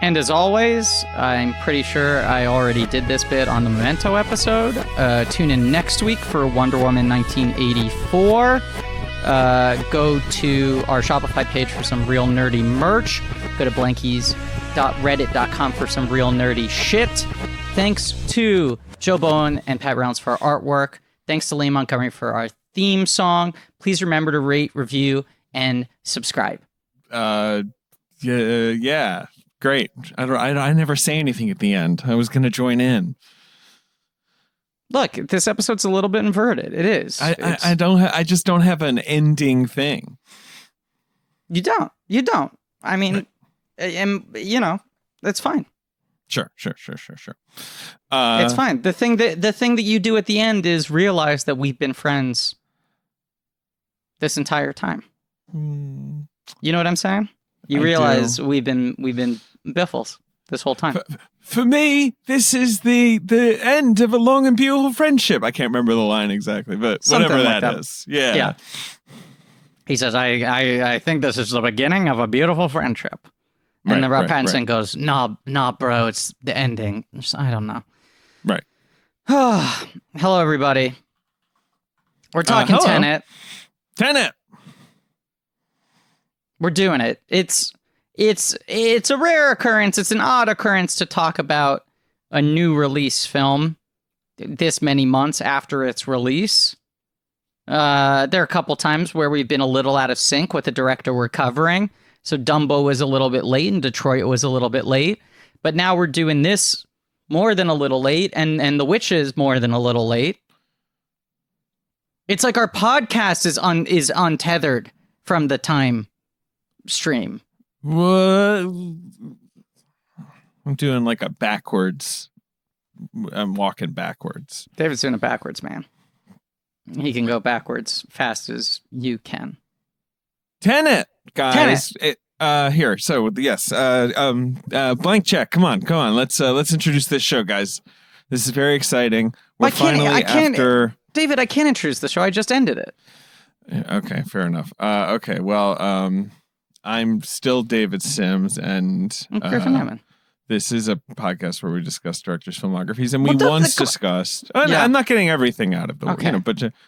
And as always, I'm pretty sure I already did this bit on the Memento episode. Tune in next week for Wonder Woman 1984. Go to our Shopify page for some real nerdy merch. Go to blankies.reddit.com for some real nerdy shit. Thanks to Joe Bowen and Pat Rounds for our artwork. Thanks to Lee Montgomery for our theme song. Please remember to rate, review, and subscribe. Yeah. Great. I never say anything at the end. I was going to join in. Look, this episode's a little bit inverted. It is. I just don't have an ending thing. You don't. I mean, and that's fine. Sure. It's fine. The thing that you do at the end is realize that we've been friends this entire time. You know what I'm saying? You realize we've been biffles this whole time. For me, this is the end of a long and beautiful friendship. I can't remember the line exactly, but something whatever like that is. Yeah. He says, I think this is the beginning of a beautiful friendship. And the Rapunzel goes, nah, bro, it's the ending. I don't know. Right. Hello, everybody. We're talking teneT. teneT. We're doing it. It's a rare occurrence. It's an odd occurrence to talk about a new release film this many months after its release. There are a couple times where we've been a little out of sync with the director we're covering. So Dumbo was a little bit late and Detroit was a little bit late. But now we're doing this more than a little late and The Witches more than a little late. It's like our podcast is untethered from the time stream. What? I'm doing like a backwards. I'm walking backwards. David's doing it backwards, man. He can go backwards fast as you can. teneT, guys. Here. So yes. Blank check. Come on. Let's introduce this show, guys. This is very exciting. We're after. David, I can't introduce the show. I just ended it. Okay, fair enough. Okay, well, I'm still David Sims, and Griffin Hammond. This is a podcast where we discuss directors' filmographies, and we once discussed. I'm not getting everything out of the okay.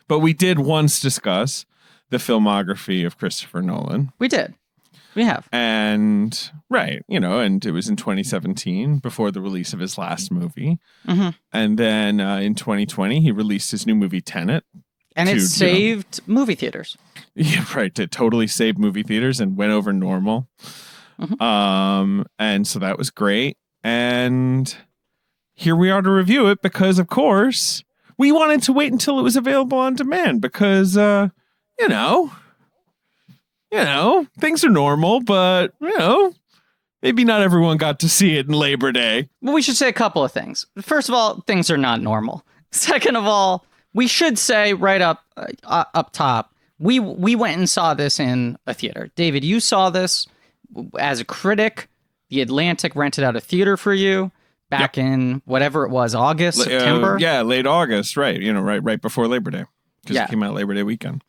But we did once discuss the filmography of Christopher Nolan. We did. We have. And and it was in 2017 before the release of his last movie, and then in 2020 he released his new movie teneT. And it saved movie theaters. Yeah, right. It totally saved movie theaters and went over normal. And so that was great. And here we are to review it because, of course, we wanted to wait until it was available on demand because, things are normal, but, maybe not everyone got to see it in Labor Day. Well, we should say a couple of things. First of all, things are not normal. Second of all, we should say right up top, we went and saw this in a theater. David, you saw this as a critic. The Atlantic rented out a theater for you back in whatever it was, August, September. Late August, right? Right before Labor Day, because it came out Labor Day weekend.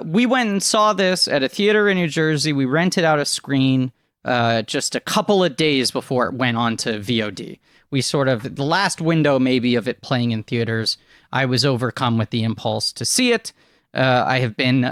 We went and saw this at a theater in New Jersey. We rented out a screen just a couple of days before it went on to VOD. We the last window maybe of it playing in theaters. I was overcome with the impulse to see it. I have been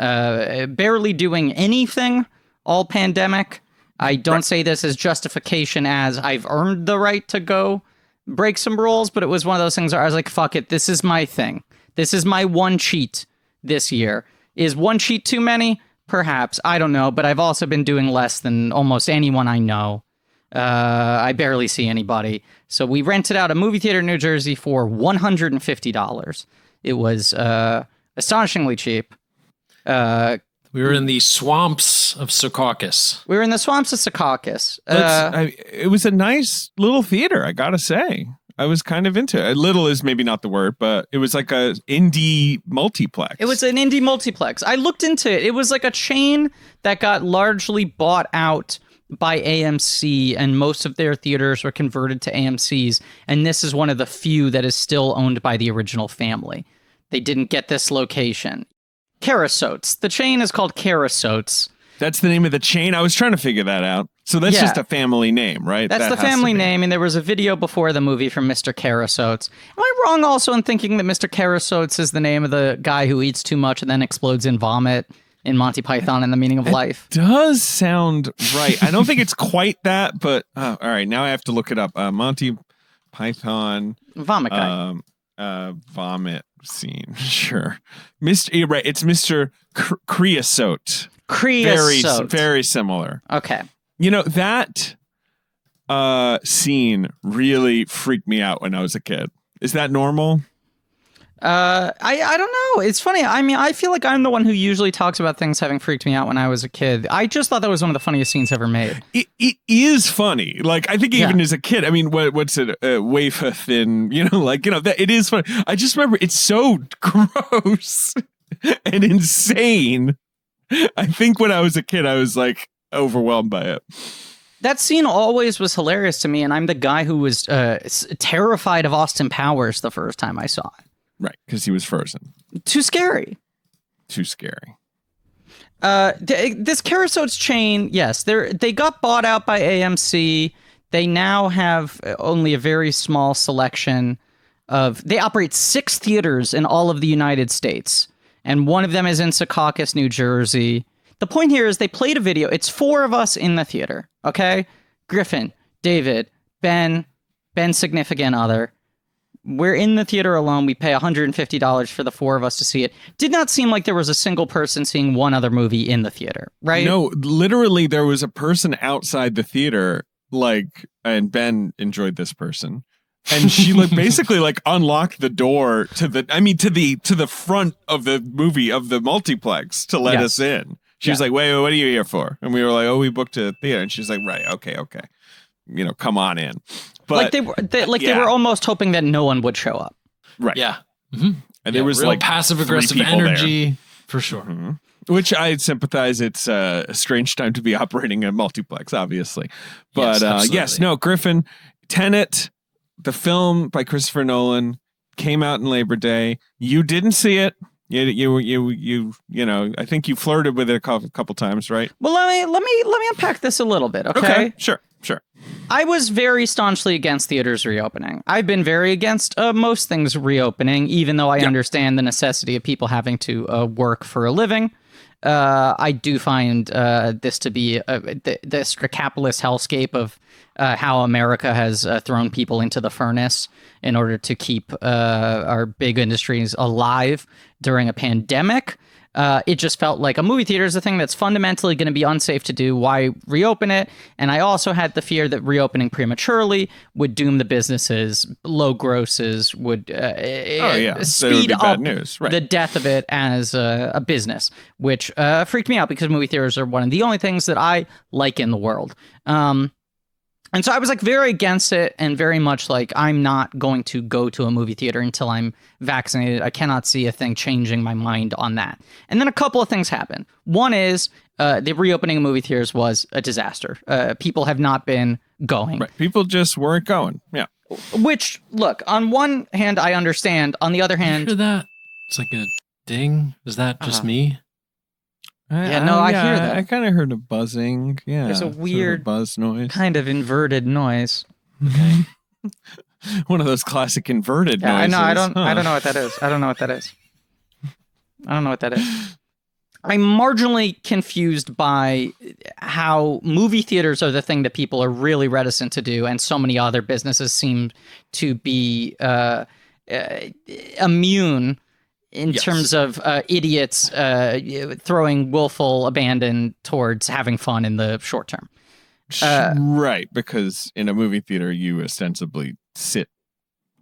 barely doing anything all pandemic. I don't say this as justification as I've earned the right to go break some rules, but it was one of those things where I was like, fuck it, this is my thing. This is my one cheat this year. Is one cheat too many? Perhaps. I don't know, but I've also been doing less than almost anyone I know. I barely see anybody. So we rented out a movie theater in New Jersey for $150. It was astonishingly cheap. We were in the swamps of Secaucus. It was a nice little theater, I gotta say. I was kind of into it. Little is maybe not the word, but it was like a indie multiplex. It was an indie multiplex. I looked into it. It was like a chain that got largely bought out by AMC, and most of their theaters were converted to AMC's, and this is one of the few that is still owned by the original family. They didn't get this location. kcehC. The chain is called kcehC. That's the name of the chain? I was trying to figure that out. So that's just a family name, right? That's the family name, and there was a video before the movie from Mr. kcehC. Am I wrong also in thinking that Mr. kcehC is the name of the guy who eats too much and then explodes in vomit in Monty Python and the Meaning of Life? Does sound right. I don't think it's quite that, but all right, now I have to look it up. Monty Python vomit guy. Vomit scene. Sure. Right, it's Mr. kcehC. Very similar. Okay. You know, that scene really freaked me out when I was a kid. Is that normal? I don't know. It's funny. I mean, I feel like I'm the one who usually talks about things having freaked me out when I was a kid. I just thought that was one of the funniest scenes ever made. It is funny. Like, I think even as a kid, I mean, what's it? Wafer thin, that it is funny. I just remember it's so gross and insane. I think when I was a kid, I was like overwhelmed by it. That scene always was hilarious to me, and I'm the guy who was terrified of Austin Powers the first time I saw it. Right, because he was frozen. Too scary. This kcehC chain, yes, they got bought out by AMC. They now have only a very small selection they operate 6 theaters in all of the United States, and one of them is in Secaucus, New Jersey. The point here is they played a video. It's 4 of us in the theater, okay? Griffin, David, Ben's significant other. We're in the theater alone. We pay $150 for the 4 of us to see it. Did not seem like there was a single person seeing one other movie in the theater, right? No, literally there was a person outside the theater, and Ben enjoyed this person. And she basically unlocked the door to the front of the movie of the multiplex to let us in. She was like, wait, what are you here for? And we were like, oh, we booked a theater. And she's like, right, okay. Come on in. But they were almost hoping that no one would show up. Right. Yeah. Mm-hmm. And there was real passive aggressive energy there. For sure. Mm-hmm. Which I sympathize. It's a strange time to be operating a multiplex, obviously. But Griffin, teneT, the film by Christopher Nolan, came out in Labor Day. You didn't see it. You I think you flirted with it a couple times, right? Well, let me unpack this a little bit, okay? Sure. I was very staunchly against theaters reopening. I've been very against most things reopening, even though I understand the necessity of people having to work for a living. I do find this to be this capitalist hellscape of how America has thrown people into the furnace in order to keep our big industries alive during a pandemic. It just felt like a movie theater is a thing that's fundamentally going to be unsafe to do. Why reopen it? And I also had the fear that reopening prematurely would doom the businesses, low grosses, would speed up the death of it as a business, which freaked me out because movie theaters are one of the only things that I like in the world. And so I was very against it and very much I'm not going to go to a movie theater until I'm vaccinated. I cannot see a thing changing my mind on that. And then a couple of things happened. One is the reopening of movie theaters was a disaster. People have not been going. Right. People just weren't going. Yeah. Which, look, on one hand, I understand. On the other hand... You hear that? It's like a ding. Is that just me? I hear that. I kind of heard a buzzing. Yeah, there's a weird buzz noise, kind of inverted noise. Okay, one of those classic inverted noises. I know. I don't know what that is. I don't know what that is. I'm marginally confused by how movie theaters are the thing that people are really reticent to do, and so many other businesses seem to be immune. In terms of idiots throwing willful abandon towards having fun in the short term. Right, because in a movie theater, you ostensibly sit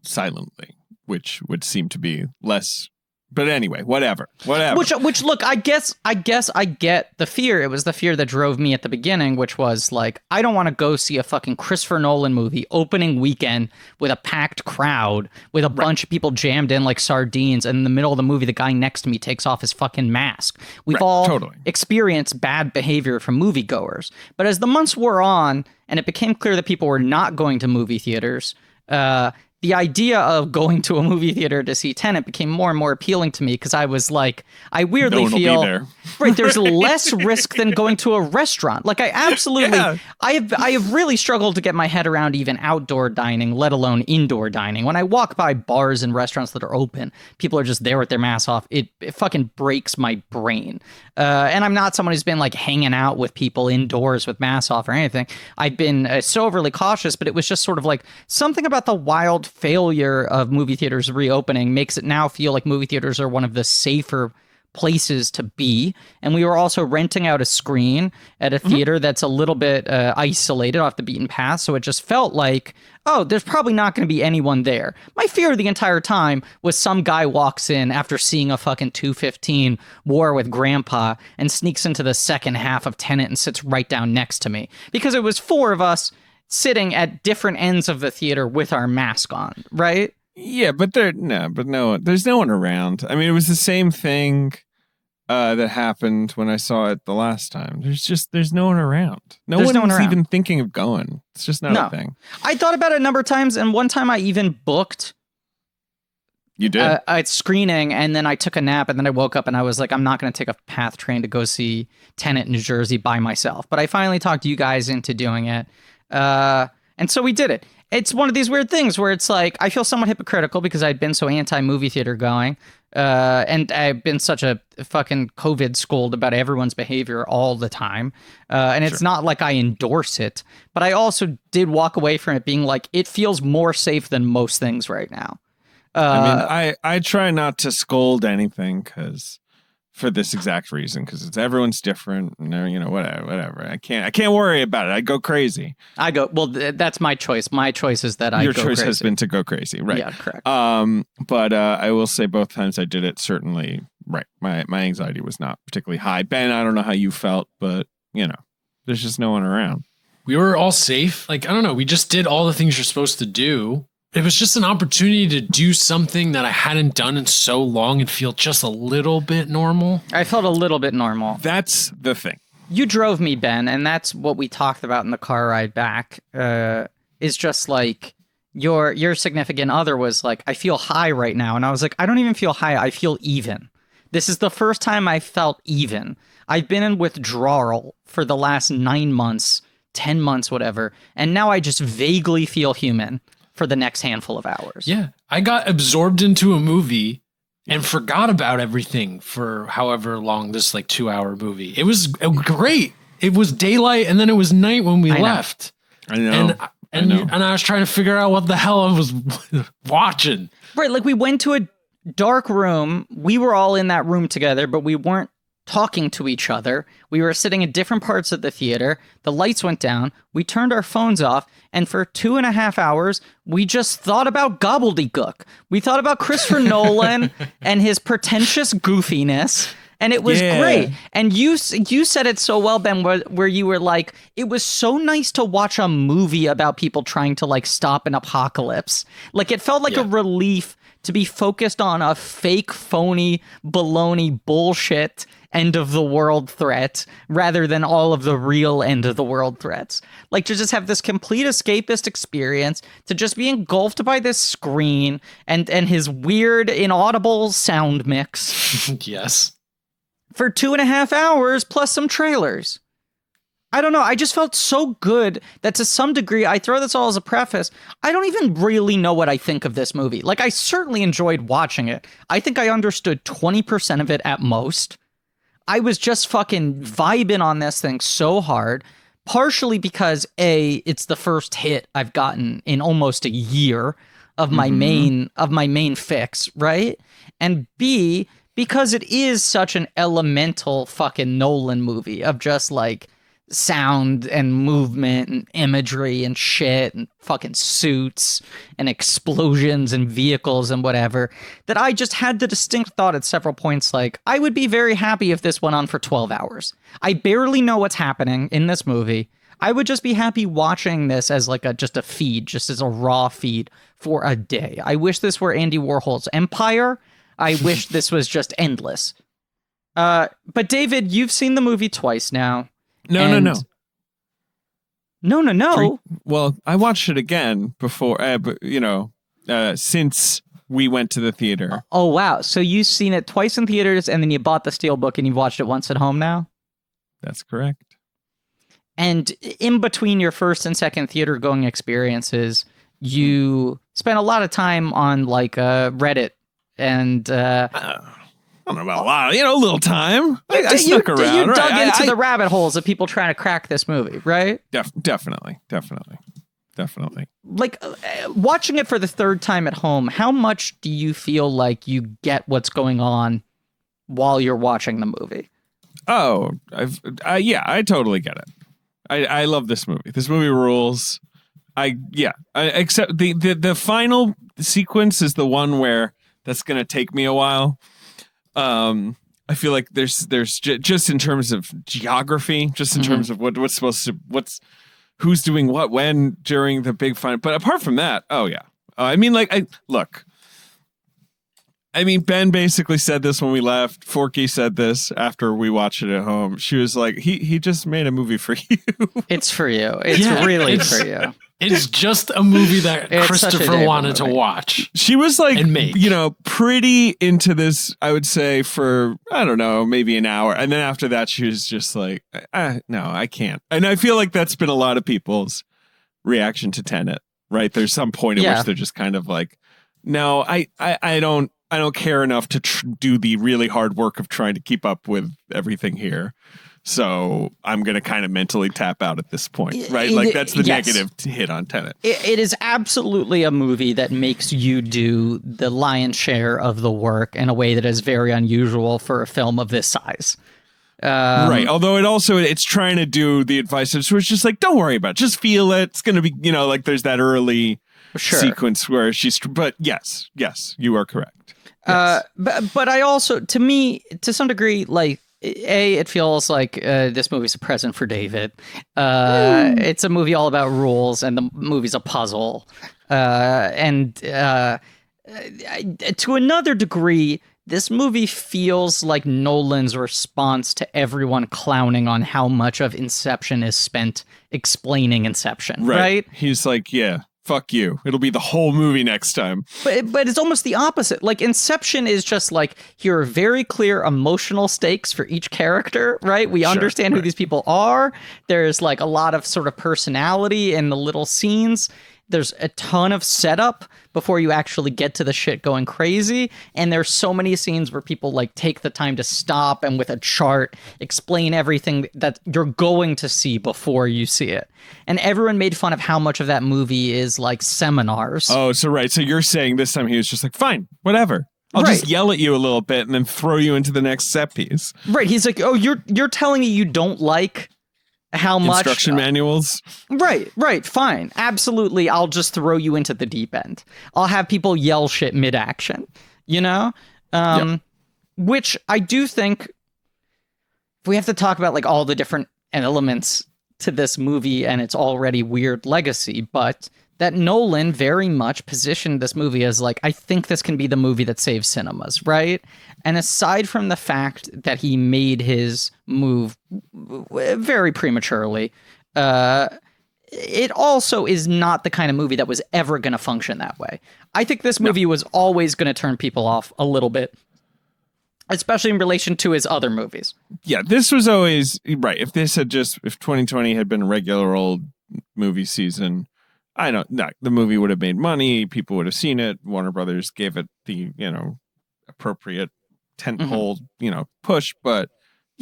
silently, which would seem to be less... But anyway, whatever. Which look, I guess I get the fear. It was the fear that drove me at the beginning, which was I don't want to go see a fucking Christopher Nolan movie opening weekend with a packed crowd with a bunch of people jammed in like sardines, and in the middle of the movie, the guy next to me takes off his fucking mask. We've all experienced bad behavior from moviegoers. But as the months wore on, and it became clear that people were not going to movie theaters, the idea of going to a movie theater to see teneT became more and more appealing to me because I was like, I weirdly feel right. There's less risk than going to a restaurant. Like I absolutely, I have really struggled to get my head around even outdoor dining, let alone indoor dining. When I walk by bars and restaurants that are open, people are just there with their masks off. It fucking breaks my brain. And I'm not someone who's been like hanging out with people indoors with masks off or anything. I've been so overly cautious, but it was just sort of like something about the wild failure of movie theaters reopening makes it now feel like movie theaters are one of the safer places to be. And we were also renting out a screen at a theater that's a little bit isolated off the beaten path. So it just felt like, oh, there's probably not going to be anyone there. My fear the entire time was some guy walks in after seeing a fucking 2:15 War with Grandpa and sneaks into the second half of teneT and sits right down next to me. Because it was four of us sitting at different ends of the theater with our mask on, right? Yeah, but there's no one around. I mean, it was the same thing that happened when I saw it the last time. There's no one around. No one's even thinking of going. It's just not a thing. I thought about it a number of times, and one time I even booked. You did? A screening, and then I took a nap, and then I woke up, and I was like, I'm not going to take a PATH train to go see teneT in New Jersey by myself. But I finally talked you guys into doing it. And so we did it. It's one of these weird things where it's like, I feel somewhat hypocritical because I'd been so anti-movie theater going. And I've been such a fucking COVID schooled about everyone's behavior all the time. And it's not like I endorse it, but I also did walk away from it being like, it feels more safe than most things right now. I mean, I try not to scold anything because for this exact reason, because it's everyone's different and whatever. I can't worry about it. I go crazy. That's my choice. My choice is that I go crazy. Your choice has been to go crazy, right? Yeah, correct. But I will say both times I did it, certainly, right. My anxiety was not particularly high. Ben, I don't know how you felt, but there's just no one around. We were all safe. Like, I don't know. We just did all the things you're supposed to do. It was just an opportunity to do something that I hadn't done in so long and feel just a little bit normal. I felt a little bit normal. That's the thing. You drove me, Ben, and that's what we talked about in the car ride back. Is just like your significant other was like, I feel high right now. And I was like, I don't even feel high. I feel even. This is the first time I felt even. I've been in withdrawal for the last 9 months, 10 months, whatever. And now I just vaguely feel human for the next handful of hours. Yeah. I got absorbed into a movie and forgot about everything for however long this 2-hour movie. It was great. It was daylight and then it was night when we left. I know. And I was trying to figure out what the hell I was watching. Right. Like we went to a dark room. We were all in that room together, but we weren't talking to each other. We were sitting in different parts of the theater. The lights went down. We turned our phones off. And for 2.5 hours, we just thought about gobbledygook. We thought about Christopher Nolan and his pretentious goofiness. And it was great. And you said it so well, Ben, where you were like, it was so nice to watch a movie about people trying to stop an apocalypse. Like it felt like a relief to be focused on a fake, phony, baloney bullshit end of the world threat rather than all of the real end of the world threats. Like to just have this complete escapist experience, to just be engulfed by this screen and his weird inaudible sound mix. Yes. For 2.5 hours plus some trailers. I don't know. I just felt so good that to some degree, I throw this all as a preface, I don't even really know what I think of this movie. Like, I certainly enjoyed watching it. I think I understood 20% of it at most. I was just fucking vibing on this thing so hard, partially because A, it's the first hit I've gotten in almost a year of my main fix, right? And B, because it is such an elemental fucking Nolan movie of just sound and movement and imagery and shit and fucking suits and explosions and vehicles and whatever, that I just had the distinct thought at several points I would be very happy if this went on for 12 hours. I barely know what's happening in this movie. I would just be happy watching this as just a feed, just as a raw feed for a day. I wish this were Andy Warhol's Empire. I wish this was just endless. But David, you've seen the movie twice now. No. Well, I watched it again before, but since we went to the theater. Oh, wow. So you've seen it twice in theaters, and then you bought the Steelbook, and you've watched it once at home now? That's correct. And in between your first and second theater going experiences, you spent a lot of time on like Reddit and I don't know about a lot, a little time. I snuck around. You dug into the rabbit holes of people trying to crack this movie, right? Definitely. Like watching it for the third time at home, how much do you feel like you get what's going on while you're watching the movie? Oh, I totally get it. I love this movie. This movie rules. Except the final sequence is the one where that's going to take me a while. I feel like there's just in terms of geography, just in terms of who's doing what when during the big final. But apart from that, Ben basically said this when we left. Forky said this after we watched it at home. She was like, he just made a movie for you. It's for you. It's really for you. It's just a movie that Christopher wanted to watch. She was like, and make. Pretty into this, I would say, for, I don't know, maybe an hour. And then after that, she was just like, no, I can't. And I feel like that's been a lot of people's reaction to teneT, right? There's some point at which they're just kind of like, no, I don't care enough to do the really hard work of trying to keep up with everything here. So I'm going to kind of mentally tap out at this point, right? Like that's the negative hit on teneT. It is absolutely a movie that makes you do the lion's share of the work in a way that is very unusual for a film of this size. Right. Although it's trying to do the advice. It's just like, don't worry about it. Just feel it. It's going to be, like there's that early sequence where but yes, you are correct. Yes. But I also, to me, to some degree, like, it feels like this movie's a present for David. It's a movie all about rules, and the movie's a puzzle. And to another degree, this movie feels like Nolan's response to everyone clowning on how much of Inception is spent explaining Inception, right? He's like, fuck you. It'll be the whole movie next time. But it's almost the opposite. Like Inception is just like, here are very clear emotional stakes for each character, right? We understand who these people are. There's like a lot of sort of personality in the little scenes. There's a ton of setup before you actually get to the shit going crazy. And there's so many scenes where people like take the time to stop and with a chart explain everything that you're going to see before you see it. And everyone made fun of how much of that movie is like seminars. Oh, so right. So you're saying this time he was just like, fine, whatever. I'll just yell at you a little bit and then throw you into the next set piece. Right. He's like, oh, you're telling me you don't like how much instruction manuals. Right. Fine. Absolutely. I'll just throw you into the deep end. I'll have people yell shit mid-action, which I do think we have to talk about like all the different elements to this movie and its already weird legacy, but that Nolan very much positioned this movie as like, I think this can be the movie that saves cinemas, right? And aside from the fact that he made his move very prematurely, it also is not the kind of movie that was ever going to function that way. I think this movie was always going to turn people off a little bit, especially in relation to his other movies. Yeah, this was always, right, if 2020 had been a regular old movie season, the movie would have made money. People would have seen it. Warner Brothers gave it the, appropriate tentpole, push. But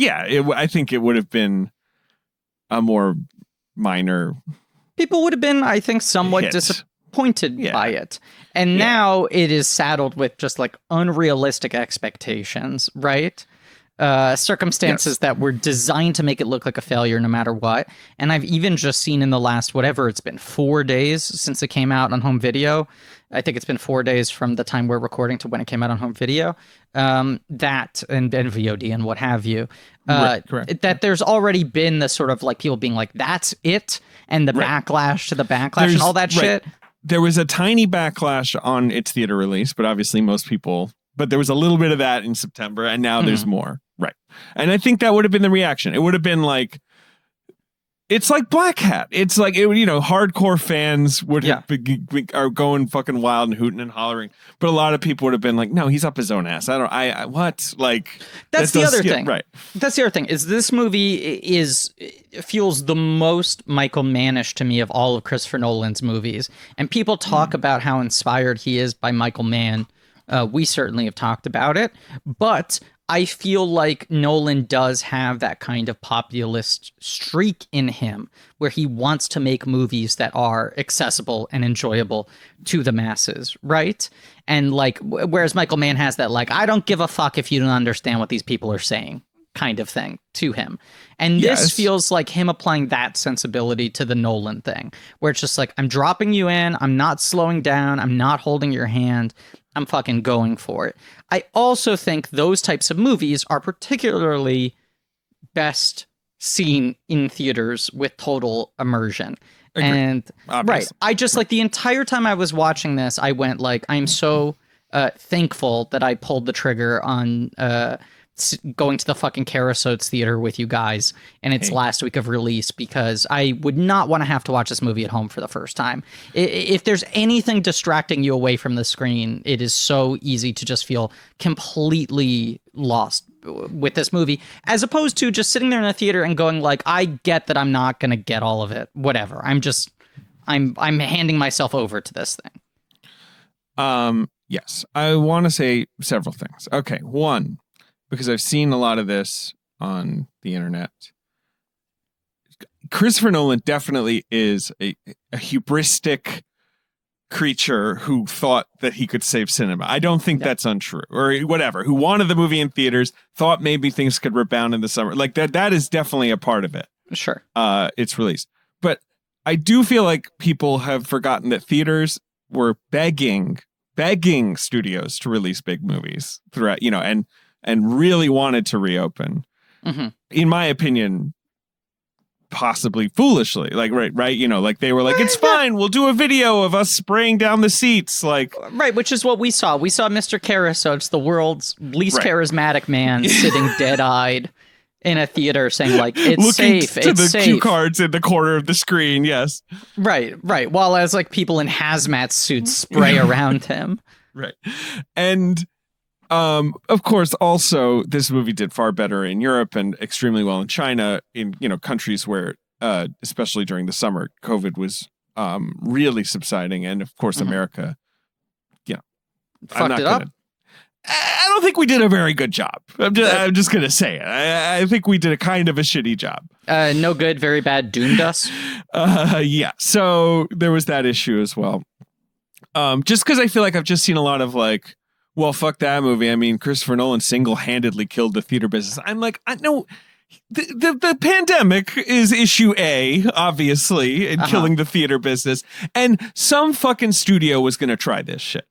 I think it would have been a more minor. People would have been, I think, somewhat disappointed by it. And now it is saddled with just like unrealistic expectations, right? Circumstances that were designed to make it look like a failure no matter what. And I've even just seen in the last, it's been 4 days since it came out on home video. I think it's been 4 days from the time we're recording to when it came out on home video. That and VOD and what have you. Correct. That there's already been the sort of like people being like, that's it. And the backlash to the backlash and all that shit. There was a tiny backlash on its theater release, but obviously but there was a little bit of that in September, and now there's more. Right. And I think that would have been the reaction. It would have been like, It's like Black Hat. It's like, hardcore fans would have are going fucking wild and hooting and hollering. But a lot of people would have been like, no, he's up his own ass. What? Like, that's the other thing. Right. That's the other thing is this movie feels the most Michael Mannish to me of all of Christopher Nolan's movies. And people talk about how inspired he is by Michael Mann. We certainly have talked about it, but I feel like Nolan does have that kind of populist streak in him where he wants to make movies that are accessible and enjoyable to the masses, right? And like, whereas Michael Mann has that, like, I don't give a fuck if you don't understand what these people are saying kind of thing to him. And this feels like him applying that sensibility to the Nolan thing, where it's just like, I'm dropping you in, I'm not slowing down, I'm not holding your hand, I'm fucking going for it. I also think those types of movies are particularly best seen in theaters with total immersion. Agreed. And Obviously. I just like the entire time I was watching this, I went like, I'm so thankful that I pulled the trigger on going to the fucking kcehC theater with you guys in its last week of release, because I would not want to have to watch this movie at home for the first time. If there's anything distracting you away from the screen, it is so easy to just feel completely lost with this movie, as opposed to just sitting there in a theater and going like, I get that I'm not going to get all of it, whatever. I'm handing myself over to this thing. Yes, I want to say several things. Okay, one, because I've seen a lot of this on the internet, Christopher Nolan definitely is a hubristic creature who thought that he could save cinema. I don't think that's untrue, or whatever, who wanted the movie in theaters, thought maybe things could rebound in the summer. Like that is definitely a part of it. Sure. Its release. But I do feel like people have forgotten that theaters were begging studios to release big movies throughout, and really wanted to reopen. Mm-hmm. In my opinion, possibly foolishly, like, right. Like they were like, it's fine. We'll do a video of us spraying down the seats. Like, right. Which is what we saw. We saw Mr. kcehC, the world's least charismatic man, sitting dead-eyed in a theater saying like, it's looking safe. To it's the safe. cue cards in the corner of the screen. Yes. Right. While as like people in hazmat suits spray around him. Right. And, of course, also, this movie did far better in Europe and extremely well in China, in countries where, especially during the summer, COVID was really subsiding, and of course, America, fucked it up. I don't think we did a very good job. I'm just gonna say it. I think we did a kind of a shitty job. No good, very bad, doomed us. Yeah. So there was that issue as well. Just because I feel like I've just seen a lot of like, well, fuck that movie. I mean, Christopher Nolan single-handedly killed the theater business. I'm like, I know the pandemic is issue A, obviously, in killing the theater business. And some fucking studio was going to try this shit.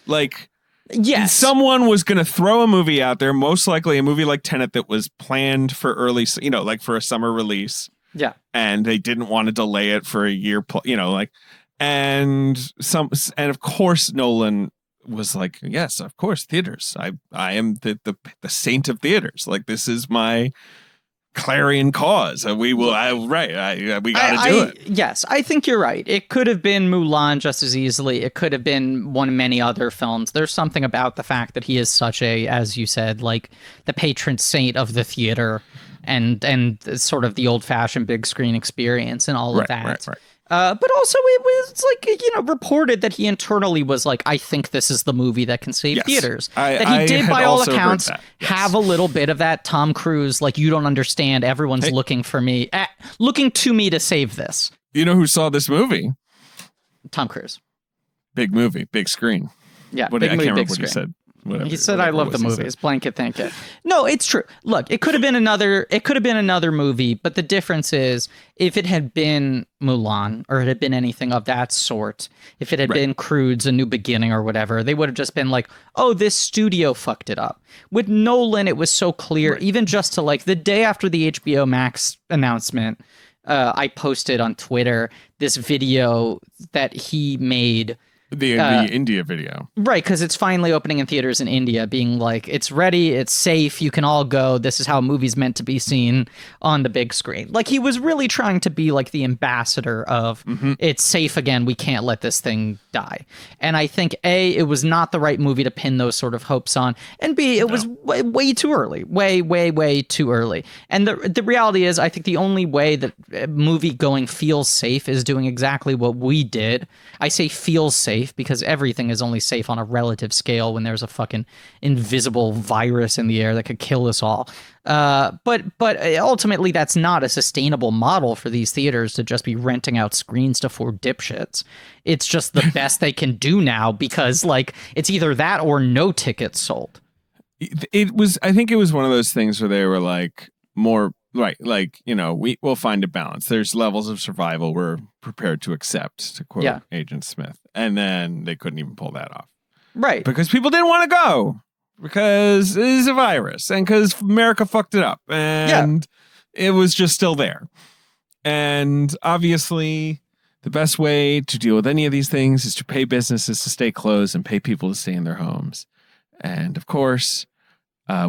Like, yes, someone was going to throw a movie out there, most likely a movie like teneT that was planned for early, like for a summer release. Yeah. And they didn't want to delay it for a year, and of course Nolan was like, yes, of course, theaters. I am the saint of theaters. Like, this is my clarion cause. We will. We got to do it. Yes, I think you're right. It could have been Mulan just as easily. It could have been one of many other films. There's something about the fact that he is such a, as you said, like the patron saint of the theater and sort of the old fashioned big screen experience and all of that. Right. But also it was like, reported that he internally was like, I think this is the movie that can save theaters. That he did, by all accounts, have a little bit of that Tom Cruise, like, you don't understand. Everyone's looking for me, looking to me to save this. You know who saw this movie? Tom Cruise. Big movie, big screen. Yeah, big movie, big screen. He said. He said, "I love the movies." Blanket, thank it. No, it's true. Look, it could have been another movie, but the difference is, if it had been Mulan or it had been anything of that sort, if it had been Crude's A New Beginning or whatever, they would have just been like, "Oh, this studio fucked it up." With Nolan, it was so clear, even just to like the day after the HBO Max announcement, I posted on Twitter this video that he made The India video. Right, because it's finally opening in theaters in India, being like, it's ready, it's safe, you can all go, this is how a movie's meant to be seen on the big screen. Like, he was really trying to be like the ambassador of, it's safe again, we can't let this thing die. And I think, A, it was not the right movie to pin those sort of hopes on, and B, it was way too early. Way too early. And the reality is, I think the only way that a movie going feels safe is doing exactly what we did. I say feels safe because everything is only safe on a relative scale when there's a fucking invisible virus in the air that could kill us all. But ultimately, that's not a sustainable model for these theaters to just be renting out screens to 4 dipshits. It's just the best they can do now because, like, it's either that or no tickets sold. I think it was one of those things where they were like, more right, like, you know, we'll find a balance. There's levels of survival we're prepared to accept, to quote Agent Smith. And then they couldn't even pull that off. Right. Because people didn't want to go. Because it is a virus. And because America fucked it up. And it was just still there. And obviously, the best way to deal with any of these things is to pay businesses to stay closed and pay people to stay in their homes. And of course,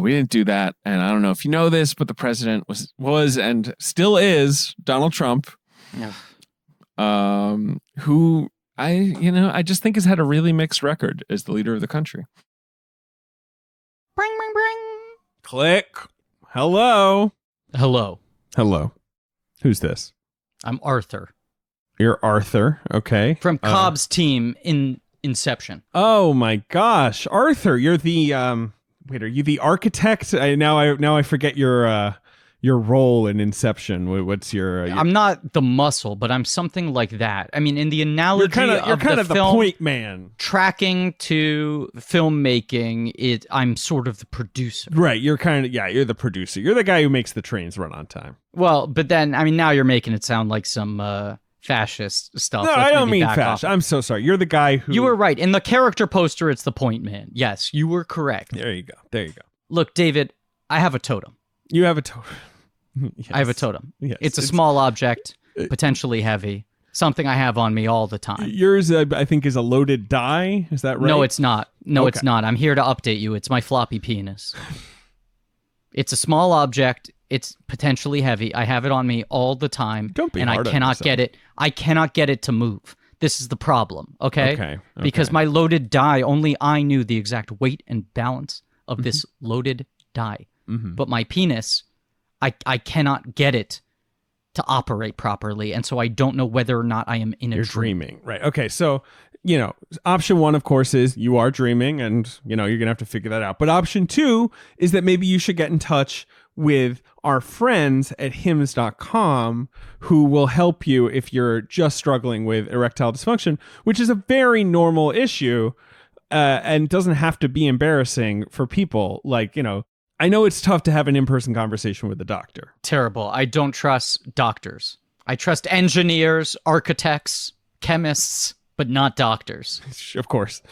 we didn't do that. And I don't know if you know this, but the president was and still is Donald Trump, who I just think has had a really mixed record as the leader of the country. Bring, bring, bring. Click. Hello. Who's this? I'm Arthur. You're Arthur. Okay. From Cobb's team in Inception. Oh my gosh, Arthur! You're the Wait, are you the architect? Now I forget your role in Inception. What's your? I'm not the muscle, but I'm something like that. I mean, in the analogy you're kind of the film, point man. Tracking to filmmaking, I'm sort of the producer. Right. You're you're the producer. You're the guy who makes the trains run on time. Well, but then, I mean, now you're making it sound like some fascist stuff. No, I don't mean fascist. I'm so sorry. You're the guy who... You were right. In the character poster, it's the point man. Yes, you were correct. There you go. Look, David, I have a totem. You have a totem. Yes. I have a totem. Yes. It's a small object, potentially heavy. Something I have on me all the time. Yours, I think, is a loaded die. Is that right? No, it's not. It's not. I'm here to update you. It's my floppy penis. It's a small object. It's potentially heavy. I have it on me all the time. Don't be and hard I cannot on yourself. get it. I cannot get it to move. This is the problem. Okay. Okay. Because my loaded die, only I knew the exact weight and balance of this loaded die. But my penis, I cannot get it to operate properly, and so I don't know whether or not I am in a You're dream. dreaming. Right. Okay. So, option 1, of course, is you are dreaming, and, you're going to have to figure that out. But option 2 is that maybe you should get in touch with our friends at hymns.com who will help you if you're just struggling with erectile dysfunction, which is a very normal issue and doesn't have to be embarrassing for people. Like, I know it's tough to have an in-person conversation with a doctor. Terrible. I don't trust doctors. I trust engineers, architects, chemists, but not doctors. Of course.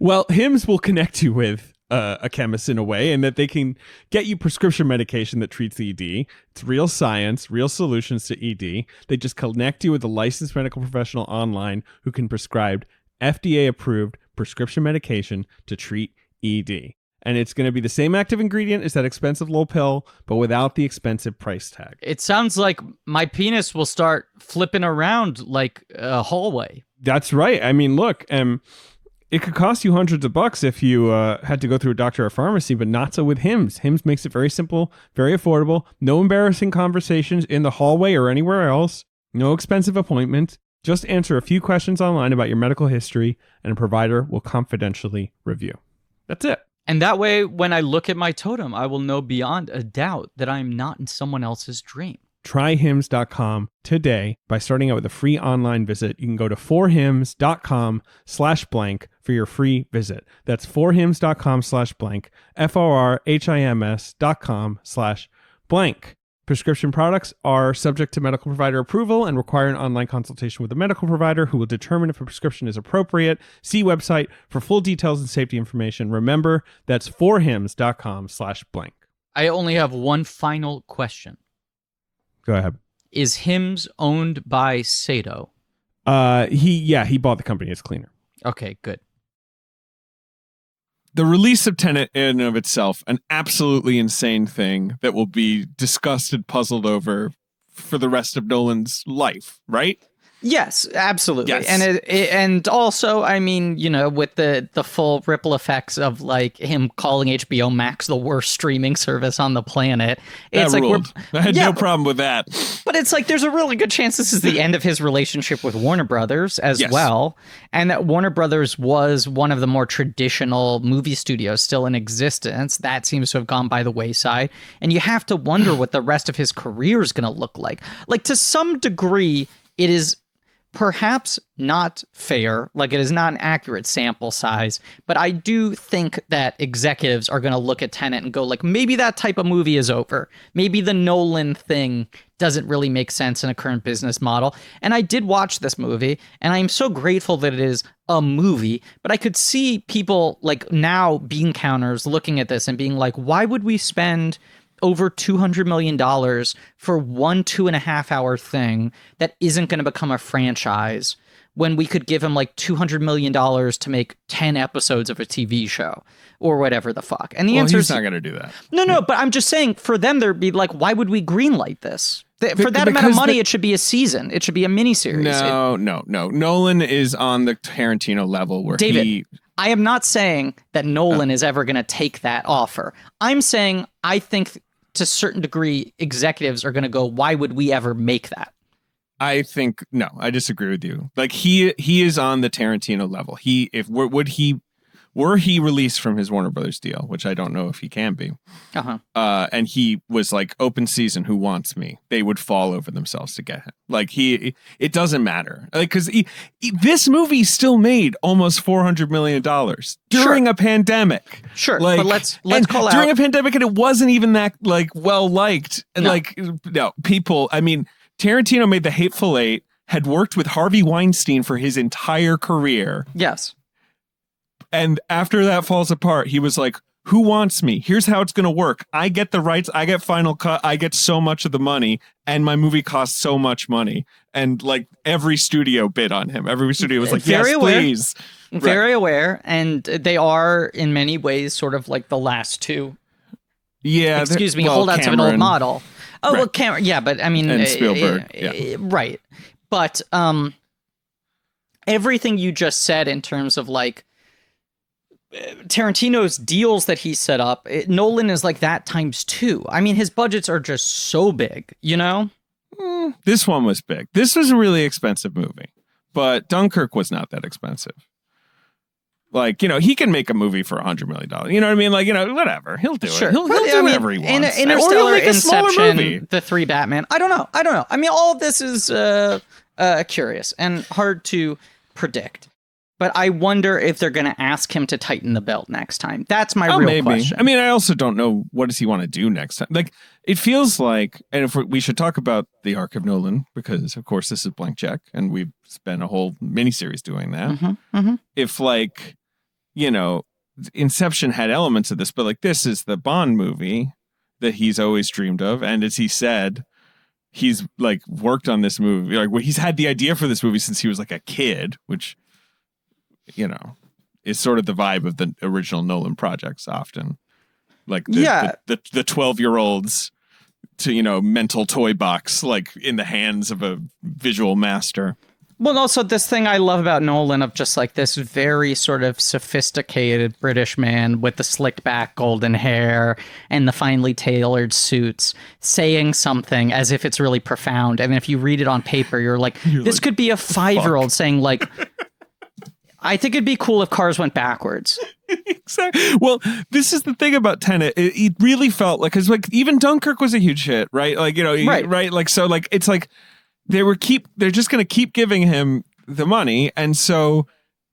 Well, Hims will connect you with a chemist in a way, and that they can get you prescription medication that treats ED. It's real science, real solutions to ED. They just connect you with a licensed medical professional online who can prescribe FDA-approved prescription medication to treat ED. And it's going to be the same active ingredient as that expensive little pill, but without the expensive price tag. It sounds like my penis will start flipping around like a hallway. That's right. I mean, look, it could cost you hundreds of bucks if you had to go through a doctor or pharmacy, but not so with Hims. Hims makes it very simple, very affordable, no embarrassing conversations in the hallway or anywhere else, no expensive appointment. Just answer a few questions online about your medical history, and a provider will confidentially review. That's it. And that way, when I look at my totem, I will know beyond a doubt that I am not in someone else's dream. Try hims.com today by starting out with a free online visit. You can go to forhims.com/blank for your free visit. That's forhims.com/blank, forhims.com/blank. Prescription products are subject to medical provider approval and require an online consultation with a medical provider who will determine if a prescription is appropriate. See website for full details and safety information. Remember, that's forhims.com/blank. I only have one final question. Go ahead. Is Hims owned by Sato? He bought the company. It's cleaner. Okay, good. The release of teneT in and of itself, an absolutely insane thing that will be discussed and puzzled over for the rest of Nolan's life, right? Yes, absolutely. Yes. And also, I mean, you know, with the full ripple effects of like him calling HBO Max the worst streaming service on the planet. It's that like ruled. I had no problem with that. But it's like there's a really good chance this is the end of his relationship with Warner Brothers as well. And that Warner Brothers was one of the more traditional movie studios still in existence. That seems to have gone by the wayside. And you have to wonder what the rest of his career is going to look like. Like, to some degree, it is perhaps not fair, like it is not an accurate sample size, but I do think that executives are going to look at teneT and go like, maybe that type of movie is over. Maybe the Nolan thing doesn't really make sense in a current business model. And I did watch this movie, and I'm so grateful that it is a movie, but I could see people like now bean counters looking at this and being like, why would we spend over $200 million for 1 2.5 hour thing that isn't going to become a franchise when we could give him like $200 million to make 10 episodes of a TV show or whatever the fuck? And the answer is not going to do that. No, but I'm just saying for them, there'd be like, why would we greenlight this? For that amount of money, it should be a season. It should be a miniseries. No. Nolan is on the Tarantino level where David, I am not saying that Nolan is ever going to take that offer. I'm saying I think to a certain degree, executives are going to go, why would we ever make that? I think, no, I disagree with you. Like he is on the Tarantino level. Were he released from his Warner Brothers deal, which I don't know if he can be, and he was like open season, who wants me? They would fall over themselves to get him. Like it doesn't matter. Like, because this movie still made almost $400 million during a pandemic. Sure, like, but let's call out during a pandemic, and it wasn't even that like well liked. And people. I mean, Tarantino made The Hateful Eight, had worked with Harvey Weinstein for his entire career. Yes. And after that falls apart, he was like, who wants me? Here's how it's going to work. I get the rights. I get final cut. I get so much of the money. And my movie costs so much money. And like every studio bid on him. Every studio was like, very yes, aware. please. Very aware. And they are in many ways sort of like the last two. Yeah. Holdouts of an old model. Oh, right. Well, Cameron. Yeah, but I mean. And Spielberg. Right. But everything you just said in terms of like Tarantino's deals that he set up, Nolan is like that times 2. I mean, his budgets are just so big, you know? This one was big. This was a really expensive movie, but Dunkirk was not that expensive. Like, you know, he can make a movie for $100 million. You know what I mean? Like, you know, whatever. He'll do it. He'll do whatever he wants. Interstellar, Inception, the 3 Batman. I don't know. I mean, all of this is curious and hard to predict. But I wonder if they're going to ask him to tighten the belt next time. That's my real question. I mean, I also don't know, what does he want to do next time? Like, it feels like, and if we should talk about the arc of Nolan, because, of course, this is Blank Check, and we've spent a whole miniseries doing that. If, like, you know, Inception had elements of this, but, like, this is the Bond movie that he's always dreamed of. And as he said, he's, like, worked on this movie. Like, he's had the idea for this movie since he was, like, a kid, which, you know, is sort of the vibe of the original Nolan projects often. Like the 12-year-olds to, you know, mental toy box, like in the hands of a visual master. Well, also this thing I love about Nolan of just like this very sort of sophisticated British man with the slicked back golden hair and the finely tailored suits saying something as if it's really profound. And if you read it on paper, you're like, this could be a 5-year-old saying like, I think it'd be cool if cars went backwards. Exactly. Well, this is the thing about teneT. It really felt like, because like even Dunkirk was a huge hit, right? Like, you know, right? Like, so like, it's like they're just going to keep giving him the money. And so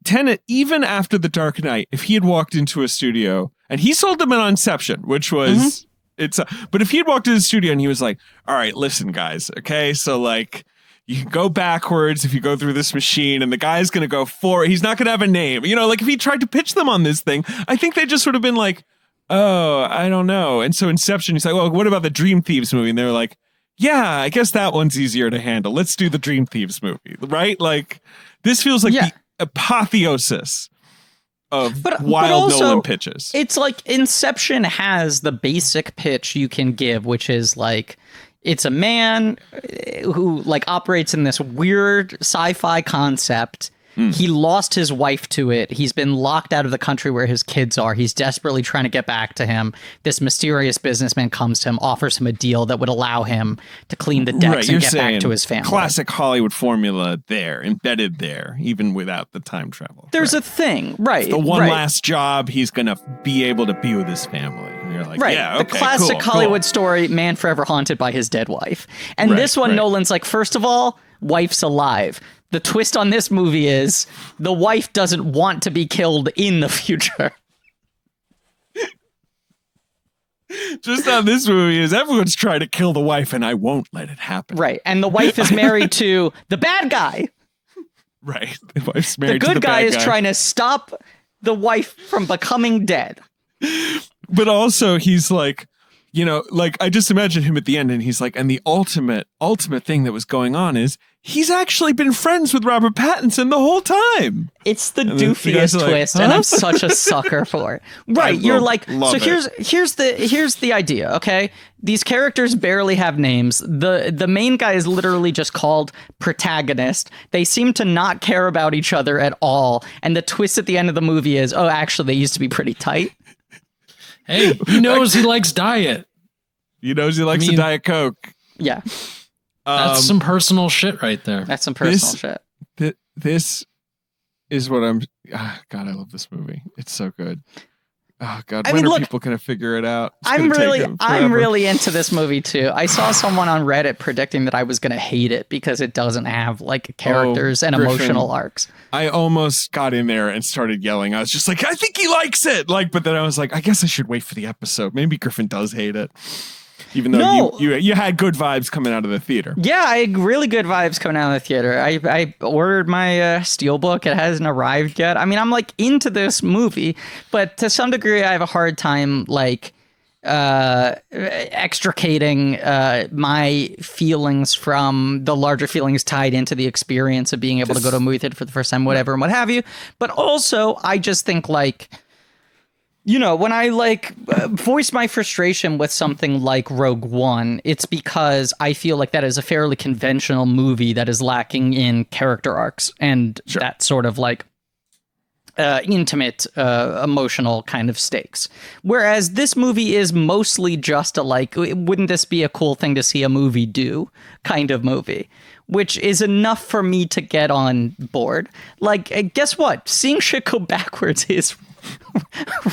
teneT, even after The Dark Knight, if he had walked into a studio and he sold them an Inception, which was, but if he had walked into the studio and he was like, all right, listen guys. Okay. So like, you can go backwards if you go through this machine, and the guy's going to go forward. He's not going to have a name. You know, like if he tried to pitch them on this thing, I think they just sort of been like, oh, I don't know. And so Inception, he's like, well, what about the Dream Thieves movie? And they're like, yeah, I guess that one's easier to handle. Let's do the Dream Thieves movie, right? Like this feels like apotheosis of wild nolan pitches. It's like Inception has the basic pitch you can give, which is like, it's a man who like operates in this weird sci-fi concept. He lost his wife to it. He's been locked out of the country where his kids are. He's desperately trying to get back to him. This mysterious businessman comes to him, offers him a deal that would allow him to clean the decks and get back to his family. Classic Hollywood formula there, embedded there, even without the time travel. There's a thing, right? The one last job, he's going to be able to be with his family. And you're like, yeah, okay, the classic Hollywood story, man forever haunted by his dead wife. And this one, Nolan's like, first of all, wife's alive. The twist on this movie is the wife doesn't want to be killed in the future. Just on this movie is everyone's trying to kill the wife and I won't let it happen. Right. And the wife is married to the bad guy. Right. The wife's married to the good guy is trying to stop the wife from becoming dead. But also he's like, you know, like I just imagine him at the end and he's like, and the ultimate thing that was going on is he's actually been friends with Robert Pattinson the whole time. It's the doofiest twist, and I'm such a sucker for it. Right, you're like, so here's the idea, okay? These characters barely have names. The main guy is literally just called protagonist. They seem to not care about each other at all, and the twist at the end of the movie is, oh, actually, they used to be pretty tight. Hey, he knows he likes diet. He knows he likes a Diet Coke. Yeah. That's some personal shit right there. That's some personal shit. This is what I'm... God, I love this movie. It's so good. Oh, God. When are people going to figure it out? I'm really into this movie, too. I saw someone on Reddit predicting that I was going to hate it because it doesn't have like characters and emotional arcs. I almost got in there and started yelling. I was just like, I think he likes it. But then I was like, I guess I should wait for the episode. Maybe Griffin does hate it. Even though you had good vibes coming out of the theater. Yeah, I had really good vibes coming out of the theater. I ordered my Steelbook. It hasn't arrived yet. I mean, I'm like into this movie, but to some degree, I have a hard time like extricating my feelings from the larger feelings tied into the experience of being able to go to a movie theater for the first time, whatever, and what have you. But also, I just think like, you know, when I like voice my frustration with something like Rogue One, it's because I feel like that is a fairly conventional movie that is lacking in character arcs and that sort of like intimate, emotional kind of stakes. Whereas this movie is mostly just a like, wouldn't this be a cool thing to see a movie do kind of movie, which is enough for me to get on board. Like, guess what? Seeing shit go backwards is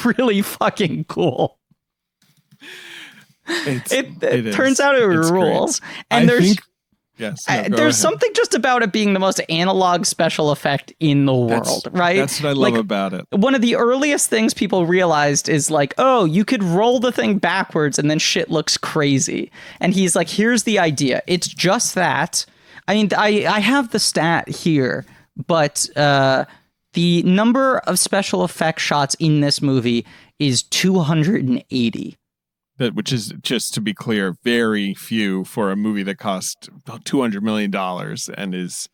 really fucking cool. It turns out it rules. Great. And there's something just about it being the most analog special effect in the world, right? That's what I love about it. One of the earliest things people realized is like, oh, you could roll the thing backwards and then shit looks crazy. And he's like, here's the idea. It's just that. I mean, I have the stat here, but the number of special effects shots in this movie is 280. Which is, just to be clear, very few for a movie that cost $200 million and is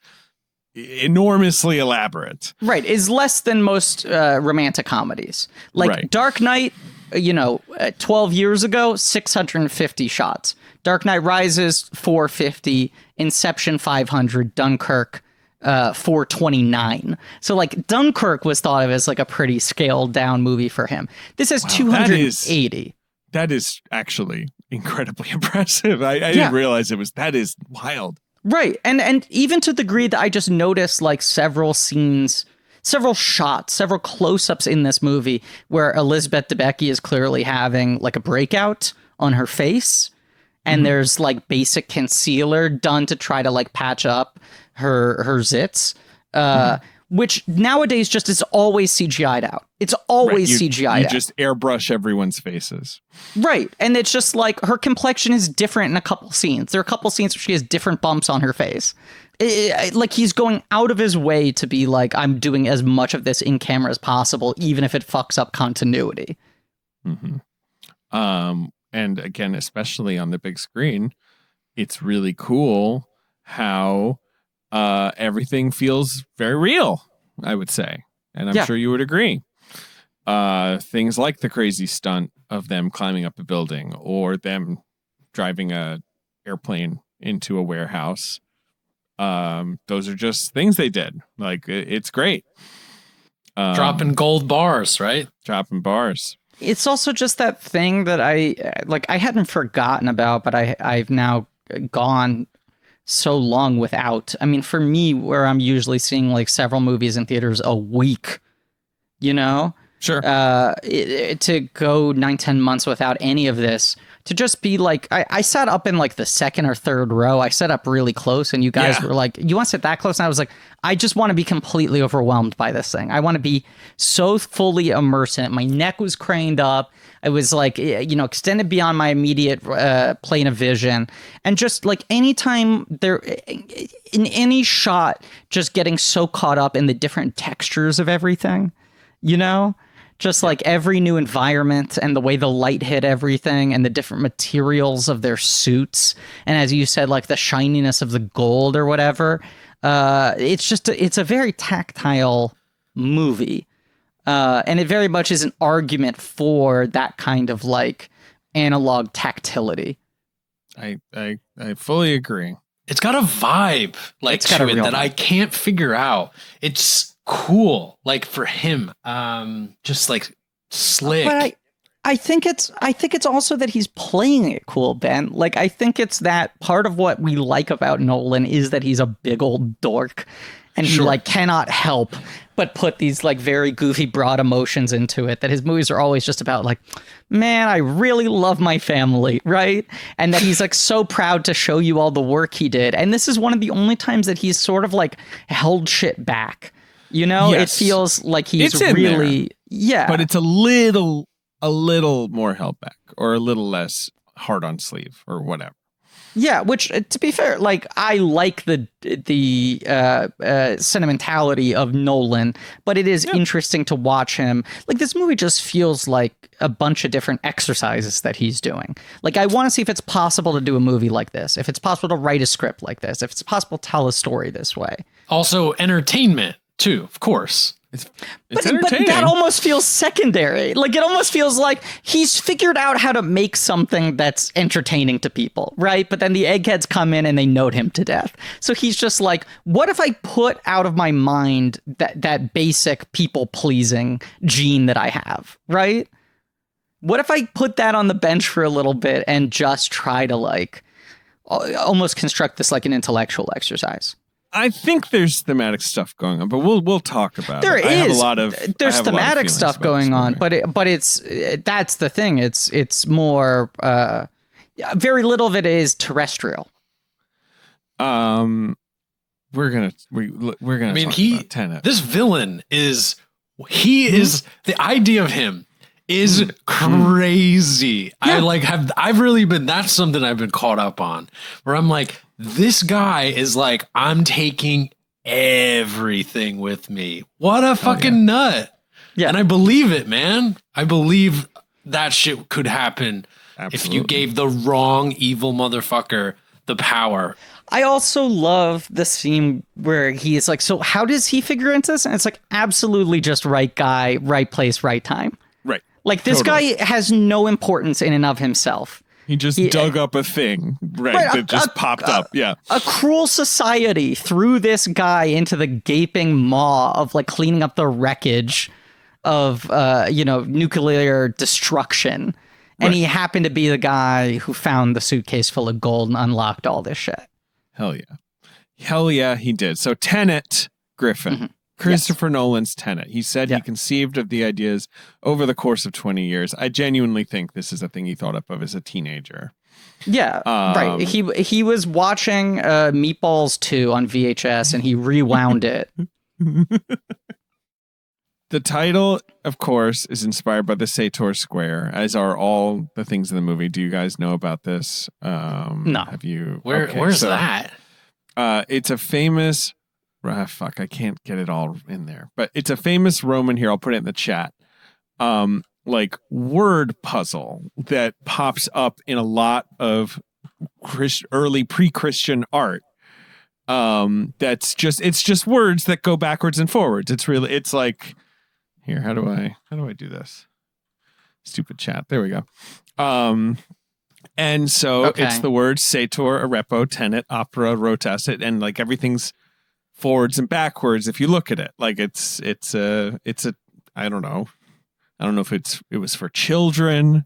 enormously elaborate. Right. Is less than most romantic comedies. Like Dark Knight, 12 years ago, 650 shots. Dark Knight Rises, 450. Inception, 500. Dunkirk, 429. So like Dunkirk was thought of as like a pretty scaled down movie for him. This is 280. That is actually incredibly impressive. I didn't realize that is wild. Right. And even to the degree that I just noticed like several scenes, several shots, several close-ups in this movie where Elizabeth Debicki is clearly having like a breakout on her face. And there's like basic concealer done to try to like patch up her zits, which nowadays just is always CGI'd out. It's always CGI'd out. You just airbrush everyone's faces. Right. And it's just like her complexion is different in a couple scenes. There are a couple scenes where she has different bumps on her face. Like he's going out of his way to be like, I'm doing as much of this in camera as possible, even if it fucks up continuity. And again, especially on the big screen, it's really cool how everything feels very real. I would say. And I'm sure you would agree. Things like the crazy stunt of them climbing up a building or them driving a airplane into a warehouse. Those are just things they did. Like, it's great. Dropping gold bars, right? Dropping bars. It's also just that thing that I hadn't forgotten about, but I've now gone so long without. I mean, for me, where I'm usually seeing like several movies in theaters a week, you know? Sure. To go 9-10 months without any of this, to just be like, I sat up in like the second or third row. I sat up really close, and you guys were like, you want to sit that close? And I was like, I just want to be completely overwhelmed by this thing. I want to be so fully immersed in it. My neck was craned up. I was like, extended beyond my immediate plane of vision. And just like anytime there, in any shot, just getting so caught up in the different textures of everything, you know? Just like every new environment and the way the light hit everything and the different materials of their suits. And as you said, like the shininess of the gold or whatever. It's a very tactile movie. And it very much is an argument for that kind of like analog tactility. I fully agree. It's got a vibe like to it that I can't figure out. It's cool, like for him, just like slick. But I think it's also that he's playing it cool, Ben. Like, I think it's that part of what we like about Nolan is that he's a big old dork, and he like cannot help but put these like very goofy, broad emotions into it. That his movies are always just about like, man, I really love my family, right? And that he's like so proud to show you all the work he did. And this is one of the only times that he's sort of like held shit back. You know, It feels like he's really, but it's a little more held back or a little less hard on sleeve or whatever. Yeah, which, to be fair, like I like the sentimentality of Nolan, but it is interesting to watch him. Like, this movie just feels like a bunch of different exercises that he's doing. Like, I want to see if it's possible to do a movie like this, if it's possible to write a script like this, if it's possible to tell a story this way. Also, entertainment too, of course. But that almost feels secondary. Like, it almost feels like he's figured out how to make something that's entertaining to people, right? But then the eggheads come in and they note him to death. So he's just like, what if I put out of my mind that basic people-pleasing gene that I have, right? What if I put that on the bench for a little bit and just try to like almost construct this like an intellectual exercise? I think there's thematic stuff going on, but we'll talk about it. There's thematic stuff going on, but it's that's the thing. It's more very little of it is terrestrial. We're gonna. I mean, talk about teneT. This villain is the idea of him is crazy. Yeah. I've really been. That's something I've been caught up on, where I'm like, this guy is like, I'm taking everything with me. What a fucking nut. Yeah. And I believe it, man. I believe that shit could happen if you gave the wrong evil motherfucker the power. I also love the scene where he is like, so how does he figure into this? And it's like, absolutely just right guy, right place, right time. Right. Like, this guy has no importance in and of himself. He just dug up a thing, right, that just popped up, yeah. A cruel society threw this guy into the gaping maw of, like, cleaning up the wreckage of, nuclear destruction. And he happened to be the guy who found the suitcase full of gold and unlocked all this shit. Hell yeah. Hell yeah, he did. So teneT, Griffin. Mm-hmm. Christopher Nolan's teneT. He said he conceived of the ideas over the course of 20 years. I genuinely think this is a thing he thought up of as a teenager. Yeah, right. He was watching Meatballs 2 on VHS and he rewound it. The title, of course, is inspired by the Sator Square, as are all the things in the movie. Do you guys know about this? No. Have you? Where's that? It's a famous... I can't get it all in there. But it's a famous Roman here. I'll put it in the chat. Like word puzzle that pops up in a lot of early pre-Christian art. It's just words that go backwards and forwards. It's like, here, how do I do this? Stupid chat. There we go. And so it's the words sator, arepo, teneT, opera, rotas, and like everything's forwards and backwards if you look at it. Like it's a I don't know. I don't know if it was for children.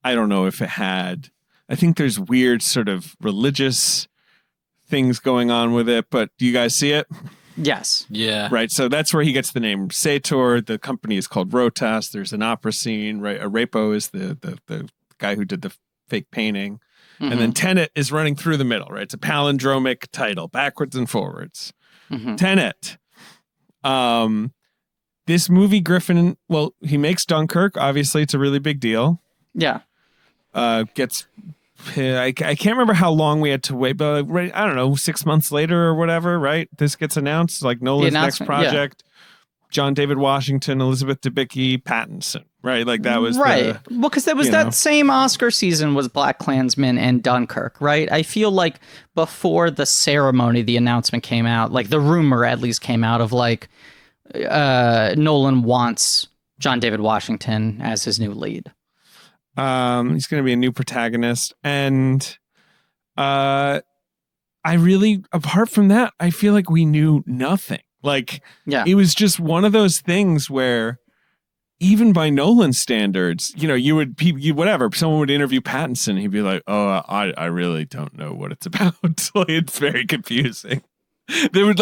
I don't know if it had, I think there's weird sort of religious things going on with it, but do you guys see it? Yes. Yeah. Right. So that's where he gets the name sator. The company is called rotas. There's an opera scene, right? Arepo is the guy who did the fake painting. Mm-hmm. And then teneT is running through the middle, right? It's a palindromic title, backwards and forwards. Mm-hmm. teneT. This movie, Griffin, well, he makes Dunkirk. Obviously, it's a really big deal. Yeah. I can't remember how long we had to wait, but I don't know, 6 months later or whatever, right? This gets announced, like Nolan's next project. Yeah. John David Washington, Elizabeth Debicki, Pattinson, right? Like that was right. Well, because there was that same Oscar season was BlacKkKlansman and Dunkirk, right? I feel like before the ceremony, the announcement came out, like the rumor at least came out of like Nolan wants John David Washington as his new lead. He's going to be a new protagonist, and I really, apart from that, I feel like we knew nothing. Like, it was just one of those things where, even by Nolan standards, you would whatever. Someone would interview Pattinson, he'd be like, "Oh, I really don't know what it's about." Like, it's very confusing. We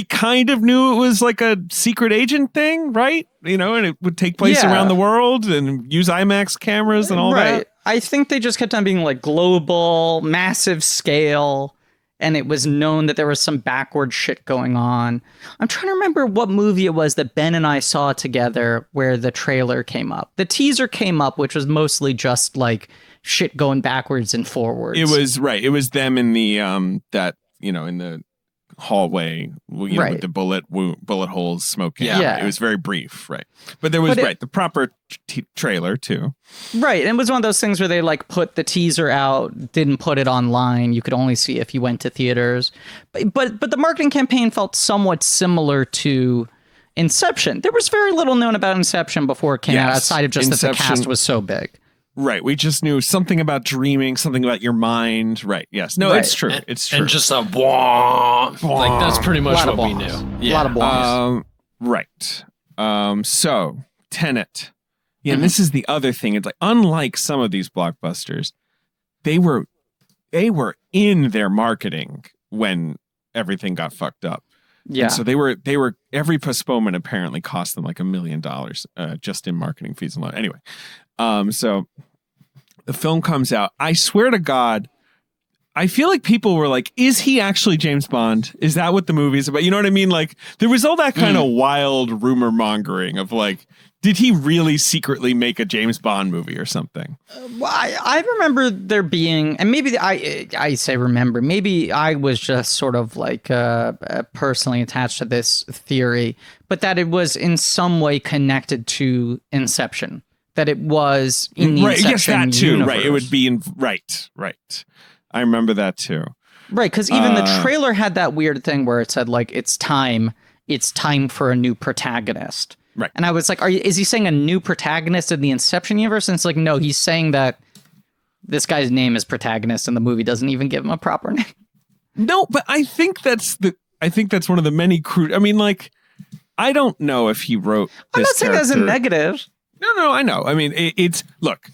kind of knew it was like a secret agent thing, right? And it would take place around the world and use IMAX cameras and all that. I think they just kept on being like global, massive scale, and it was known that there was some backward shit going on. I'm trying to remember what movie it was that Ben and I saw together where the trailer came up. The teaser came up, which was mostly just like shit going backwards and forwards. It was right. It was them in the in the hallway, with the bullet holes smoking. Yeah. It was very brief, right? But there was the proper trailer too. Right, and it was one of those things where they like put the teaser out, didn't put it online. You could only see if you went to theaters. But the marketing campaign felt somewhat similar to Inception. There was very little known about Inception before it came out, outside of just that the cast was so big. Right. We just knew something about dreaming, something about your mind. Right. Yes. No, it's true. It's true. And just a wah. Like, that's pretty much what we knew. Yeah. A lot of wahs. Right. So, teneT. Yeah, and this is the other thing. It's like, unlike some of these blockbusters, they were in their marketing when everything got fucked up. Yeah. And so they were every postponement apparently cost them like $1 million just in marketing fees alone. Anyway. So the film comes out. I swear to God, I feel like people were like, is he actually James Bond? Is that what the movie's about? You know what I mean? Like, there was all that kind of wild rumor mongering of like, did he really secretly make a James Bond movie or something? Well, I remember there being, and maybe I say remember, maybe I was just sort of like personally attached to this theory, but that it was in some way connected to Inception. That it was in the Inception that too. universe. Right, it would be in right. I remember that too. Right, because even the trailer had that weird thing where it said like it's time for a new protagonist. Right, and I was like, is he saying a new protagonist in the Inception universe? And it's like, no, he's saying that this guy's name is protagonist, and the movie doesn't even give him a proper name. No, but I think that's one of the many crude. I mean, like, I don't know if he wrote. I'm not saying that's a negative. No, I know. I mean, look,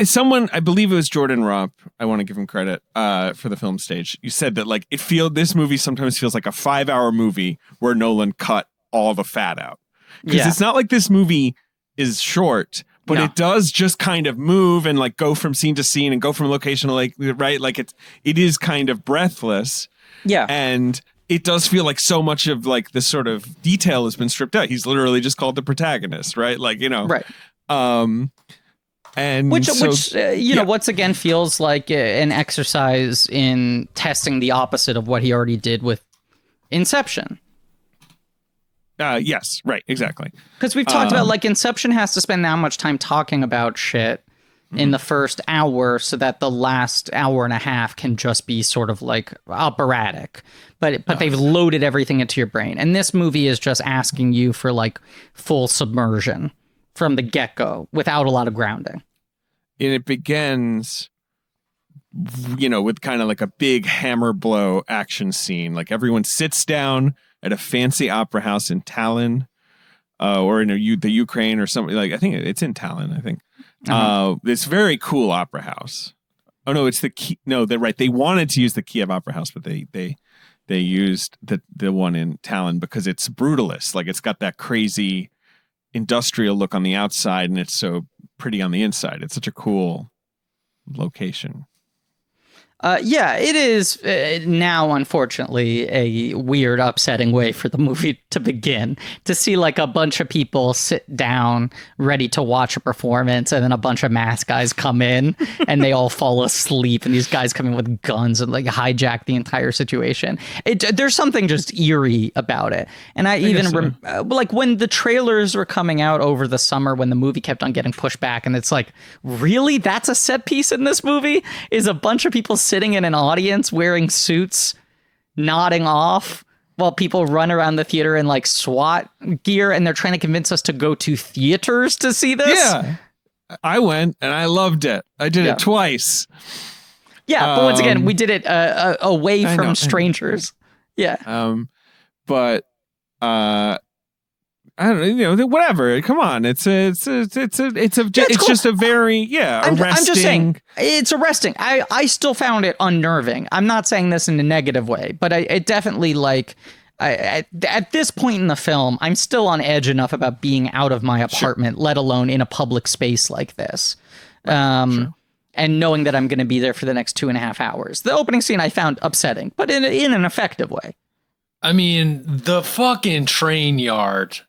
someone, I believe it was Jordan Ropp, I want to give him credit for the film stage. You said that like this movie sometimes feels like a 5-hour movie where Nolan cut all the fat out. Because it's not like this movie is short, but it does just kind of move and like go from scene to scene and go from location to like, right? Like it is kind of breathless. Yeah. And it does feel like so much of like this sort of detail has been stripped out. He's literally just called the protagonist, right? Like, right. And which once again feels like an exercise in testing the opposite of what he already did with Inception. Yes, right, exactly. Because we've talked about like Inception has to spend that much time talking about shit in the first hour so that the last hour and a half can just be sort of like operatic. But they've loaded everything into your brain. And this movie is just asking you for like full submersion from the get-go without a lot of grounding. And it begins, with kind of like a big hammer blow action scene. Like everyone sits down at a fancy opera house in Tallinn, or in the Ukraine or something. Like I think it's in Tallinn. I think this very cool opera house. Oh no, it's they're right. They wanted to use the Kiev Opera House, but they used the one in Tallinn because it's brutalist. Like it's got that crazy industrial look on the outside, and it's so pretty on the inside. It's such a cool location. Yeah, it is now, unfortunately, a weird, upsetting way for the movie to begin. To see like a bunch of people sit down, ready to watch a performance, and then a bunch of masked guys come in, and they all fall asleep, and these guys come in with guns and like hijack the entire situation. There's something just eerie about it. And I even like when the trailers were coming out over the summer, when the movie kept on getting pushed back, and it's like, really, that's a set piece in this movie? Is a bunch of people sitting in an audience wearing suits, nodding off while people run around the theater in like SWAT gear, and they're trying to convince us to go to theaters to see this? Yeah, I went and I loved it. I did it twice. Yeah, but once again, we did it away from strangers. Yeah. But I don't know, whatever. Come on, it's just a very arresting. I'm just saying it's arresting. I still found it unnerving. I'm not saying this in a negative way, but it definitely at this point in the film, I'm still on edge enough about being out of my apartment, let alone in a public space like this. And knowing that I'm going to be there for the next 2.5 hours. The opening scene I found upsetting, but in an effective way. I mean, the fucking train yard.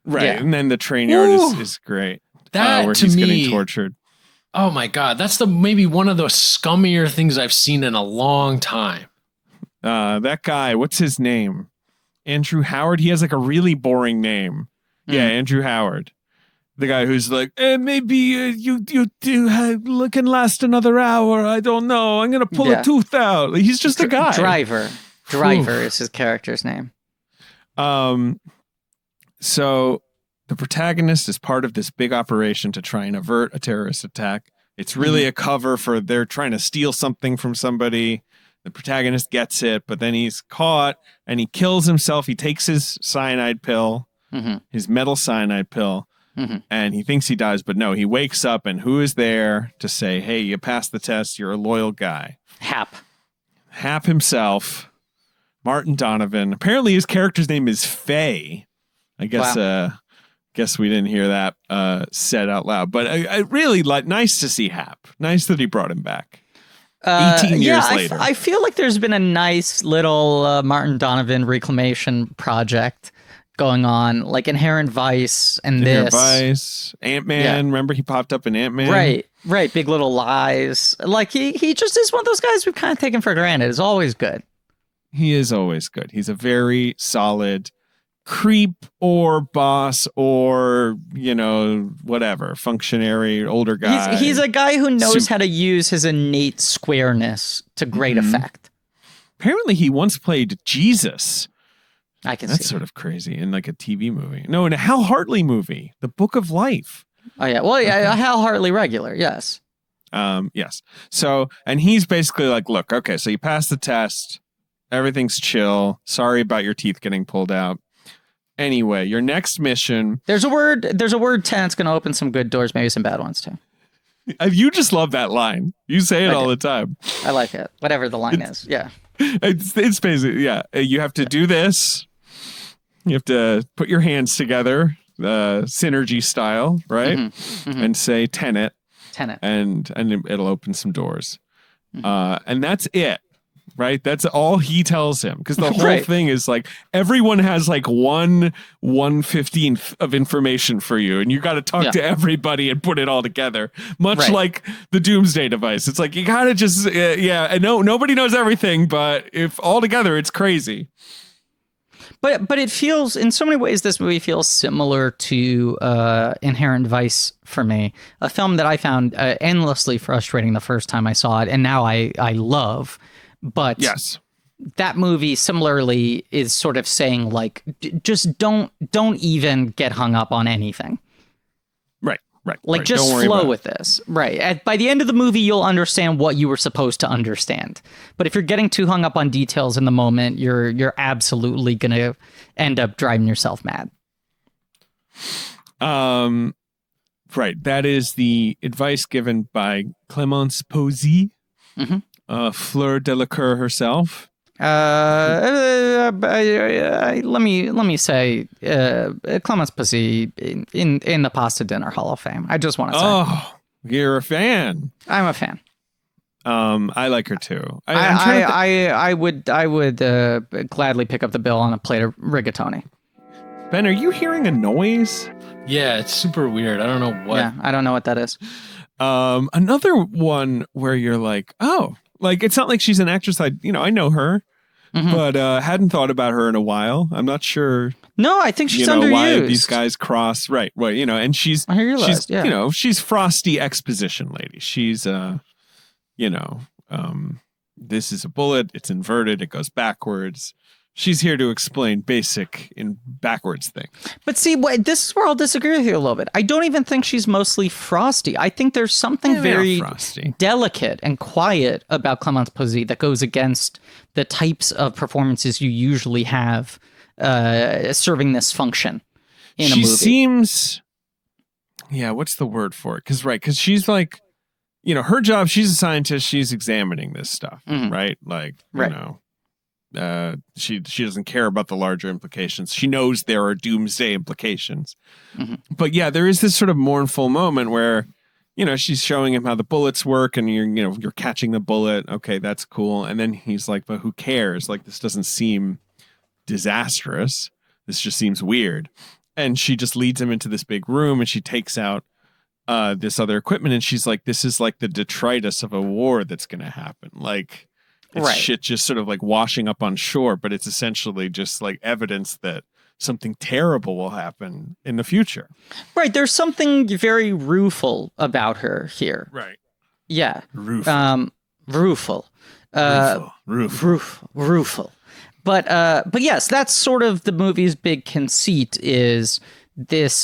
Right, yeah. And then the train yard is great. That where to he's me, getting tortured. Oh my god, that's maybe one of the scummier things I've seen in a long time. That guy, what's his name? Andrew Howard. He has like a really boring name. Yeah, Andrew Howard, the guy who's like, maybe you can last another hour. I don't know. I'm gonna pull a tooth out. He's just a guy. Driver is his character's name. So the protagonist is part of this big operation to try and avert a terrorist attack. It's really a cover for they're trying to steal something from somebody. The protagonist gets it, but then he's caught and he kills himself. He takes his cyanide pill, his metal cyanide pill, and he thinks he dies, but no, he wakes up, and who is there to say, hey, you passed the test, you're a loyal guy? Hap himself, Martin Donovan. Apparently his character's name is Faye. I guess we didn't hear that said out loud, but I really nice to see Hap. Nice that he brought him back. 18 years later. I feel like there's been a nice little Martin Donovan reclamation project going on, like Inherent Vice and Inherent Vice, Ant-Man. Yeah. Remember he popped up in Ant-Man? Right. Big Little Lies. Like he just is one of those guys we've kind of taken for granted. It's always good. He is always good. He's a very solid creep or boss or, whatever, functionary, older guy. He's a guy who knows how to use his innate squareness to great effect. Apparently he once played Jesus. I can see that's sort of crazy in like a TV movie. No, in a Hal Hartley movie, The Book of Life. Oh yeah. Well, yeah, Hal Hartley regular. Yes. Yes. So, and he's basically like, look, okay, so you passed the test. Everything's chill. Sorry about your teeth getting pulled out. Anyway, your next mission. There's a word tenet's going to open some good doors, maybe some bad ones too. You just love that line. You say it all the time. I like it. Whatever the line is. Yeah. It's basically, you have to do this. You have to put your hands together, synergy style, right? And say tenet. And it'll open some doors. And that's it. Right? That's all he tells him. Because the whole thing is like, everyone has like 1/15th of information for you. And you got to talk to everybody and put it all together. Much like the Doomsday Device. It's like, you got to just, and nobody knows everything. But if all together, it's crazy. But it feels, in so many ways, this movie feels similar to Inherent Vice for me, a film that I found endlessly frustrating the first time I saw it, and now I love. But yes, that movie similarly is sort of saying, like, just don't even get hung up on anything. Right. Like, just flow with this. Right. By the end of the movie, you'll understand what you were supposed to understand. But if you're getting too hung up on details in the moment, you're absolutely going to end up driving yourself mad. Right. That is the advice given by Clémence Poésy, Fleur Delacour herself. Let me say, Clémence Poésy in the Pasta Dinner Hall of Fame. I just want to say. Oh, you're a fan. I'm a fan. I like her too. I would gladly pick up the bill on a plate of rigatoni. Ben, are you hearing a noise? Yeah, it's super weird. I don't know what. Yeah, I don't know what that is. Another one where you're like, oh. Like, it's not like she's an actress. I know her, but hadn't thought about her in a while. I'm not sure. No, I think she's underused. Why these guys cross. Right. Well, and she's, yeah. She's frosty exposition lady. She's, this is a bullet. It's inverted. It goes backwards. She's here to explain basic in backwards things. But see, this is where I'll disagree with you a little bit. I don't even think she's mostly frosty. I think there's something very delicate and quiet about Clémence Poésy that goes against the types of performances you usually have serving this function in a movie. She seems, what's the word for it? Because she's like, her job, she's a scientist. She's examining this stuff, right? Like, she doesn't care about the larger implications. She knows there are doomsday implications. But there is this sort of mournful moment where, she's showing him how the bullets work and you're catching the bullet. Okay, that's cool. And then he's like, but who cares? Like, this doesn't seem disastrous. This just seems weird. And she just leads him into this big room and she takes out this other equipment. And she's like, this is like the detritus of a war that's going to happen. Like, it's shit just sort of like washing up on shore, but it's essentially just like evidence that something terrible will happen in the future. Right. There's something very rueful about her here. Right. Yeah. Rueful. Rueful. But yes, that's sort of the movie's big conceit is this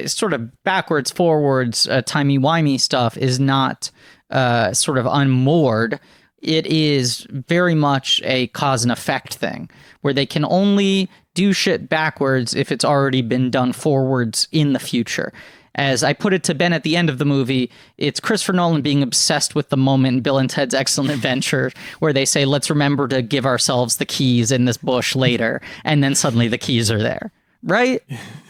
sort of backwards, forwards, timey-wimey stuff is not sort of unmoored. It is very much a cause and effect thing where they can only do shit backwards if it's already been done forwards in the future. As I put it to Ben at the end of the movie, it's Christopher Nolan being obsessed with the moment in Bill and Ted's Excellent Adventure where they say, let's remember to give ourselves the keys in this bush later. And then suddenly the keys are there. Right?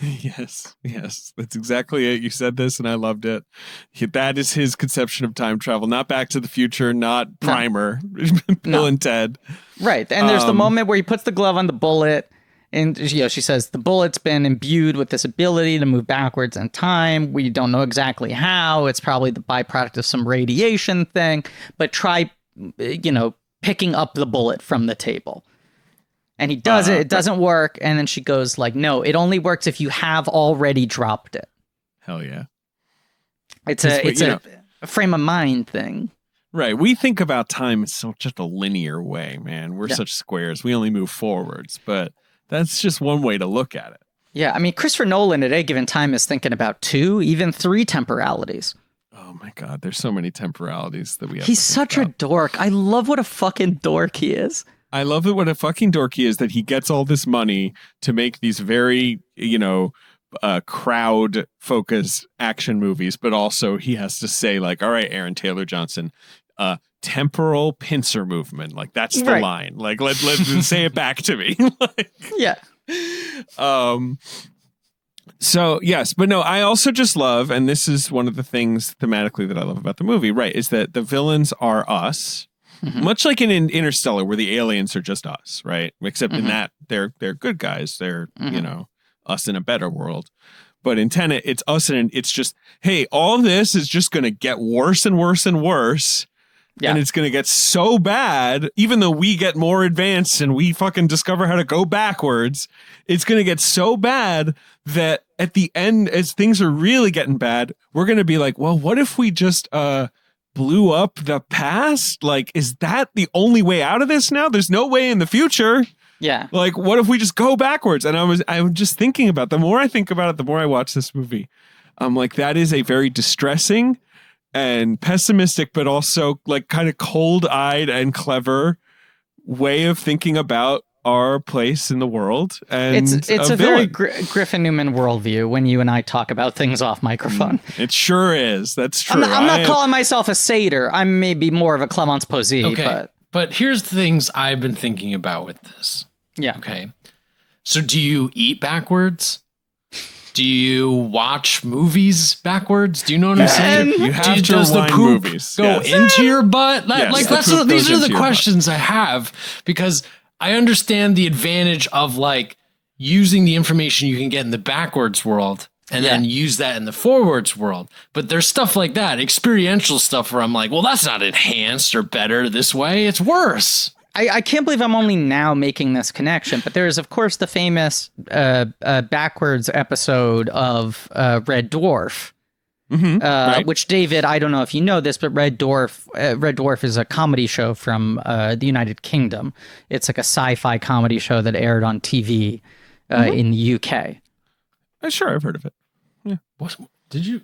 Yes. That's exactly it. You said this and I loved it. That is his conception of time travel. Not Back to the Future, not Primer. Bill and Ted. Right. And there's the moment where he puts the glove on the bullet and she says the bullet's been imbued with this ability to move backwards in time. We don't know exactly how. It's probably the byproduct of some radiation thing. But try, picking up the bullet from the table. And he does it. It doesn't work. And then she goes like, no, it only works if you have already dropped it. Hell yeah. It's a frame of mind thing. Right. We think about time in just a linear way, man. We're such squares. We only move forwards. But that's just one way to look at it. Yeah. I mean, Christopher Nolan at any given time is thinking about 2, even 3 temporalities. Oh my God. There's so many temporalities that we have. He's such a dork. I love what a fucking dork he is. I love it what a fucking dork he is that he gets all this money to make these very, crowd-focused action movies, but also he has to say, like, all right, Aaron Taylor Johnson, temporal pincer movement. Like, that's the line. Like, let's say it back to me. Yeah. So, yes, but no, I also just love, and this is one of the things thematically that I love about the movie, right, is that the villains are us. Much like in Interstellar, where the aliens are just us, right? Except in that they're good guys. They're us in a better world. But in teneT, it's us and it's just, hey, all this is just going to get worse and worse and worse. Yeah. And it's going to get so bad, even though we get more advanced and we fucking discover how to go backwards, it's going to get so bad that at the end, as things are really getting bad, we're going to be like, well, what if we just blew up the past? Like, is that the only way out of this now? There's no way in the future. Yeah. Like, what if we just go backwards? And I'm just thinking about, the more I think about it, the more I watch this movie. I'm like, that is a very distressing and pessimistic, but also like kind of cold-eyed and clever way of thinking about our place in the world. And it's a very Griffin Newman worldview when you and I talk about things off microphone. It sure is. That's true. I'm not calling myself a satyr. I'm maybe more of a Clemence Posey. Okay. But here's the things I've been thinking about with this. Yeah. Okay. So do you eat backwards? Do you watch movies backwards? Do you know what I'm saying? You have to does the poop movies. go into your butt? These are the questions I have, because I understand the advantage of like using the information you can get in the backwards world and then use that in the forwards world. But there's stuff like that, experiential stuff where I'm like, well, that's not enhanced or better this way. It's worse. I can't believe I'm only now making this connection, but there is, of course, the famous backwards episode of Red Dwarf, which, David, I don't know if you know this, but Red Dwarf is a comedy show from the United Kingdom. It's like a sci-fi comedy show that aired on TV in the UK. Sure, I've heard of it. Yeah. What did you?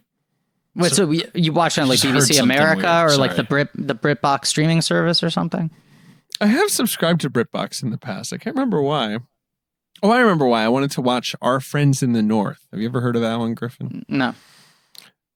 What, so you watch it on like BBC America or like the BritBox streaming service or something? I have subscribed to BritBox in the past. I can't remember why. Oh, I remember why. I wanted to watch Our Friends in the North. Have you ever heard of that one, Griffin? No.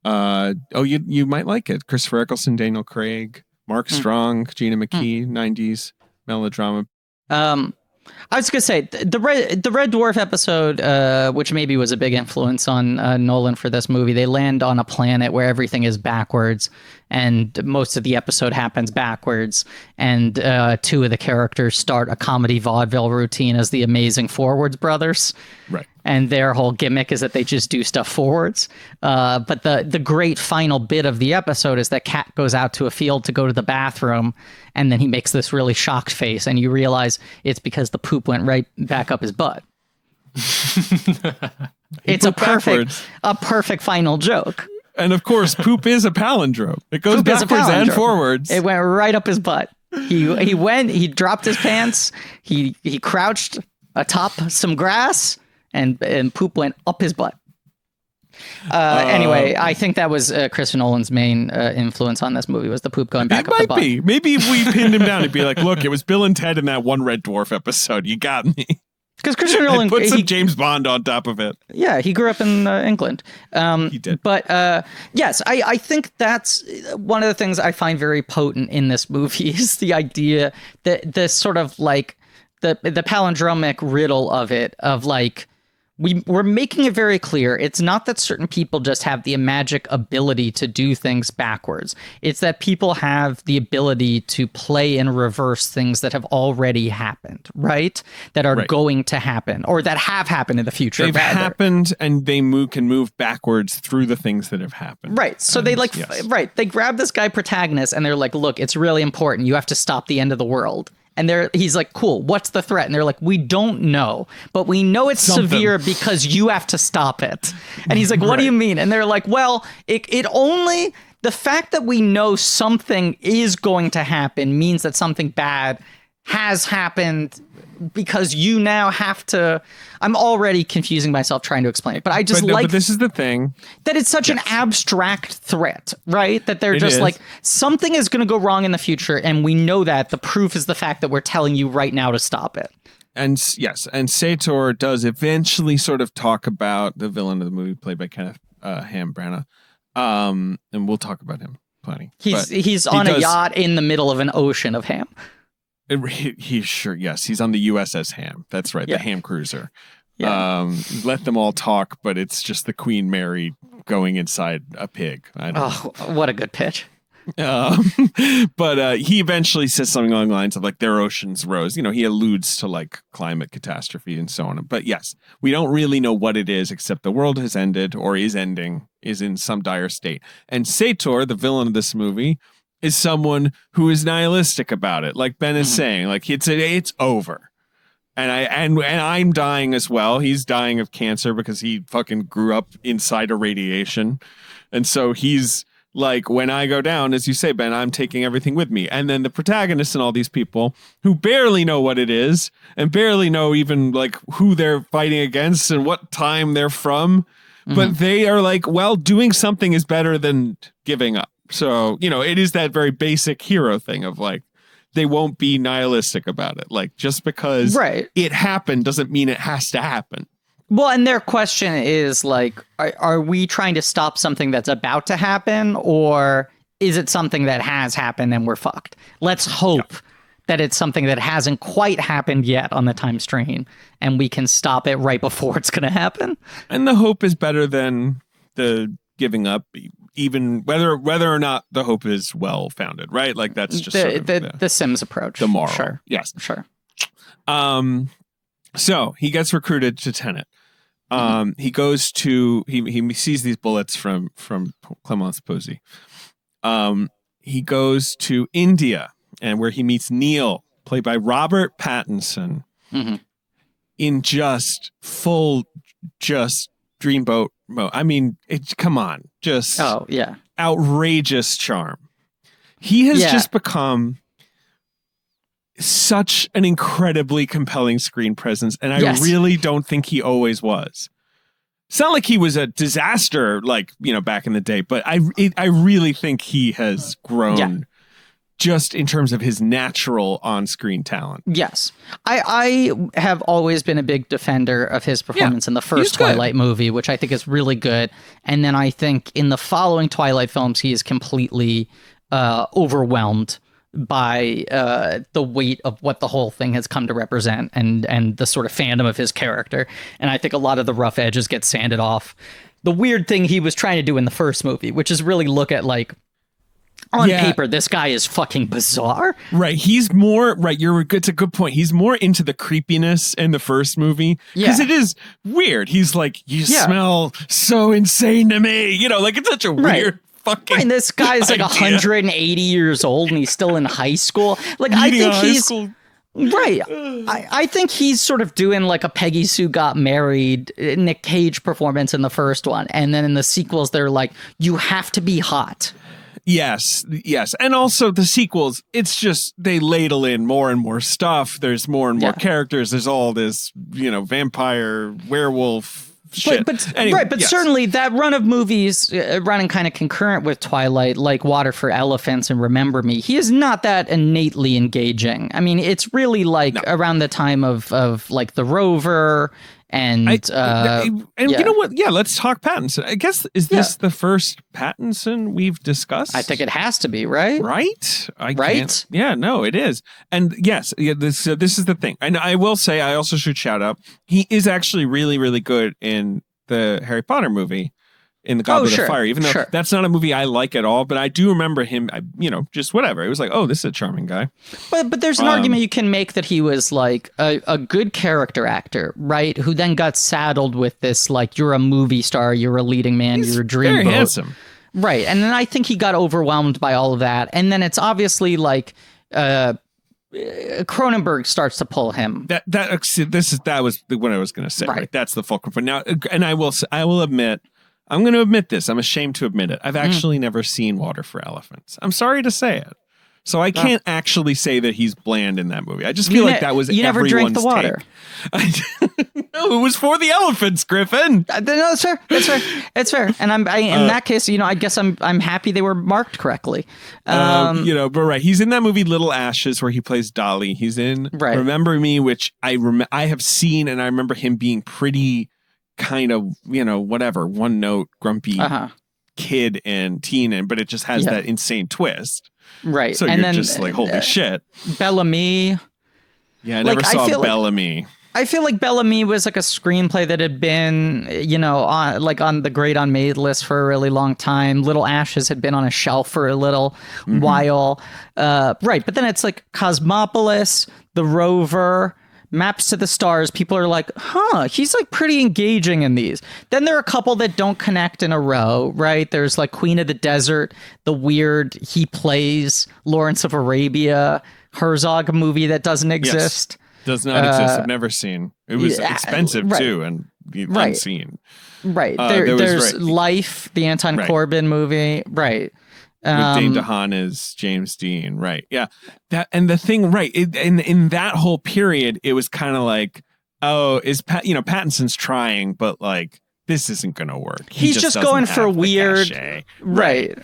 You might like it. Christopher Eccleston, Daniel Craig, Mark Strong, Gina McKee, 90s melodrama. I was going to say, the Red Dwarf episode, which maybe was a big influence on Nolan for this movie, they land on a planet where everything is backwards, and most of the episode happens backwards, and two of the characters start a comedy vaudeville routine as the Amazing Forwards Brothers. Right. And their whole gimmick is that they just do stuff forwards. But the great final bit of the episode is that Cat goes out to a field to go to the bathroom, and then he makes this really shocked face, and you realize it's because the poop went right back up his butt. It's a perfect final joke. And of course, poop is a palindrome. It goes backwards and forwards. It went right up his butt. He dropped his pants. He crouched atop some grass, and poop went up his butt. Anyway, I think that was Christopher Nolan's main influence on this movie, was the poop going back up the butt. It might be. Maybe if we pinned him down, he'd be like, look, it was Bill and Ted in that one Red Dwarf episode. You got me. Because Christopher Nolan put some James Bond on top of it. Yeah, he grew up in England. He did. But yes, I think that's one of the things I find very potent in this movie is the idea that the sort of like the palindromic riddle of it, of like, we're making it very clear. It's not that certain people just have the magic ability to do things backwards. It's that people have the ability to play in reverse things that have already happened, right? That are going to happen, or that have happened in the future. They've happened, and they can move backwards through the things that have happened. Right. So they they grab this guy protagonist, and they're like, look, it's really important. You have to stop the end of the world. And he's like, cool, what's the threat? And they're like, we don't know, but we know it's severe because you have to stop it. And he's like, what do you mean? And they're like, well, the fact that we know something is going to happen means that something bad has happened, because you now have to. I'm already confusing myself trying to explain it, but I just but this is the thing, that it's such an abstract threat, right? That they're just like, something is going to go wrong in the future, and we know that. The proof is the fact that we're telling you right now to stop it. And yes, and Sator does eventually sort of talk about the villain of the movie, played by Kenneth Branagh, and we'll talk about him plenty. He's on a yacht in the middle of an ocean of ham. He's sure, yes, he's on the USS Ham. That's right, the Ham cruiser. Yeah. Let them all talk, but it's just the Queen Mary going inside a pig. What a good pitch. But he eventually says something along the lines of like, their oceans rose. You know, he alludes to like climate catastrophe and so on. But yes, we don't really know what it is, except the world has ended, or is ending, is in some dire state. And Sator, the villain of this movie, is someone who is nihilistic about it. Like Ben is saying, like it's over. And I'm dying as well. He's dying of cancer because he fucking grew up inside a radiation. And so he's like, when I go down, as you say, Ben, I'm taking everything with me. And then the protagonists and all these people who barely know what it is and barely know even like who they're fighting against and what time they're from. But they are like, well, doing something is better than giving up. So, you know, it is that very basic hero thing of like, they won't be nihilistic about it. Like, just because it happened doesn't mean it has to happen. Well, and their question is like, are we trying to stop something that's about to happen, or is it something that has happened and we're fucked? Let's hope that it's something that hasn't quite happened yet on the time strain, and we can stop it right before it's going to happen. And the hope is better than the giving up, even whether or not the hope is well founded, right? Like that's just the Sims approach, the moral. Sure. Yes, sure. So he gets recruited to teneT. He goes to he sees these bullets from Clemence Posey. He goes to India, and where he meets Neil, played by Robert Pattinson, in just dreamboat mode. I mean, come on, just outrageous charm. He has just become such an incredibly compelling screen presence, and I really don't think he always was. It's not like he was a disaster, like, you know, back in the day, but I really think he has grown just in terms of his natural on-screen talent. Yes. I have always been a big defender of his performance in the first Twilight movie, which I think is really good. And then I think in the following Twilight films, he is completely overwhelmed by the weight of what the whole thing has come to represent and the sort of fandom of his character. And I think a lot of the rough edges get sanded off. The weird thing he was trying to do in the first movie, which is really look at like, on paper, this guy is fucking bizarre. Right. He's more, it's a good point. He's more into the creepiness in the first movie. Because it is weird. He's like, you smell so insane to me. You know, like it's such a weird fucking and this guy's like 180 years old and he's still in high school. Like, I think he's... Right. I think he's sort of doing like a Peggy Sue Got Married, Nick Cage performance in the first one. And then in the sequels, they're like, you have to be hot. Yes. And also the sequels, it's just they ladle in more and more stuff. There's more and more characters. There's all this, you know, vampire, werewolf shit. But certainly that run of movies running kind of concurrent with Twilight, like Water for Elephants and Remember Me, he is not that innately engaging. I mean, it's really like around the time of like The Rover and you know what? Yeah, let's talk Pattinson. I guess, is this the first Pattinson we've discussed? I think it has to be, right? Right? Yeah, no, it is. And yes, this is the thing. And I will say, I also should shout out, he is actually really, really good in the Harry Potter movie, in the Goblet of Fire, even though that's not a movie I like at all, but I do remember him, you know, just whatever. It was like, oh, this is a charming guy. But there's an argument you can make that he was like a good character actor, right? Who then got saddled with this, like, you're a movie star, you're a leading man, you're a dreamboat. Very handsome. Right. And then I think he got overwhelmed by all of that. And then it's obviously like Cronenberg starts to pull him. That was what I was going to say. Right. That's the fulcrum. But now, and I will admit, I'm going to admit this. I'm ashamed to admit it. I've actually never seen Water for Elephants. I'm sorry to say it. So I can't actually say that he's bland in that movie. I just feel like that was you never drank the water. No, it was for the elephants, Griffin. No, that's fair. It's fair. And in that case, you know, I guess I'm happy they were marked correctly. You know, but he's in that movie Little Ashes where he plays Dolly. He's in Remember Me, which I have seen, and I remember him being pretty kind of, you know, whatever, one note grumpy kid and teen, but it just has that insane twist. Right. So you're just like, holy shit. Bellamy. Yeah, I never saw Bellamy. I feel like Bellamy was like a screenplay that had been, you know, on the Great Unmade list for a really long time. Little Ashes had been on a shelf for a little while. Right. But then it's like Cosmopolis, The Rover, Maps to the Stars, people are like, huh, he's like pretty engaging in these. Then there are a couple that don't connect in a row, right? There's like Queen of the Desert, the weird he plays Lawrence of Arabia, Herzog movie that doesn't exist. Yes, does not exist. I've never seen. It was expensive too, and unseen. Right. There's Life, the Anton Corbijn movie. Right. With Dane DeHaan as James Dean, right? Yeah, that and the thing, right? In that whole period, it was kind of like, oh, Pattinson's trying, but like this isn't going to work. He's just going for weird, right?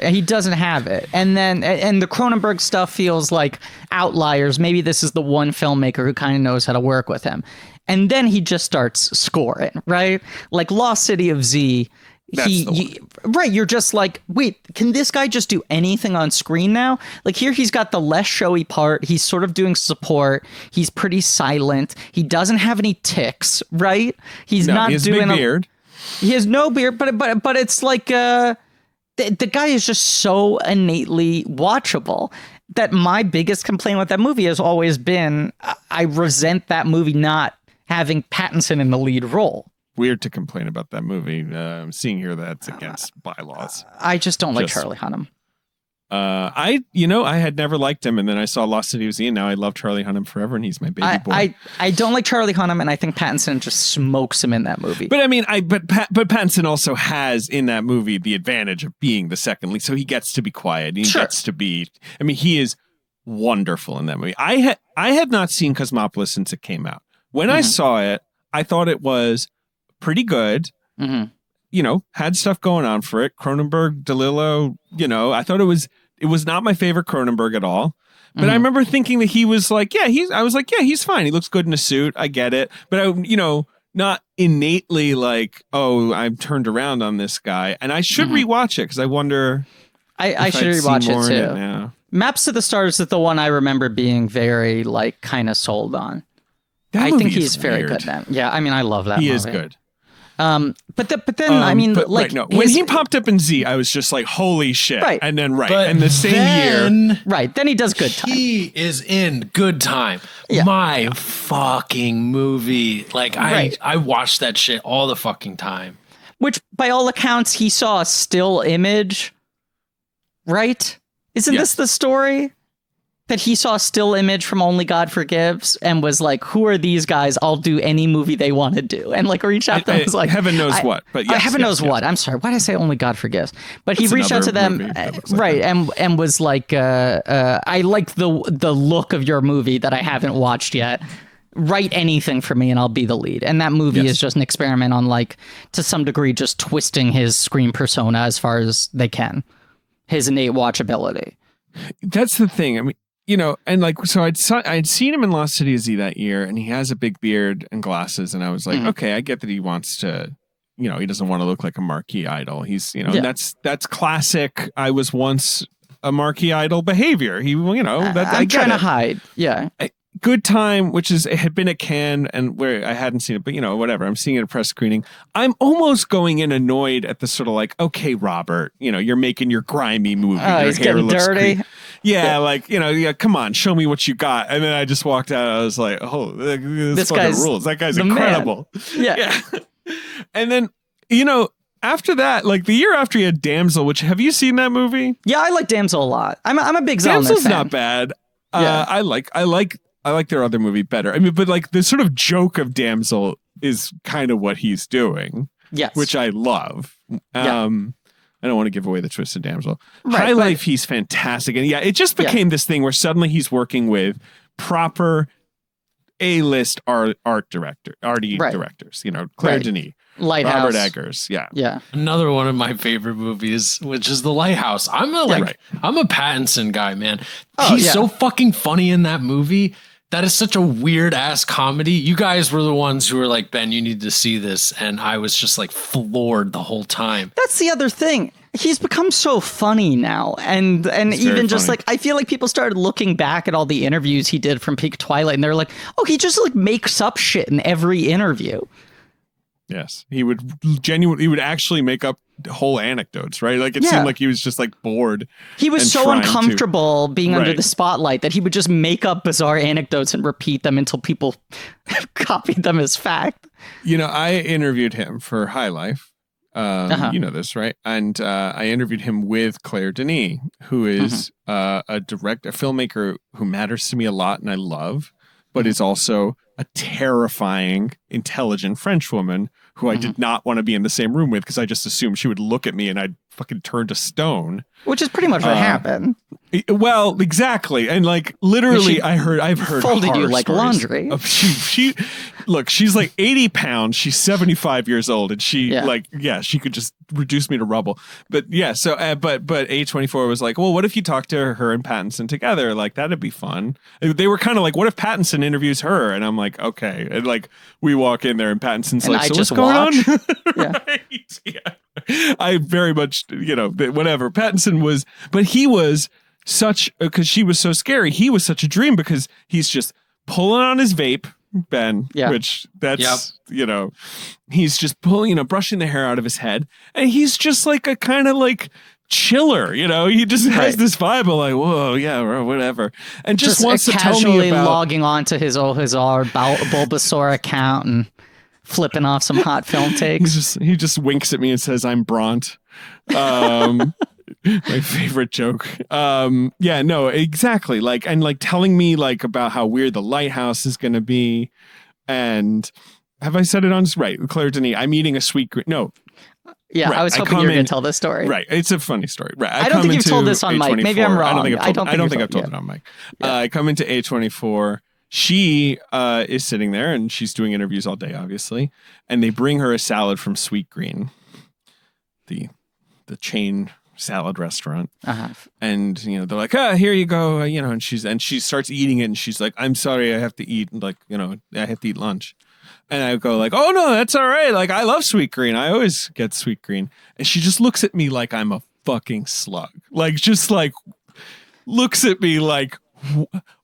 And he doesn't have it. And then the Cronenberg stuff feels like outliers. Maybe this is the one filmmaker who kind of knows how to work with him. And then he just starts scoring, right? Like Lost City of Z. Right, you're just like, wait, can this guy just do anything on screen now? Like here he's got the less showy part, he's sort of doing support, he's pretty silent, he doesn't have any tics, right? He has a big beard. He has no beard, but it's like the guy is just so innately watchable that my biggest complaint with that movie has always been I resent that movie not having Pattinson in the lead role. Weird to complain about that movie. I'm seeing here that's against bylaws. I just don't like Charlie Hunnam. I had never liked him, and then I saw Lost City of Z, and now I love Charlie Hunnam forever, and he's my baby boy. I don't like Charlie Hunnam, and I think Pattinson just smokes him in that movie. But I mean, but Pattinson also has in that movie the advantage of being the second lead, so he gets to be quiet. He gets to be. I mean, he is wonderful in that movie. I had not seen Cosmopolis since it came out. When I saw it, I thought it was pretty good, had stuff going on for it. Cronenberg, DeLillo, I thought it was not my favorite Cronenberg at all. But I remember thinking that he was like, he's fine. He looks good in a suit. I get it. But I, not innately like, oh, I'm turned around on this guy. And I should rewatch it because I wonder. I should rewatch it too. Maps to the Stars is the one I remember being very like kind of sold on. I think he's very good now. Yeah, I mean, I love that movie. He is good. But then I mean, when he popped up in Z, I was just like, holy shit! Right. And then and the same year, right? Then he does Good Time. He is in Good Time. Yeah. My fucking movie. Like I watched that shit all the fucking time. Which, by all accounts, he saw a still image. Right? Isn't this the story? That he saw a still image from Only God Forgives and was like, who are these guys? I'll do any movie they want to do. And like reached out to them and was like, heaven knows what. But yes, heaven knows what. I'm sorry. Why did I say Only God Forgives? But he reached out to them, right? And was like, I like the look of your movie that I haven't watched yet. Write anything for me and I'll be the lead. And that movie is just an experiment on like, to some degree, just twisting his screen persona as far as they can. His innate watchability. That's the thing. I mean, and like, so I'd seen him in Lost City of Z that year, and he has a big beard and glasses, and I was like, okay, I get that he wants to, he doesn't want to look like a marquee idol. He's, and that's classic. I was once a marquee idol behavior. He, I'm trying to hide. Yeah. Good Time, which had been at Cannes and where I hadn't seen it, but whatever. I'm seeing it at a press screening. I'm almost going in annoyed at the sort of like, okay, Robert, you're making your grimy movie. Your he's getting dirty. Like, come on, show me what you got. And then I just walked out. I was like, oh, this fucking rules. That guy's incredible. Yeah. And then, after that, like the year after, he had Damsel, which have you seen that movie? Yeah, I like Damsel a lot. I'm a big Zellner Damsel's fan. Not bad. I like their other movie better. I mean, but like the sort of joke of Damsel is kind of what he's doing. Yes. Which I love. I don't want to give away the twist of Damsel. High Life, he's fantastic. And it just became this thing where suddenly he's working with proper A-list art directors, Claire Denis. Lighthouse. Robert Eggers. Yeah. Another one of my favorite movies, which is The Lighthouse. I'm a Pattinson guy, man. He's so fucking funny in that movie. That is such a weird ass comedy. You guys were the ones who were like, Ben, you need to see this. And I was just like floored the whole time. That's the other thing. He's become so funny now. And even just like, I feel like people started looking back at all the interviews he did from Peak Twilight. And they're like, oh, he just like makes up shit in every interview. Yes, he would actually make up whole anecdotes, right? Like it seemed like he was just like bored. He was so uncomfortable being under the spotlight that he would just make up bizarre anecdotes and repeat them until people copied them as fact. You know, I interviewed him for High Life. You know this, right? And I interviewed him with Claire Denis, who is a filmmaker who matters to me a lot and I love, but is also a terrifying, intelligent French woman who I did not want to be in the same room with because I just assumed she would look at me and I'd fucking turn to stone. Which is pretty much what happened. Well, exactly. And like literally I've heard folded you like stories. Laundry. She look, she's like 80 pounds. She's 75 years old and she she could just reduce me to rubble. But yeah, so but A24 was like, well, what if you talk to her and Pattinson together? Like that'd be fun. They were kind of like, what if Pattinson interviews her? And I'm like, okay. And like we walk in there and Pattinson's and like, so what's going on? Right? Yeah. I very much, you know, whatever. Pattinson was, but he was such, because she was so scary. He was such a dream because he's just pulling on his vape, Ben, which that's, you know, he's just pulling, you know, brushing the hair out of his head. And he's just like a kind of like chiller, you know, he just has this vibe of like, whoa, yeah, or whatever. And just wants to tell me about logging on to his Bulbasaur account and flipping off some hot film takes. He just winks at me and says, I'm Bront. My favorite joke. Yeah, no, exactly. Like, and like telling me like about how weird the lighthouse is going to be. And have I said it on right? Claire Denis, I'm eating a sweet green. No. Yeah, right. I was hoping you were going to tell this story. Right. It's a funny story. Right. I don't think you've told this on mic. Maybe I'm wrong. I don't think I've told it on mic. I come into A24. She is sitting there and she's doing interviews all day, obviously. And they bring her a salad from Sweet Green, the chain salad restaurant. And, you know, they're like, here you go. You know, and she starts eating it and she's like, I'm sorry, I have to eat. Like, you know, I have to eat lunch. And I go like, oh, no, that's all right. Like, I love Sweet Green. I always get Sweet Green. And she just looks at me like I'm a fucking slug. Like, just like looks at me like,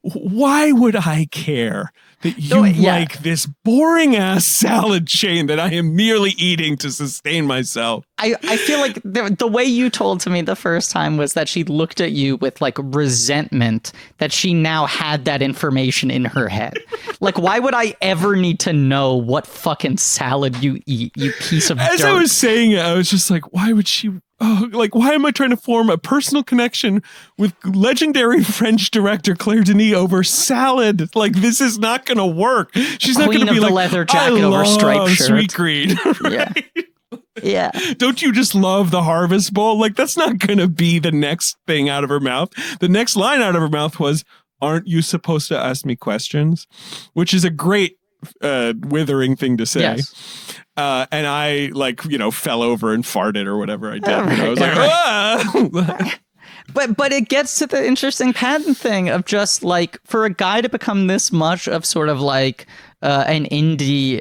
why would I care that you like this boring ass salad chain that I am merely eating to sustain myself? I feel like the way you told to me the first time was that she looked at you with like resentment that she now had that information in her head. Like, why would I ever need to know what fucking salad you eat, you piece of As dirt? I was saying it, I was just like, why would she... Oh, like, why am I trying to form a personal connection with legendary French director Claire Denis over salad? Like, this is not going to work. She's not going to be like, leather jacket over striped shirt. Sweet Green. Right? Yeah. Don't you just love the Harvest Bowl? Like, that's not going to be the next thing out of her mouth. The next line out of her mouth was, aren't you supposed to ask me questions? Which is a great withering thing to say. Yes. And I, like, you know, fell over and farted or whatever I did. I was like, ah! But it gets to the interesting patent thing of just like, for a guy to become this much of sort of like an indie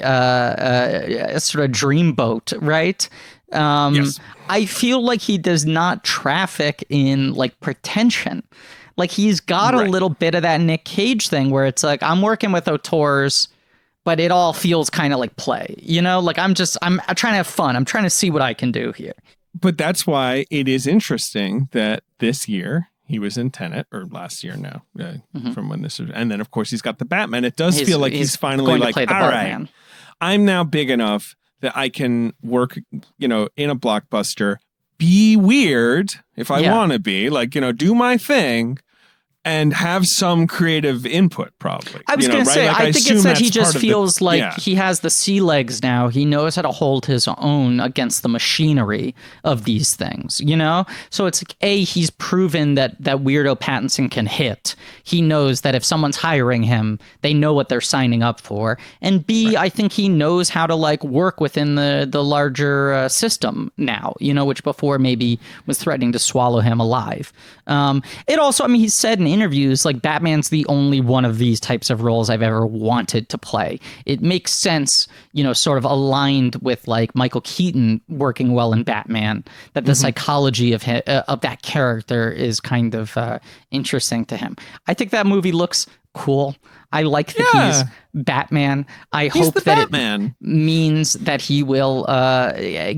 sort of dreamboat, right? Yes. I feel like he does not traffic in like pretension. Like, he's got a little bit of that Nick Cage thing where it's like, I'm working with auteurs, but it all feels kind of like play, you know, like I'm trying to have fun. I'm trying to see what I can do here. But that's why it is interesting that this year he was in teneT, or last year now, from when this was. And then, of course, he's got the Batman. It does feel like he's finally like, all right, I'm now big enough that I can work, you know, in a blockbuster, be weird if I want to be, like, you know, do my thing. And have some creative input, probably. I was going to say, like, I think it's that he just feels like he has the sea legs now. He knows how to hold his own against the machinery of these things, you know? So it's like, A, he's proven that weirdo Pattinson can hit. He knows that if someone's hiring him, they know what they're signing up for. And B, I think he knows how to, like, work within the larger system now, you know, which before maybe was threatening to swallow him alive. It also, I mean, he said in interviews, like, Batman's the only one of these types of roles I've ever wanted to play. It makes sense, you know, sort of aligned with like Michael Keaton working well in Batman, that the psychology of that character is kind of interesting to him. I think that movie looks cool. I like that he's Batman. I hope that Batman means that he will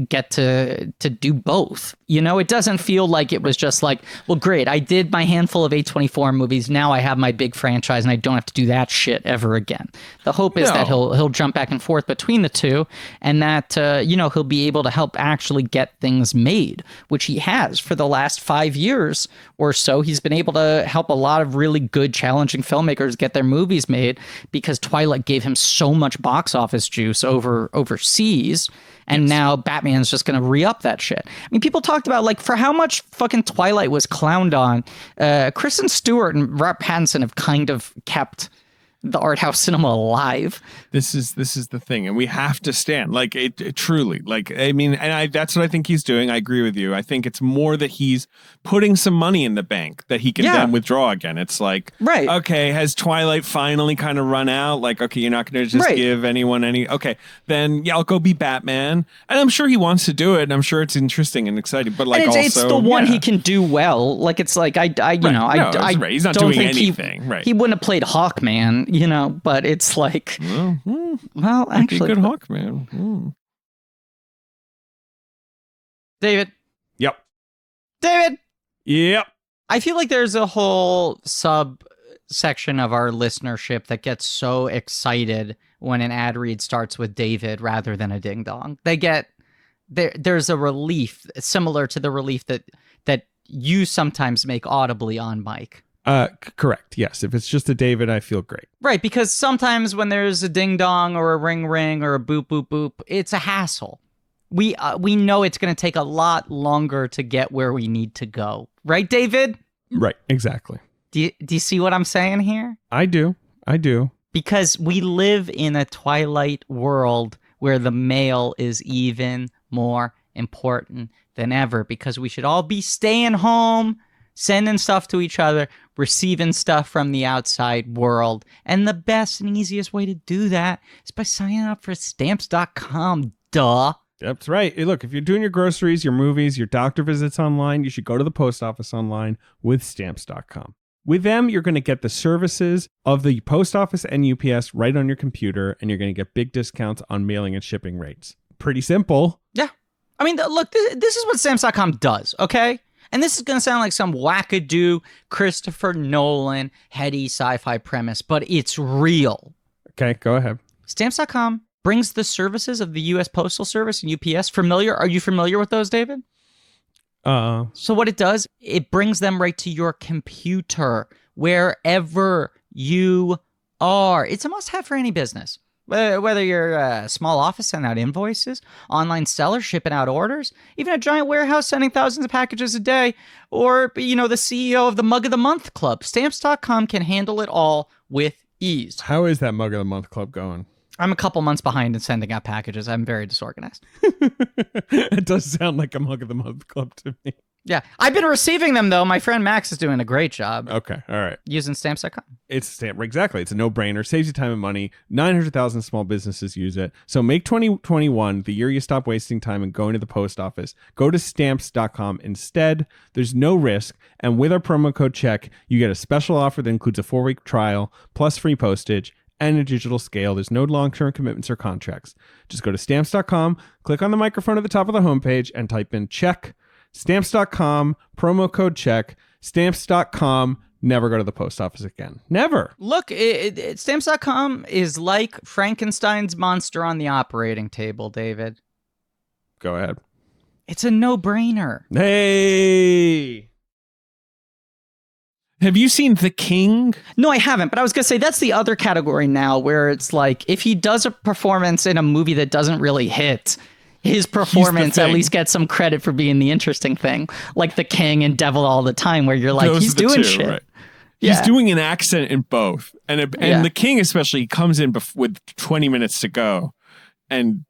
get to do both. You know, it doesn't feel like it was just like, well, great, I did my handful of A24 movies. Now I have my big franchise and I don't have to do that shit ever again. The hope is that he'll jump back and forth between the two, and that, he'll be able to help actually get things made, which he has for the last 5 years or so. He's been able to help a lot of really good, challenging filmmakers get their movies made because Twilight gave him so much box office juice overseas. And now Batman's just going to re-up that shit. I mean, people talked about, like, for how much fucking Twilight was clowned on, Kristen Stewart and Robert Pattinson have kind of kept the art house cinema alive. This is the thing, and we have to stand like it truly. Like, I mean, and that's what I think he's doing. I agree with you. I think it's more that he's putting some money in the bank that he can then withdraw again. It's like, right, okay, has Twilight finally kind of run out? Like, okay, you're not going to just give anyone any. Okay, then I'll go be Batman, and I'm sure he wants to do it. And I'm sure it's interesting and exciting. But like, it's the one he can do well. Like, it's like he's not doing anything. He wouldn't have played Hawkman. But it's like, well, actually, good Hawkman. David. Yep. David. Yep. I feel like there's a whole subsection of our listenership that gets so excited when an ad read starts with David rather than a ding dong. They get there's a relief similar to the relief that you sometimes make audibly on mic. Correct. Yes. If it's just a David, I feel great. Right. Because sometimes when there's a ding dong or a ring ring or a boop boop boop, it's a hassle. We know it's going to take a lot longer to get where we need to go. Right, David? Right. Exactly. Do you see what I'm saying here? I do. Because we live in a Twilight world where the mail is even more important than ever, because we should all be staying home, sending stuff to each other, receiving stuff from the outside world. And the best and easiest way to do that is by signing up for stamps.com. Duh. That's right. Hey, look, if you're doing your groceries, your movies, your doctor visits online, you should go to the post office online with stamps.com. With them, you're going to get the services of the post office and UPS right on your computer, and you're going to get big discounts on mailing and shipping rates. Pretty simple. Yeah. I mean, look, this is what stamps.com does, okay? And this is going to sound like some wackadoo Christopher Nolan heady sci-fi premise, but it's real. Okay, go ahead. Stamps.com brings the services of the U.S. Postal Service and UPS. Are you familiar with those, David? So what it does, it brings them right to your computer, wherever you are. It's a must-have for any business. Whether you're a small office sending out invoices, online seller shipping out orders, even a giant warehouse sending thousands of packages a day, or, the CEO of the Mug of the Month Club, Stamps.com can handle it all with ease. How is that Mug of the Month Club going? I'm a couple months behind in sending out packages. I'm very disorganized. It does sound like a Mug of the Month Club to me. Yeah. I've been receiving them, though. My friend Max is doing a great job. Okay. All right. Using Stamps.com. Exactly. It's a no-brainer. Saves you time and money. 900,000 small businesses use it. So make 2021 the year you stop wasting time and going to the post office. Go to Stamps.com instead. There's no risk. And with our promo code CHECK, you get a special offer that includes a 4-week trial, plus free postage, and a digital scale. There's no long-term commitments or contracts. Just go to Stamps.com, click on the microphone at the top of the homepage, and type in CHECK. Stamps.com, promo code CHECK. Stamps.com, never go to the post office again. Never. Look, Stamps.com is like Frankenstein's monster on the operating table, David. Go ahead. It's a no-brainer. Hey! Have you seen The King? No, I haven't, but I was going to say that's the other category now where it's like if he does a performance in a movie that doesn't really hit, his performance at least gets some credit for being the interesting thing, like The King and Devil All the Time, where you're like, he's doing shit. Right. Yeah. He's doing an accent in both. And The King especially, he comes in with 20 minutes to go. And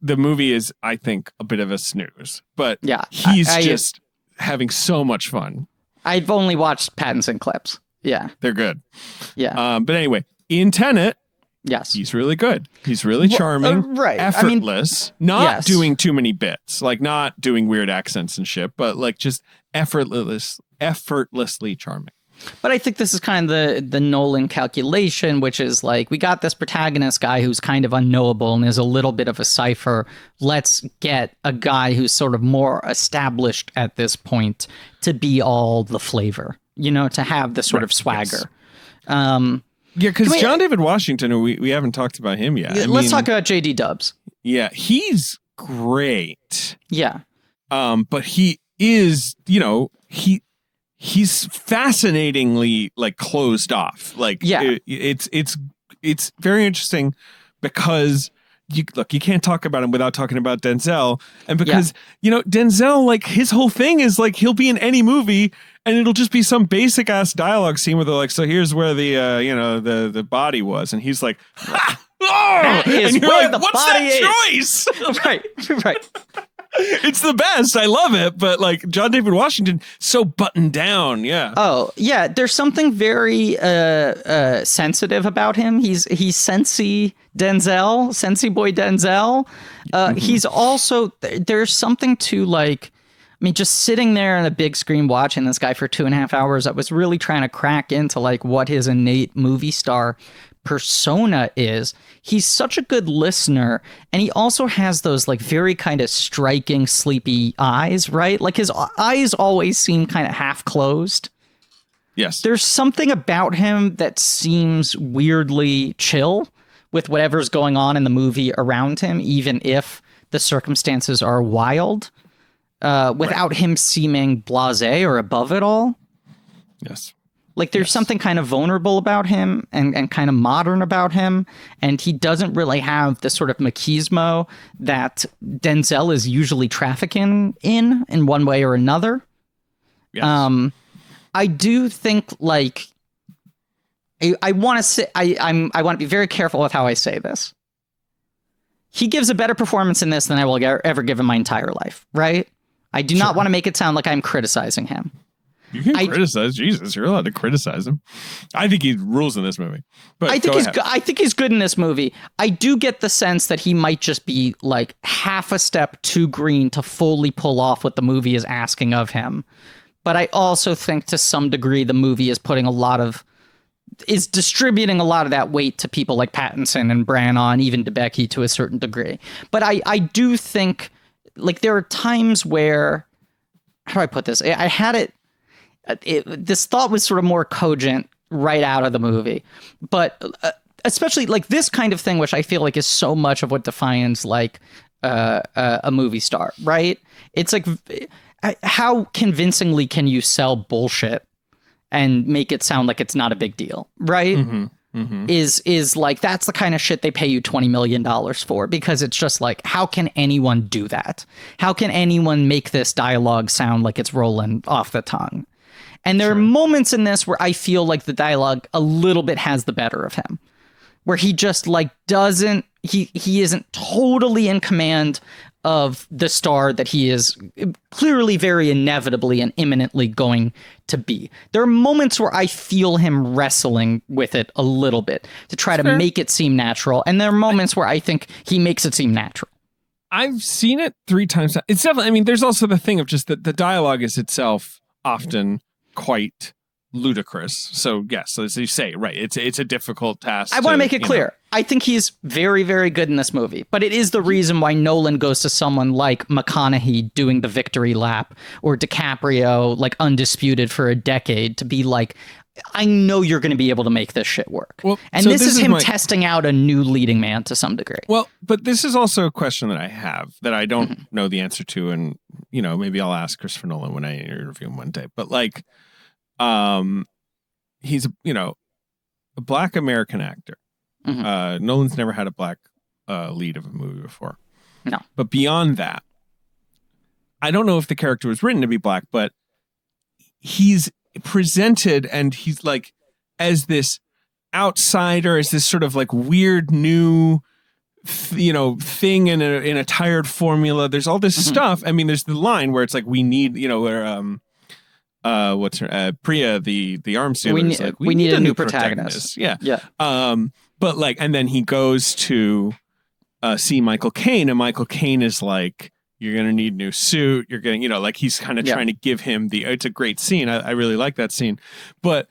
the movie is, I think, a bit of a snooze. But he's just having so much fun. I've only watched Pattinson clips. Yeah. They're good. Yeah. But anyway, in teneT, yes, he's really good. He's really charming. Right. Effortless. Not doing too many bits. Like not doing weird accents and shit, but like just effortlessly charming. But I think this is kind of the Nolan calculation, which is like, we got this protagonist guy who's kind of unknowable and is a little bit of a cipher. Let's get a guy who's sort of more established at this point to be all the flavor, to have the sort of swagger. Yes. Because John David Washington, we haven't talked about him yet. Let's talk about JD Dubs. Yeah, he's great. Yeah. But he is, he's fascinatingly like closed off. Like, it's very interesting because you can't talk about him without talking about Denzel. And because, Denzel, like his whole thing is like, he'll be in any movie and it'll just be some basic ass dialogue scene where they're like, so here's where the body was. And he's like, ha! Oh! And you're like, what's that choice? Right. It's the best. I love it. But like John David Washington, so buttoned down. Yeah. Oh, yeah. There's something very sensitive about him. He's Sensei boy Denzel. He's also, there's something to like, I mean, just sitting there on a big screen watching this guy for 2.5 hours, I was really trying to crack into like what his innate movie star persona is. He's such a good listener, and he also has those like very kind of striking sleepy eyes, right? Like his eyes always seem kind of half closed. Yes. There's something about him that seems weirdly chill with whatever's going on in the movie around him, even if the circumstances are wild, without him seeming blasé or above it all. Yes. Like there's something kind of vulnerable about him and kind of modern about him. And he doesn't really have the sort of machismo that Denzel is usually trafficking in one way or another. Yes. I do think like I want to say I want to be very careful with how I say this. He gives a better performance in this than I will ever give in my entire life, right? I do not want to make it sound like I'm criticizing him. You can criticize Jesus. You're allowed to criticize him. I think he rules in this movie. But I think he's good in this movie. I do get the sense that he might just be like half a step too green to fully pull off what the movie is asking of him. But I also think to some degree the movie is distributing a lot of that weight to people like Pattinson and Branagh, even DeBecke to a certain degree. But I do think like there are times where, how do I put this? I had it. This thought was sort of more cogent right out of the movie, but especially like this kind of thing, which I feel like is so much of what defines like a movie star, right? It's like, how convincingly can you sell bullshit and make it sound like it's not a big deal, right? Is like, that's the kind of shit they pay you $20 million for, because it's just like, how can anyone do that? How can anyone make this dialogue sound like it's rolling off the tongue? And there are moments in this where I feel like the dialogue a little bit has the better of him, where he just like he isn't totally in command of the star that he is clearly very inevitably and imminently going to be. There are moments where I feel him wrestling with it a little bit to try to make it seem natural. And there are moments where I think he makes it seem natural. I've seen it 3 times. It's definitely, I mean, there's also the thing of just that the dialogue is itself often quite ludicrous. So yes, as you say, right, it's a difficult task. I want to make it clear. I think he's very, very good in this movie, but it is the reason why Nolan goes to someone like McConaughey doing the victory lap, or DiCaprio like undisputed for a decade, to be like, I know you're going to be able to make this shit work. Well, and so this is him testing out a new leading man to some degree. Well, but this is also a question that I have that I don't know the answer to, and maybe I'll ask Christopher Nolan when I interview him one day. But like, he's a Black American actor. Nolan's never had a black lead of a movie before. No. But beyond that, I don't know if the character was written to be black, but he's presented, and he's like as this outsider, as this sort of like weird new thing in a tired formula. There's all this stuff. I mean, there's the line where it's like, we need, where what's her Priya, the arms dealer, we need a new protagonist. Yeah. But like, and then he goes to see Michael Caine, and Michael Caine is like, You're going to need a new suit. You're getting, like he's kind of trying to give him it's a great scene. I really like that scene. But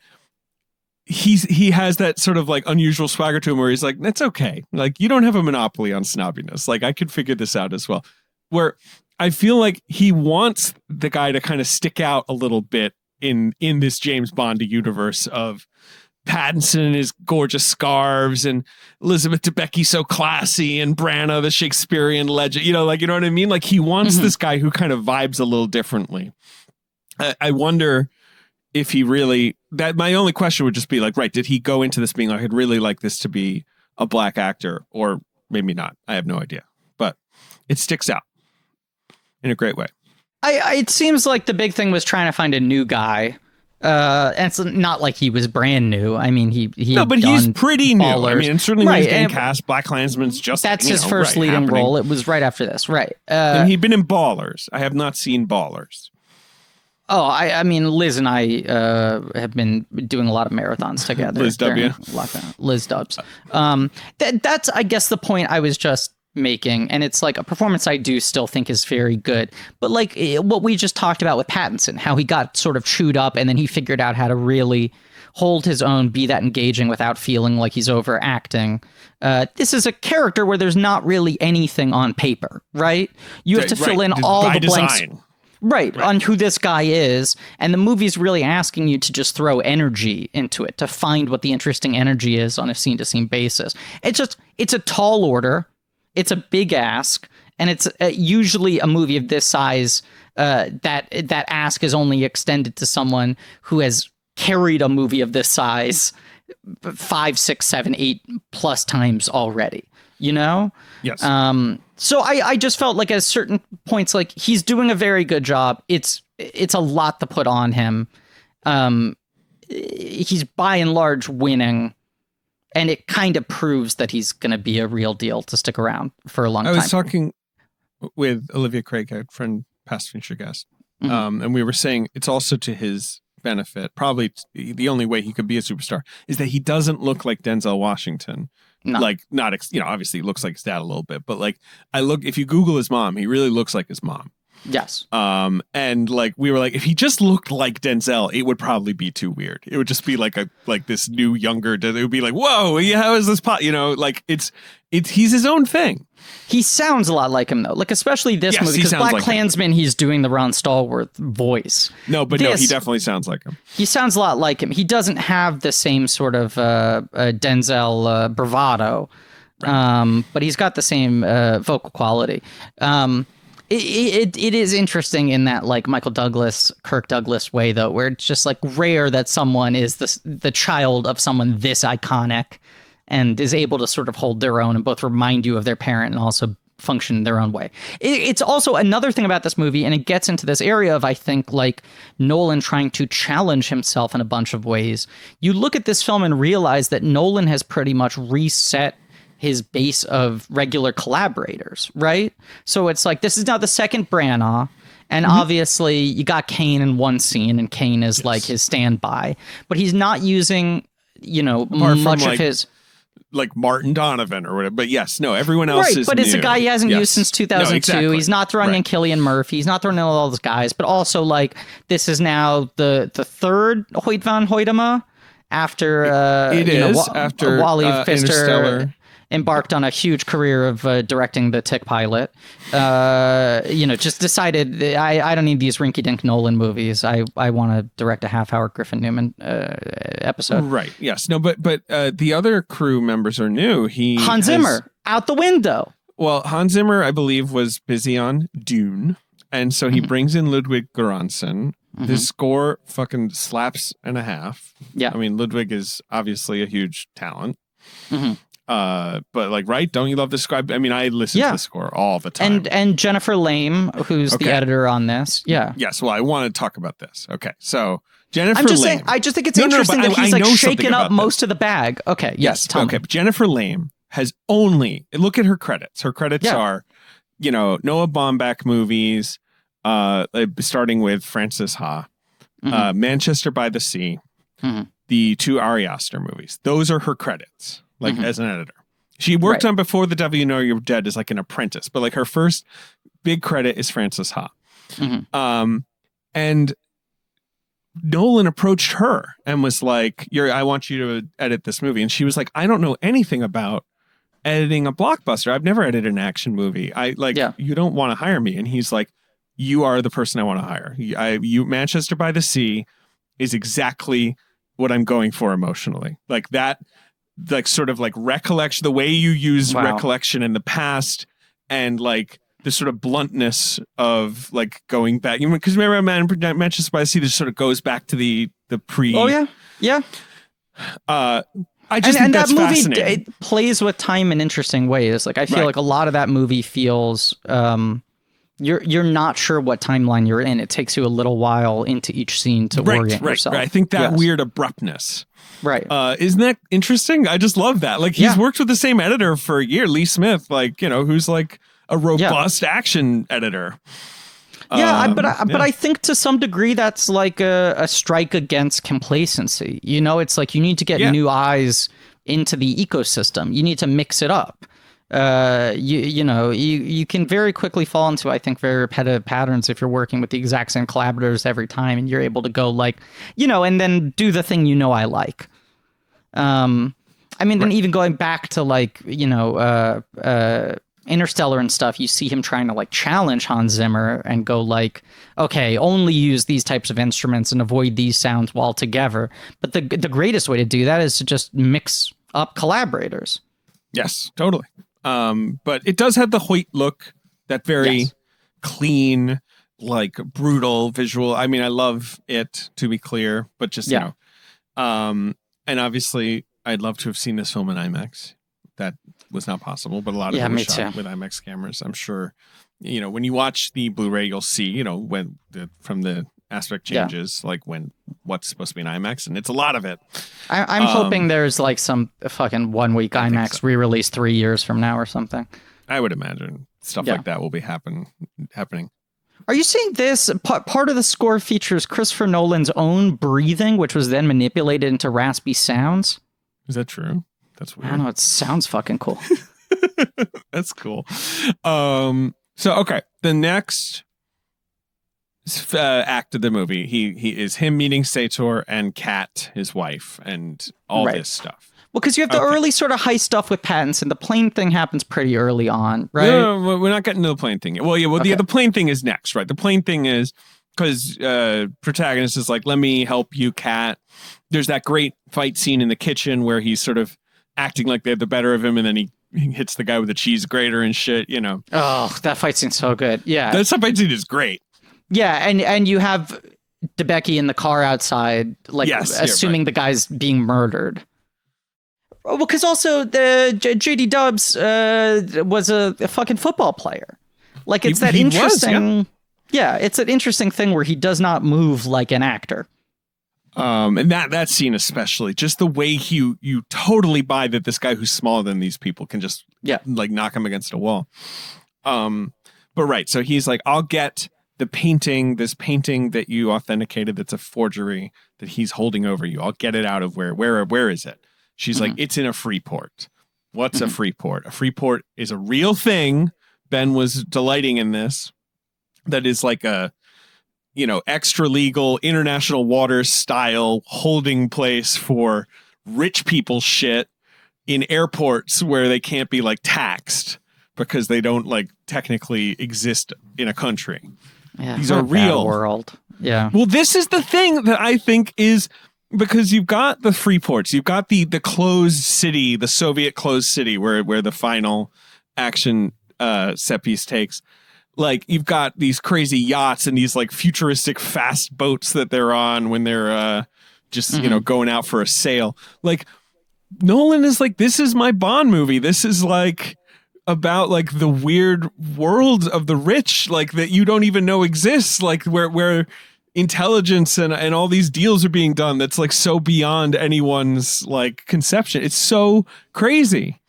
he has that sort of like unusual swagger to him where he's like, that's okay. Like, you don't have a monopoly on snobbiness. Like, I could figure this out as well. Where I feel like he wants the guy to kind of stick out a little bit in this James Bond universe of Pattinson and his gorgeous scarves and Elizabeth Debicki so classy and Branagh the Shakespearean legend, you know what I mean? Like, he wants this guy who kind of vibes a little differently. I wonder if he really, that my only question would just be like, right, did he go into this being like, I'd really like this to be a black actor, or maybe not? I have no idea, but it sticks out in a great way. It seems like the big thing was trying to find a new guy. And it's not like he was brand new. I mean, he's pretty new. Ballers. I mean, certainly when he's getting cast, Black Klansman's just that's his first leading role. It was right after this, right? And he'd been in Ballers. I have not seen Ballers. Oh, I mean, Liz and I have been doing a lot of marathons together. Liz W. Lockdown. Liz Dubs. That's, I guess, the point I was just making. And it's like a performance I do still think is very good. But like what we just talked about with Pattinson, how he got sort of chewed up and then he figured out how to really hold his own, be that engaging without feeling like he's overacting. This is a character where there's not really anything on paper, right? You have to fill in all the blanks. Right, on who this guy is. And the movie's really asking you to just throw energy into it, to find what the interesting energy is on a scene-to-scene basis. It's a tall order. It's a big ask. And it's usually a movie of this size that ask is only extended to someone who has carried a movie of this size 5, 6, 7, 8 plus times already. Yes. So I just felt like at certain points, like he's doing a very good job. It's a lot to put on him. He's by and large winning, and it kind of proves that he's going to be a real deal to stick around for a long time. I was talking with Olivia Craig, a friend, past future guest, and we were saying it's also to his benefit. Probably the only way he could be a superstar is that he doesn't look like Denzel Washington. No. Like, not, obviously he looks like his dad a little bit, but like, if you Google his mom, he really looks like his mom. Yes. And like, we were like, if he just looked like Denzel, it would probably be too weird. It would just be like this new, younger, it would be like, whoa, how is this like he's his own thing. He sounds a lot like him though. Like, especially this movie, because Black Klansman, he's doing the Ron Stallworth voice. No, but he definitely sounds like him. He sounds a lot like him. He doesn't have the same sort of Denzel bravado, right. But he's got the same vocal quality. It is interesting in that like Michael Douglas, Kirk Douglas way though, where it's just like rare that someone is the child of someone this iconic and is able to sort of hold their own and both remind you of their parent and also function in their own way. It's also another thing about this movie, and it gets into this area of, I think, like Nolan trying to challenge himself in a bunch of ways. You look at this film and realize that Nolan has pretty much reset his base of regular collaborators, right? So it's like, this is now the second Branagh, and obviously you got Kane in one scene, and Kane is like his standby, but he's not using, much of his... Like Martin Donovan or whatever, but yes, no, everyone else is but it's new. a guy he hasn't used since 2002. No, exactly. He's not throwing in Cillian Murphy. He's not throwing in all those guys, but also like this is now the third Hoyt van Hoytema after after Wally Pfister embarked on a huge career of directing the Tick pilot. Just decided I don't need these rinky-dink Nolan movies. I want to direct a half-hour Griffin Newman episode. Right. Yes. No. But the other crew members are new. Hans Zimmer out the window. Well, Hans Zimmer, I believe, was busy on Dune, and so he brings in Ludwig Göransson. The score fucking slaps and a half. Yeah. I mean, Ludwig is obviously a huge talent. But like, right? Don't you love the score? I mean, I listen to the score all the time. And Jennifer Lame, who's the editor on this. Yeah. Yes. Well, I want to talk about this. Okay. So Jennifer I'm just Lame. saying, I just think it's interesting that he's like shaking up most of the bag. Okay. Yes. Okay. But Jennifer Lame has only, look at her credits. Her credits are, Noah Baumbach movies, starting with Frances Ha, Manchester by the Sea, the 2 Ari Aster movies. Those are her credits. Like as an editor, she worked on Before the Devil You Know You're Dead as like an apprentice, but like her first big credit is Frances Ha. Mm-hmm. And Nolan approached her and was like, I want you to edit this movie. And she was like, I don't know anything about editing a blockbuster. I've never edited an action movie. You don't want to hire me. And he's like, you are the person I want to hire. Manchester by the Sea is exactly what I'm going for emotionally. Like that, like sort of like recollection, the way you use recollection in the past, and like the sort of bluntness of like going back, because remember Manchester by the Sea, this sort of goes back to the pre. Oh yeah. I just think that's that movie fascinating. It plays with time in interesting ways. Like I feel like a lot of that movie feels you're not sure what timeline you're in. It takes you a little while into each scene to orient yourself. Right. I think that weird abruptness. Right. Isn't that interesting? I just love that. Like he's worked with the same editor for a year, Lee Smith, like, who's like a robust action editor. But I think to some degree that's like a strike against complacency. It's like you need to get new eyes into the ecosystem. You need to mix it up. You can very quickly fall into, I think, very repetitive patterns if you're working with the exact same collaborators every time, and you're able to go like, and then do the thing I like. Then even going back to like, Interstellar and stuff, you see him trying to like challenge Hans Zimmer and go like, okay, only use these types of instruments and avoid these sounds while together. But the greatest way to do that is to just mix up collaborators. Yes, totally. But it does have the Hoyt look, that very clean, like brutal visual. I mean, I love it, to be clear, but just, and obviously I'd love to have seen this film in IMAX. That was not possible, but a lot of it was shot with IMAX cameras. I'm sure, when you watch the Blu-ray, you'll see, when from the aspect changes, like what's supposed to be an IMAX, and it's a lot of it. I'm hoping there's like some fucking 1 week IMAX re-release 3 years from now or something. I would imagine stuff like that will be happening. Are you seeing this? Part of the score features Christopher Nolan's own breathing, which was then manipulated into raspy sounds. Is that true? That's weird. I don't know. It sounds fucking cool. That's cool. Okay. The next act of the movie, he is him meeting Sator and Kat, his wife, and all this stuff. Well, because you have the early sort of heist stuff with patents, and the plane thing happens pretty early on, right? No, we're not getting to the plane thing yet. Well, the plane thing is next, right? The plane thing is because protagonist is like, let me help you, Kat. There's that great fight scene in the kitchen where he's sort of acting like they're the better of him, and then he hits the guy with a cheese grater and shit, Oh, that fight scene's so good. Yeah. That fight scene is great. Yeah, and you have DeBecky in the car outside, like assuming the guy's being murdered. Well, because also the JD Dubs was a fucking football player. Like it's that interesting. It's an interesting thing where he does not move like an actor. And that scene especially, just the way you totally buy that this guy who's smaller than these people can just like knock him against a wall. But so he's like, I'll get this painting that you authenticated that's a forgery that he's holding over you. I'll get it out of where is it? She's like, it's in a free port. What's a free port? A free port is a real thing. Ben was delighting in this. That is like a extra legal international waters style holding place for rich people shit in airports where they can't be like taxed because they don't like technically exist in a country. Yeah, these are real world. Yeah. Well, this is the thing that I think is because you've got the free ports, you've got the closed city, the Soviet closed city where the final action set piece takes. Like you've got these crazy yachts and these like futuristic fast boats that they're on when they're just going out for a sail. Like Nolan is like, this is my Bond movie. This is like about like the weird world of the rich, like that you don't even know exists, like where intelligence and all these deals are being done. That's like so beyond anyone's like conception. It's so crazy.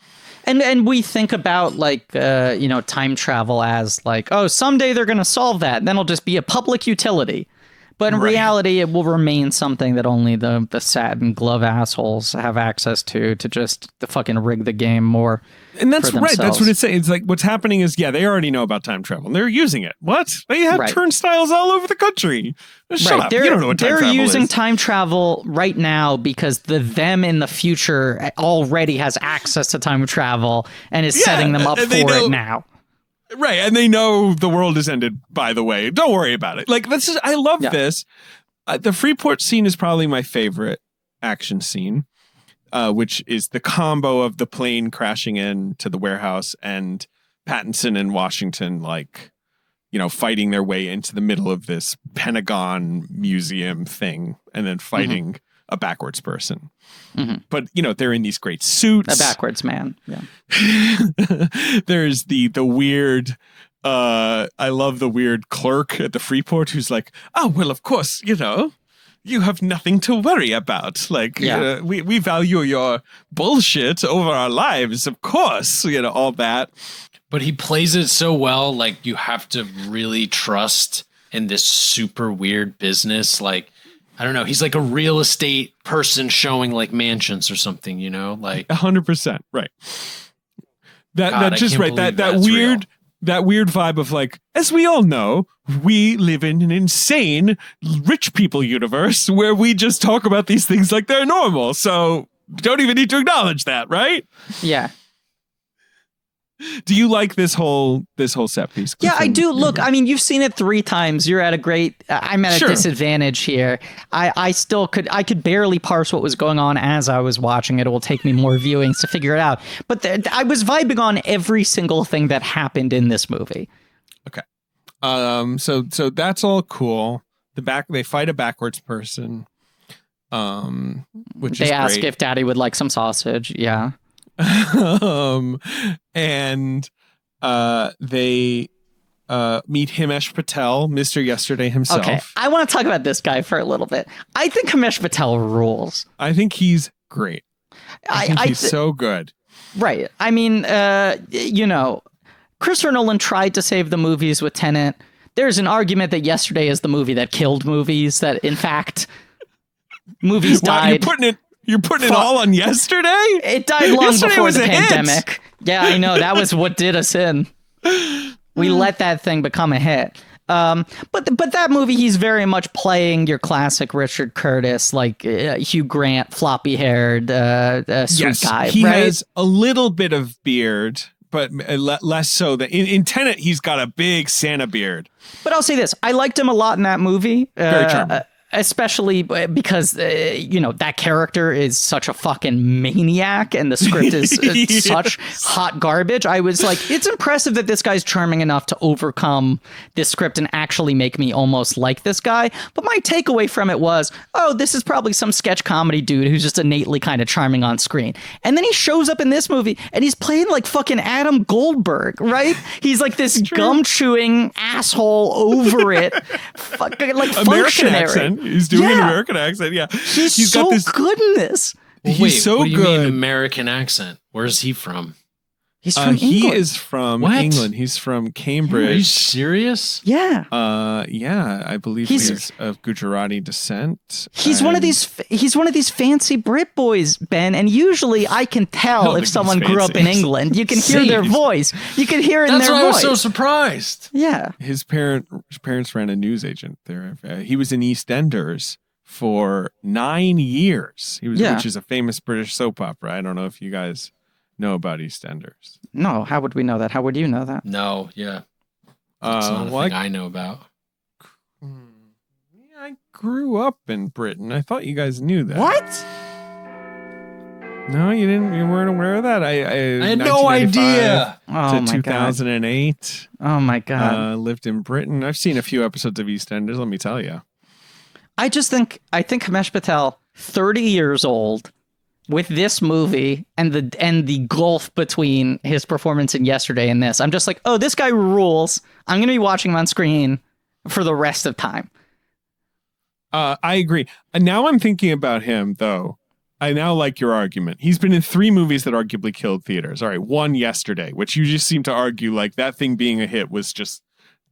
And we think about like, time travel as like, oh, someday they're going to solve that. And then it'll just be a public utility. But in Right. reality, it will remain something that only the satin glove assholes have access to just to fucking rig the game more. And that's for right. That's themselves. what it's saying. It's like what's happening is, they already know about time travel. And they're using it. What? They have Right. turnstiles all over the country. Shut up. You don't know what time They're travel using is. time travel right now because the them in the future already has access to time travel and is setting them up for it now. Right. And they know the world has ended, by the way. Don't worry about it. Like, I love this. The Freeport scene is probably my favorite action scene, which is the combo of the plane crashing into the warehouse and Pattinson and Washington, like, fighting their way into the middle of this Pentagon museum thing and then fighting a backwards person. But, they're in these great suits. A backwards man. Yeah. There's the weird, I love the weird clerk at the Freeport who's like, oh, well, of course, you have nothing to worry about. Like, we value your bullshit over our lives, of course, all that. But he plays it so well, like you have to really trust in this super weird business. Like, I don't know. He's like a real estate person showing like mansions or something, like 100%. Right. God, That's just right. That that's weird, that weird vibe of like, as we all know, we live in an insane rich people universe where we just talk about these things like they're normal. So don't even need to acknowledge that. Right. Yeah. Do you like this whole set piece? Yeah, I do. Look, I mean, you've seen it 3 times. You're at a great. I'm at a disadvantage here. I could barely parse what was going on as I was watching it. It will take me more viewings to figure it out. But I was vibing on every single thing that happened in this movie. Okay. So that's all cool. They fight a backwards person. Which they is ask great. if Daddy would like some sausage. Yeah. And they meet Himesh Patel, Mr. Yesterday himself. Okay, I want to talk about this guy for a little bit. I think Himesh Patel rules. I think he's great. I think he's so good. Right. I mean, Christopher Nolan tried to save the movies with teneT. There's an argument that Yesterday is the movie that killed movies, that in fact movies died. You're putting it all on Yesterday? It died long Yesterday before was the a pandemic. hit. Yeah, I know. That was what did us in. We let that thing become a hit. But that movie, he's very much playing your classic Richard Curtis, like Hugh Grant, floppy-haired, sweet guy. He right? has a little bit of beard, but less so. In teneT, he's got a big Santa beard. But I'll say this. I liked him a lot in that movie. Very charming. Especially because, that character is such a fucking maniac and the script is such hot garbage. I was like, it's impressive that this guy's charming enough to overcome this script and actually make me almost like this guy. But my takeaway from it was, this is probably some sketch comedy dude who's just innately kind of charming on screen. And then he shows up in this movie and he's playing like fucking Adam Goldberg, right? He's like this gum-chewing asshole over it. Fucking like American functionary. accent. He's doing an American accent. Yeah. He's so got this good in this. Well, he's so what do you good. mean American accent? Where's he from? He's from He England. is from What? England. He's from Cambridge. Are you serious? Yeah. Yeah, I believe he's of Gujarati descent. He's one of these fancy Brit boys, Ben, and usually I can tell if someone grew up in England. You can hear their voice. You can hear it in their voice. That's why I was so surprised. Yeah. His parents ran a newsagent there. He was in EastEnders for 9 years. Which is a famous British soap opera. I don't know if you guys know about EastEnders. No, how would we know that? How would you know that? No, yeah. That's not a thing I know about. Yeah, I grew up in Britain. I thought you guys knew that. What? No, you didn't. You weren't aware of that. I had no idea. Oh to my 2008. God. Oh my God. Lived in Britain. I've seen a few episodes of EastEnders. Let me tell you. I think Himesh Patel, 30 years old, with this movie and the gulf between his performance in Yesterday and this, I'm just like, this guy rules. I'm going to be watching him on screen for the rest of time. I agree. And now I'm thinking about him, though. I now like your argument. He's been in 3 movies that arguably killed theaters. All right, one Yesterday, which you just seem to argue like that thing being a hit was just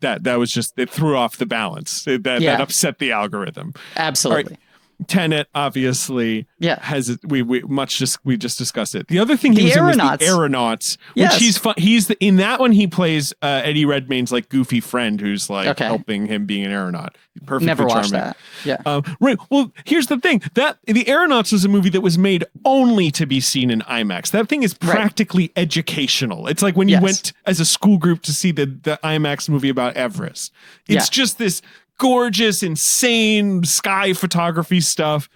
that was just, it threw off the balance. That upset the algorithm. Absolutely. teneT obviously has we just discussed it. The other thing he was in was the aeronauts. Aeronauts, Yes. which he's in that one he plays Eddie Redmayne's like goofy friend who's like helping him being an aeronaut. Perfectly Never watched charming. that. Yeah. Right. Well, here's the thing. That the Aeronauts was a movie that was made only to be seen in IMAX. That thing is practically educational. It's like when you went as a school group to see the IMAX movie about Everest. It's just this gorgeous, insane sky photography stuff.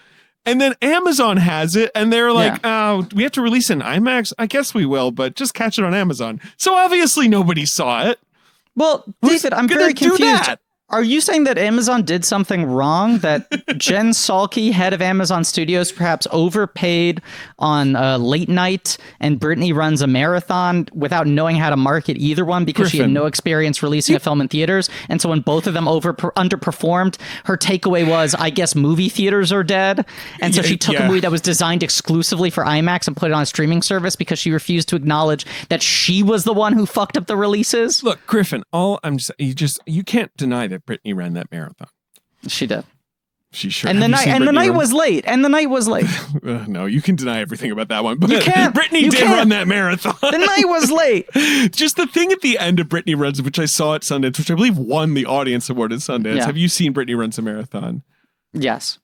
And then Amazon has it, and they're like, oh, we have to release an IMAX? I guess we will, but just catch it on Amazon. So obviously nobody saw it. Well, David, I'm very confused. Are you saying that Amazon did something wrong? That Jen Psaki, head of Amazon Studios, perhaps overpaid on Late Night and Brittany Runs a Marathon without knowing how to market either one because she had no experience releasing a film in theaters? And so when both of them underperformed, her takeaway was, I guess movie theaters are dead. And so she took a movie that was designed exclusively for IMAX and put it on a streaming service because she refused to acknowledge that she was the one who fucked up the releases. Look, Griffin, you can't deny that Brittany ran that marathon. She did. She sure. And the night was late. No, you can deny everything about that one. But you can't. Brittany did run that marathon. The night was late. Just the thing at the end of Brittany Runs, which I saw at Sundance, which I believe won the Audience Award at Sundance. Have you seen Brittany Runs a Marathon? Yes.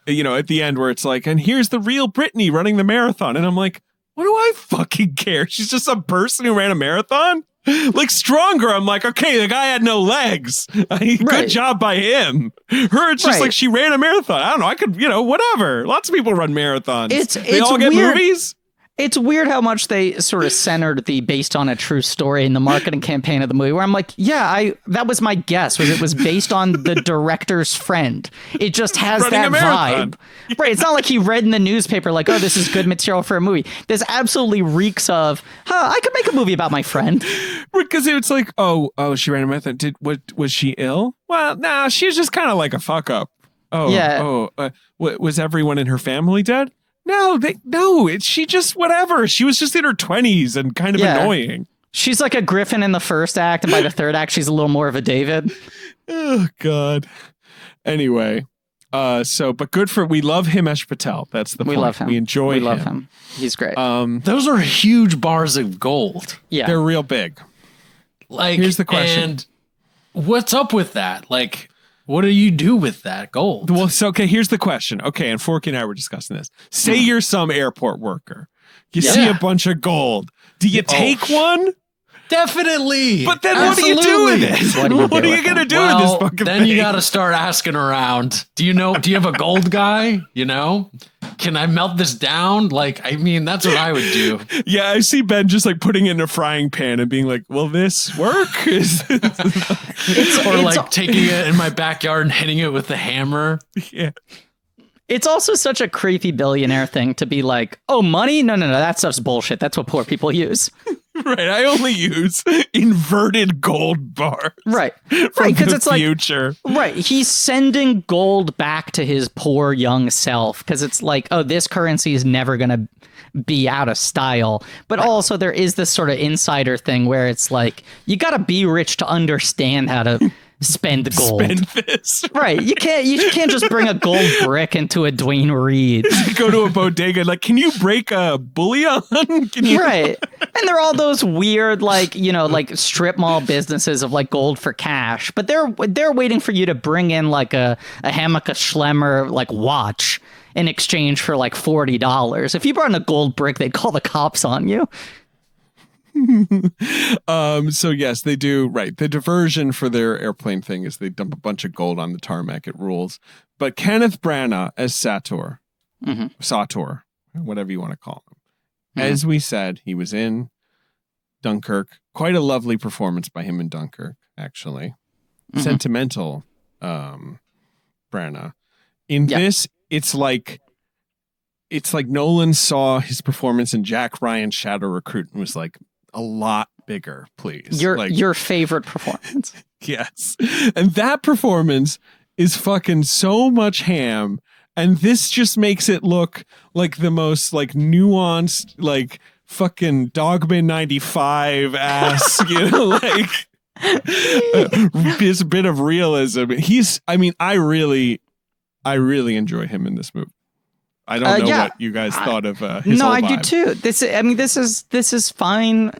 At the end where it's like, and here's the real Brittany running the marathon. And I'm like, what do I fucking care? She's just some person who ran a marathon? Like Stronger, I'm like, okay, the guy had no legs. Good job by him. Her, it's just like she ran a marathon. I don't know. I could, whatever. Lots of people run marathons. They all get movies. It's weird how much they sort of centered the based on a true story in the marketing campaign of the movie, where I'm like, that was my guess, was it was based on the director's friend. It just has that vibe. Right. It's not like he read in the newspaper like, oh, this is good material for a movie. This absolutely reeks of, I could make a movie about my friend. Because it's like, oh, she ran a marathon. Was she ill? Well, no, she was just kind of like a fuck up. Was everyone in her family dead? No, she just whatever. She was just in her 20s and kind of annoying. She's like a Griffin in the first act, and by the third act, she's a little more of a David. Oh, God. Anyway, but we love Himesh Patel. That's the point. We love him. We enjoy him. We love him. He's great. Those are huge bars of gold. Yeah. They're real big. Like, here's the question. And what's up with that? Like, what do you do with that gold? Well, here's the question. Okay, and Forky and I were discussing this. Say you're some airport worker. You see a bunch of gold. Do you take one? Definitely. But then what do you do with it? What are you going to do with this fucking thing? Then you got to start asking around. Do you have a gold guy? Can I melt this down? That's what I would do. Yeah, I see Ben just like putting it in a frying pan and being like, will this work? Or taking it in my backyard and hitting it with the hammer. Yeah. It's also such a creepy billionaire thing to be like, oh, money? No, that stuff's bullshit. That's what poor people use. Right, I only use inverted gold bars. Right, because it's future. Right, he's sending gold back to his poor young self because it's like, oh, this currency is never going to be out of style. But also there is this sort of insider thing where it's like, you got to be rich to understand how to spend gold. Spend this. Right. You can't just bring a gold brick into a Dwayne Reed. Go to a bodega, like, can you break a bullion? Right. And there are all those weird, like strip mall businesses of like gold for cash. But they're waiting for you to bring in like a Hammacher Schlemmer like watch in exchange for like $40. If you brought in a gold brick, they'd call the cops on you. So yes, they do. Right. The diversion for their airplane thing is they dump a bunch of gold on the tarmac. It rules. But Kenneth Branagh as Sator, whatever you want to call him. As we said, he was in Dunkirk. Quite a lovely performance by him in Dunkirk, actually. Sentimental Branagh. In this, it's like Nolan saw his performance in Jack Ryan's Shadow Recruit and was like, a lot bigger, please. Your favorite performance. Yes. And that performance is fucking so much ham. And this just makes it look like the most like nuanced, like fucking Dogman 95 ass, This bit of realism. I really enjoy him in this movie. I don't know what you guys thought of his No, whole I vibe. do too. This is fine,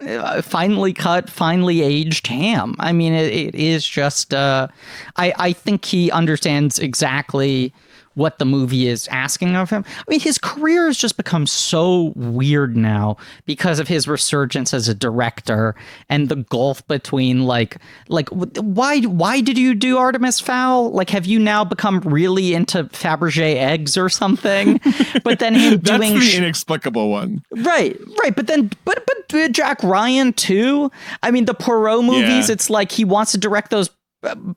finely cut, finely aged ham. I mean, it is just. I think he understands exactly what the movie is asking of him. I mean, his career has just become so weird now because of his resurgence as a director and the gulf between like why did you do Artemis Fowl? Like, have you now become really into Fabergé eggs or something? But then him That's doing the inexplicable one. Right. But then Jack Ryan too. I mean, the Poirot movies. Yeah. It's like he wants to direct those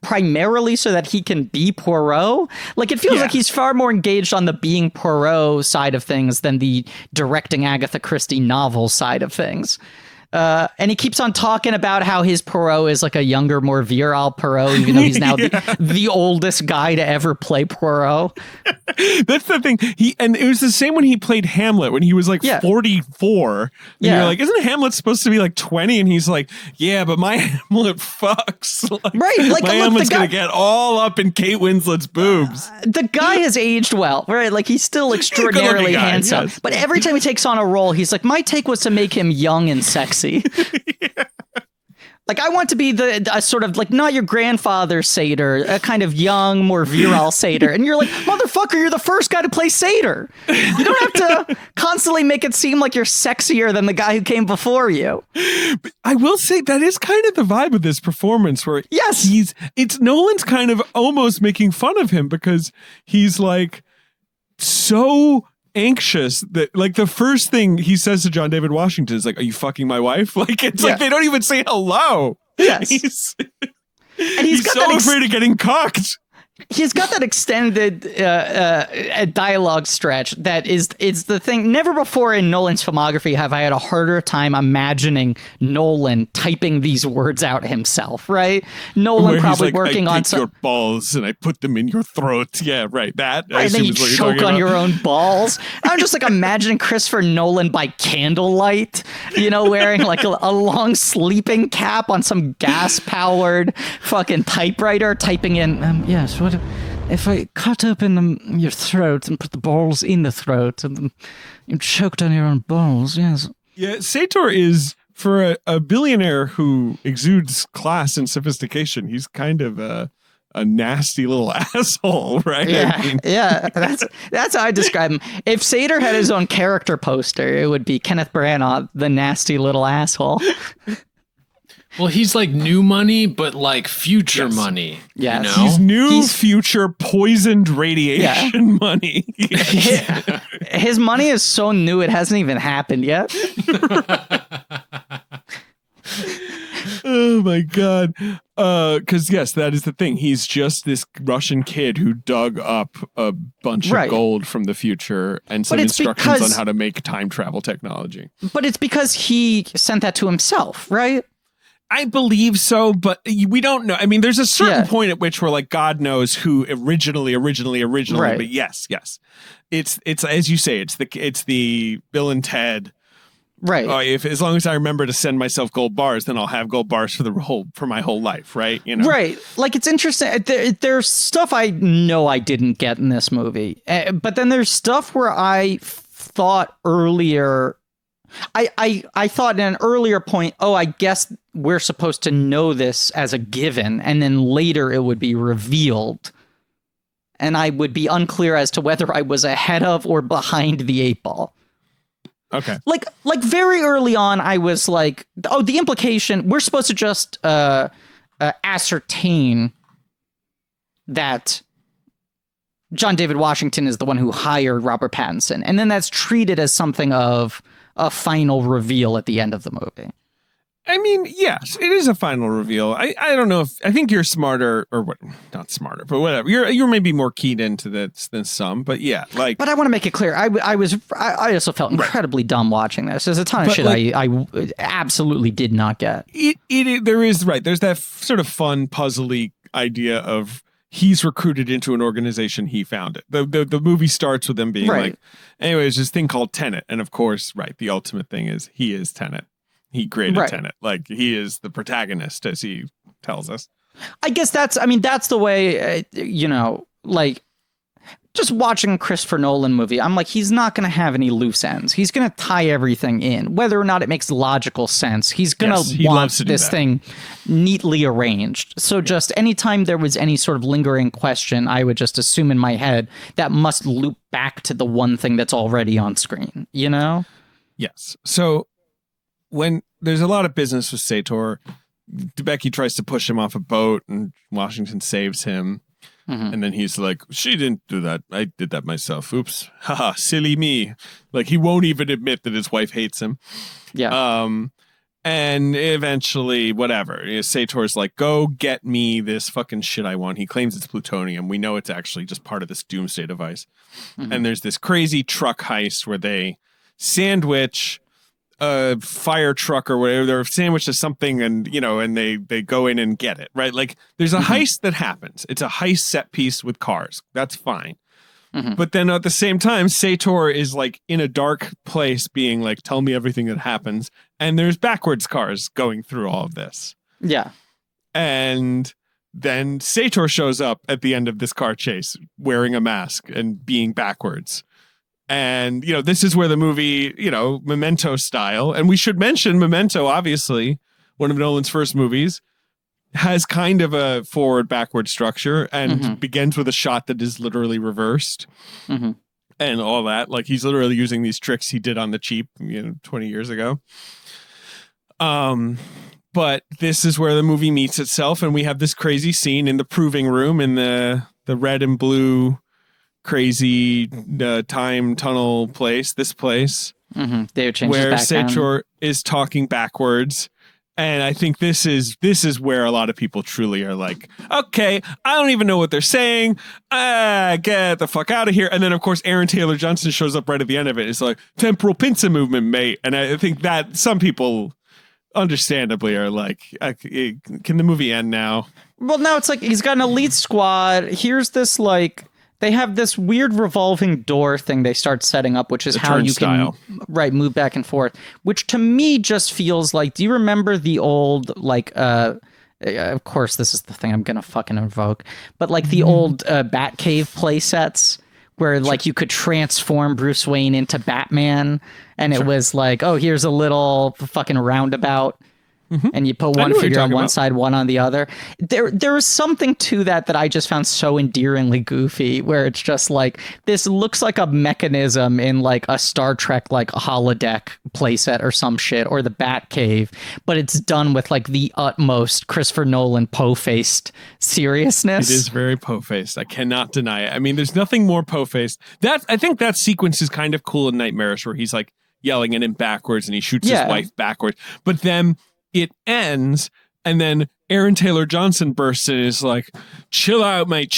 primarily so that he can be Poirot. Like, it feels like he's far more engaged on the being Poirot side of things than the directing Agatha Christie novel side of things. And he keeps on talking about how his Poirot is like a younger, more virile Poirot, even though he's now the oldest guy to ever play Poirot. That's the thing. And it was the same when he played Hamlet when he was like 44. And you're like, isn't Hamlet supposed to be like 20? And he's like, yeah, but my Hamlet fucks. Like, right. Like, my Hamlet's going to get all up in Kate Winslet's boobs. The guy has aged well, right? Like, he's still extraordinarily handsome. Yes. But every time he takes on a role, he's like, my take was to make him young and sexy. Like, I want to be a sort of like not your grandfather's satyr, a kind of young, more virile satyr. And you're like, motherfucker, you're the first guy to play satyr. You don't have to constantly make it seem like you're sexier than the guy who came before you. But I will say that is kind of the vibe of this performance where it's Nolan's kind of almost making fun of him because he's like so anxious that like the first thing he says to John David Washington is like, are you fucking my wife? Like, it's like they don't even say hello. Yes. He's got so afraid of getting cocked. He's got that extended dialogue stretch that is the thing. Never before in Nolan's filmography have I had a harder time imagining Nolan typing these words out himself, right? Nolan where probably like, working I on take your balls and I put them in your throat. Yeah, right. That. Right, and then you choke on your own balls. I'm just like imagining Christopher Nolan by candlelight, wearing like a long sleeping cap on some gas-powered fucking typewriter, typing in, yes, what if I cut open your throat and put the balls in the throat and then you choked on your own balls? Yes. Yeah, Sator is, for a billionaire who exudes class and sophistication, he's kind of a nasty little asshole, right? Yeah, that's how I describe him. If Sator had his own character poster, it would be Kenneth Branagh, the nasty little asshole. Well, he's like new money, but like future money. Yes. He's future poisoned radiation money. Yes. His money is so new, it hasn't even happened yet. Oh my God. Because yes, that is the thing. He's just this Russian kid who dug up a bunch of gold from the future and some instructions on how to make time travel technology. But it's because he sent that to himself, right? I believe so, but we don't know. I mean, there's a certain point at which we're like, God knows who originally. Right. But yes, it's as you say, it's the Bill and Ted. Right. As long as I remember to send myself gold bars, then I'll have gold bars for my whole life, right? Right. Like, it's interesting. There's stuff I know I didn't get in this movie, but then there's stuff where I thought earlier. I thought in an earlier point, I guess we're supposed to know this as a given, and then later it would be revealed. And I would be unclear as to whether I was ahead of or behind the 8-ball. Okay. Like very early on, I was like, the implication, we're supposed to just ascertain that John David Washington is the one who hired Robert Pattinson. And then that's treated as something of a final reveal at the end of the movie. I mean, yes, it is a final reveal. I don't know I think you're smarter or what? Not smarter, but whatever. You're maybe more keyed into this than some, but yeah, like. But I want to make it clear. I also felt incredibly dumb watching this. There's a ton of shit I absolutely did not get. There's that sort of fun, puzzly idea of he's recruited into an organization he founded. The movie starts with him being like, anyways, this thing called teneT, and of course, the ultimate thing is he is teneT. he created teneT. Like, he is the protagonist, as he tells us. I guess that's the way, like, just watching a Christopher Nolan movie, I'm like, he's not going to have any loose ends. He's going to tie everything in, whether or not it makes logical sense. He's going to want this thing neatly arranged. So just anytime there was any sort of lingering question, I would just assume in my head that must loop back to the one thing that's already on screen, you know? Yes. So when there's a lot of business with Sator, Becky tries to push him off a boat and Washington saves him. Mm-hmm. And then he's like, she didn't do that. I did that myself. Oops. Haha, silly me. Like, he won't even admit that his wife hates him. Yeah. And eventually, whatever. Sator's like, go get me this fucking shit I want. He claims it's plutonium. We know it's actually just part of this doomsday device. Mm-hmm. And there's this crazy truck heist where they sandwich a fire truck or whatever, they're sandwiched to something, and and they go in and get it, right? Like, there's a heist that happens. It's a heist set piece with cars. That's fine. Mm-hmm. But then at the same time, Sator is like in a dark place being like, tell me everything that happens. And there's backwards cars going through all of this. Yeah. And then Sator shows up at the end of this car chase wearing a mask and being backwards. And, this is where the movie, Memento style, and we should mention Memento, obviously, one of Nolan's first movies, has kind of a forward-backward structure and begins with a shot that is literally reversed and all that. Like, he's literally using these tricks he did on the cheap, 20 years ago. But this is where the movie meets itself, and we have this crazy scene in the proving room in the red and blue crazy time tunnel place, this place, where Sator is talking backwards. And I think this is where a lot of people truly are like, okay, I don't even know what they're saying. Get the fuck out of here. And then, of course, Aaron Taylor Johnson shows up right at the end of it. It's like, temporal pincer movement, mate. And I think that some people understandably are like, can the movie end now? Well, now it's like he's got an elite squad. Here's this, like, they have this weird revolving door thing they start setting up, which is how you can move back and forth, which to me just feels like, do you remember the old, like, of course, this is the thing I'm going to fucking invoke, but like the old Batcave play sets where like you could transform Bruce Wayne into Batman, and it was like, oh, here's a little fucking roundabout. And you put one figure on one side, one on the other. There was something to that I just found so endearingly goofy, where it's just like, this looks like a mechanism in like a Star Trek, like a holodeck playset or some shit, or the Batcave, but it's done with like the utmost Christopher Nolan po-faced seriousness. It is very po-faced. I cannot deny it. I mean, there's nothing more po-faced. I think that sequence is kind of cool and nightmarish, where he's like yelling at him backwards and he shoots his wife backwards. But then it ends, and then Aaron Taylor Johnson bursts in and is like, chill out, mate.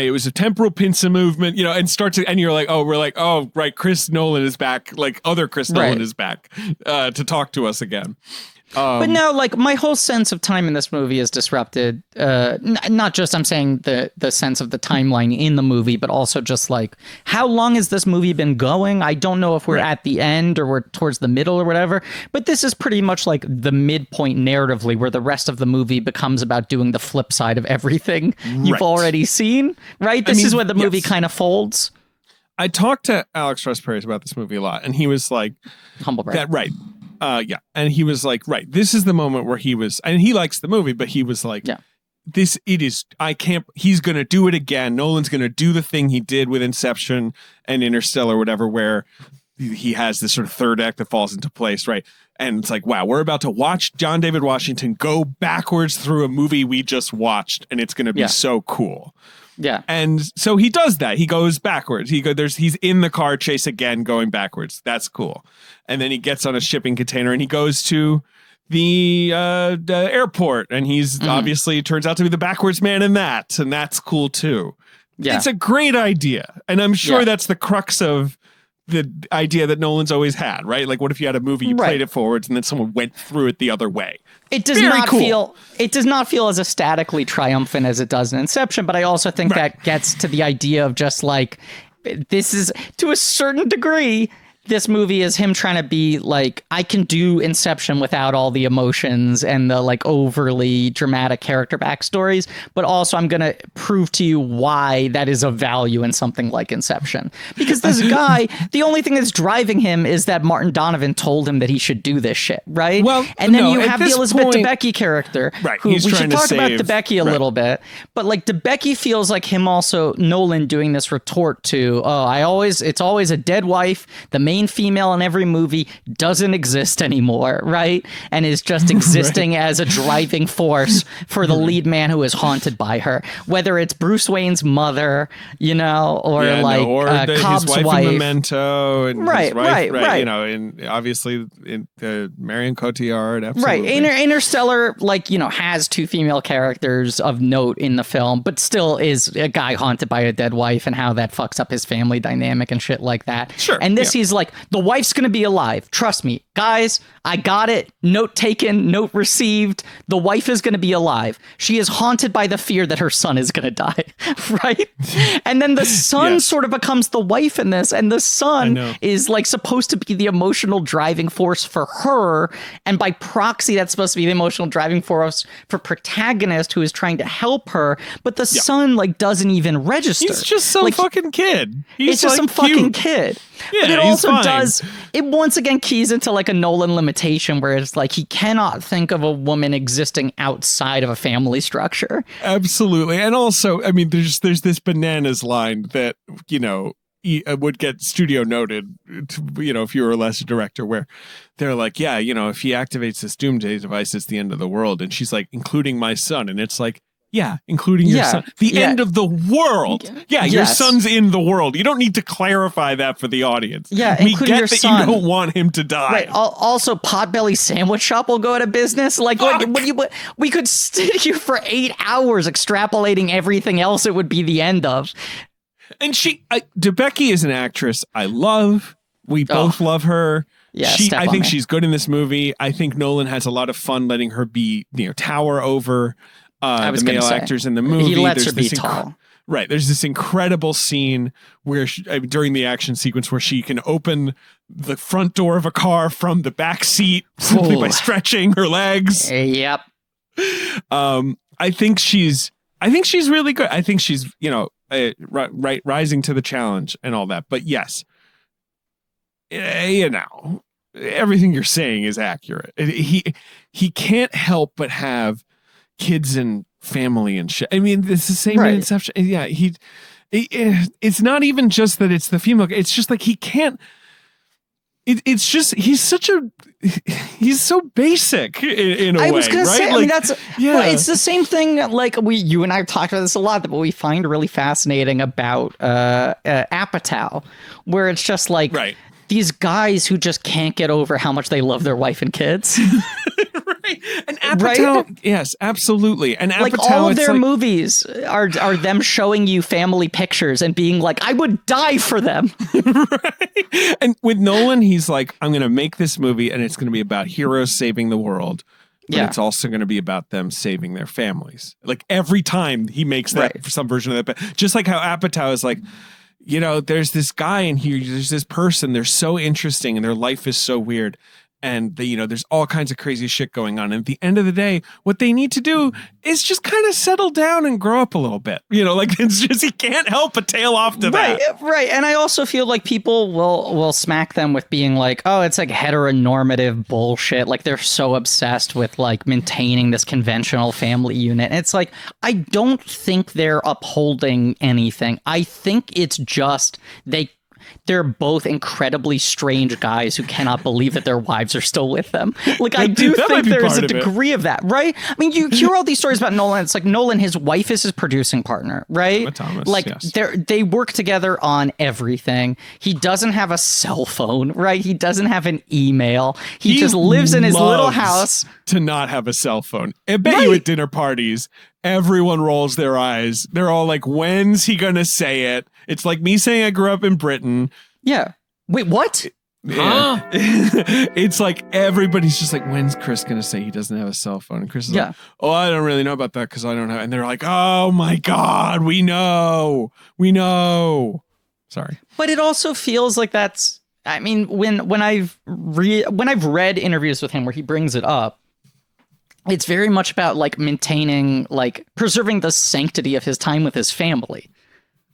It was a temporal pincer movement, and starts, and you're like, oh, we're like, oh, right, Chris Nolan is back. Like, other Chris Nolan is back to talk to us again. But no, like, my whole sense of time in this movie is disrupted. Not just, I'm saying the sense of the timeline in the movie, but also just like, how long has this movie been going? I don't know if we're at the end or we're towards the middle or whatever, but this is pretty much like the midpoint narratively, where the rest of the movie becomes about doing the flip side of everything you've already seen, right? This is where the movie kind of folds. I talked to Alex Russ-Perez about this movie a lot, and he was like, humble brag. And he was like, right, this is the moment where he was, and he likes the movie, but he was like, he's going to do it again. Nolan's going to do the thing he did with Inception and Interstellar, whatever, where he has this sort of third act that falls into place, right? And it's like, wow, we're about to watch John David Washington go backwards through a movie we just watched, and it's going to be so cool. Yeah. And so he does that. He goes backwards. He's in the car chase again, going backwards. That's cool. And then he gets on a shipping container and he goes to the airport, and he's obviously turns out to be the backwards man in that. And that's cool too. Yeah. It's a great idea. And I'm sure that's the crux of the idea that Nolan's always had, right? Like, what if you had a movie, you played it forwards, and then someone went through it the other way? It does not feel as ecstatically triumphant as it does in Inception, but I also think that gets to the idea of just like, this is, to a certain degree, this movie is him trying to be like, I can do Inception without all the emotions and the like overly dramatic character backstories, but also I'm going to prove to you why that is of value in something like Inception. Because this guy, the only thing that's driving him is that Martin Donovan told him that he should do this shit, right? Well, and then no, you have the Elizabeth point, Debicki character, right? Who, He's we trying should talk to about save, Debicki a little bit, but like Debicki feels like him also, Nolan doing this retort to, it's always a dead wife. The main female in every movie doesn't exist anymore, right? And is just existing as a driving force for the lead man who is haunted by her. Whether it's Bruce Wayne's mother, or Cobb's his wife. In Memento, and right, his wife, right. You know, and obviously in Marion Cotillard, absolutely. Right. Interstellar, has two female characters of note in the film, but still is a guy haunted by a dead wife and how that fucks up his family dynamic and shit like that. Sure. And this, he's like, the wife's going to be alive. Trust me. Guys, I got it. Note taken, note received. The wife is going to be alive. She is haunted by the fear that her son is going to die. Right? And then the son sort of becomes the wife in this. And the son is like supposed to be the emotional driving force for her. And by proxy, that's supposed to be the emotional driving force for protagonist who is trying to help her. But the son doesn't even register. He's just some fucking kid. It's just some fucking kid. Yeah, but it also it once again keys into like a Nolan limitation where it's like he cannot think of a woman existing outside of a family structure. Absolutely. And also, I mean, there's this bananas line that, would get studio noted, if you were less a director, where they're like, if he activates this doomsday device, it's the end of the world. And she's like, including my son. And it's like, yeah, including your son. The end of the world. Yeah, your son's in the world. You don't need to clarify that for the audience. Yeah, we including get your that son. You don't want him to die. Right. Also, Potbelly Sandwich Shop will go out of business. Like, we could sit here for 8 hours extrapolating everything else it would be the end of. And Debicki is an actress I love. We both love her. Yeah, I think she's good in this movie. I think Nolan has a lot of fun letting her be, tower over the male actors in the movie. He lets her be tall. Right. There's this incredible scene where during the action sequence where she can open the front door of a car from the back seat simply by stretching her legs. Yep. I think she's really good. I think she's, rising to the challenge and all that. But yes, everything you're saying is accurate. He can't help but have kids and family and shit. I mean, it's the same in Inception. Yeah, it's not even just that it's the female. It's just like he can't. It's just he's so basic in a way. I was gonna say, I mean, it's the same thing. Like you and I have talked about this a lot, but we find really fascinating about Apatow, where it's just like these guys who just can't get over how much they love their wife and kids. Right. And Apatow, yes, absolutely. And Apatow, like all of their movies are them showing you family pictures and being like, I would die for them. Right. And with Nolan, he's like, I'm going to make this movie and it's going to be about heroes saving the world. But it's also going to be about them saving their families. Like every time he makes that for some version of that. Just like how Apatow is like, there's this guy in here, there's this person, they're so interesting and their life is so weird. And there's all kinds of crazy shit going on. And at the end of the day, what they need to do is just kind of settle down and grow up a little bit. It's just, he can't help but tail off to that. Right. And I also feel like people will smack them with being like, oh, it's like heteronormative bullshit. Like they're so obsessed with like maintaining this conventional family unit. And it's like, I don't think they're upholding anything. I think it's just they're both incredibly strange guys who cannot believe that their wives are still with them. Like, I do think there's a degree of that, right? I mean, you hear all these stories about Nolan. It's like Nolan, his wife is his producing partner, right? Thomas, like, yes. They work together on everything. He doesn't have a cell phone, right? He doesn't have an email. He just lives in his little house. To not have a cell phone. I bet you at dinner parties, everyone rolls their eyes. They're all like, when's he going to say it? It's like me saying I grew up in Britain. Yeah. Wait, what? Yeah. It's like everybody's just like, when's Chris going to say he doesn't have a cell phone? And Chris is like, oh, I don't really know about that because I don't have. And they're like, oh my God, we know. Sorry. But it also feels like that's I mean, when I've read interviews with him where he brings it up, it's very much about like maintaining, like preserving the sanctity of his time with his family.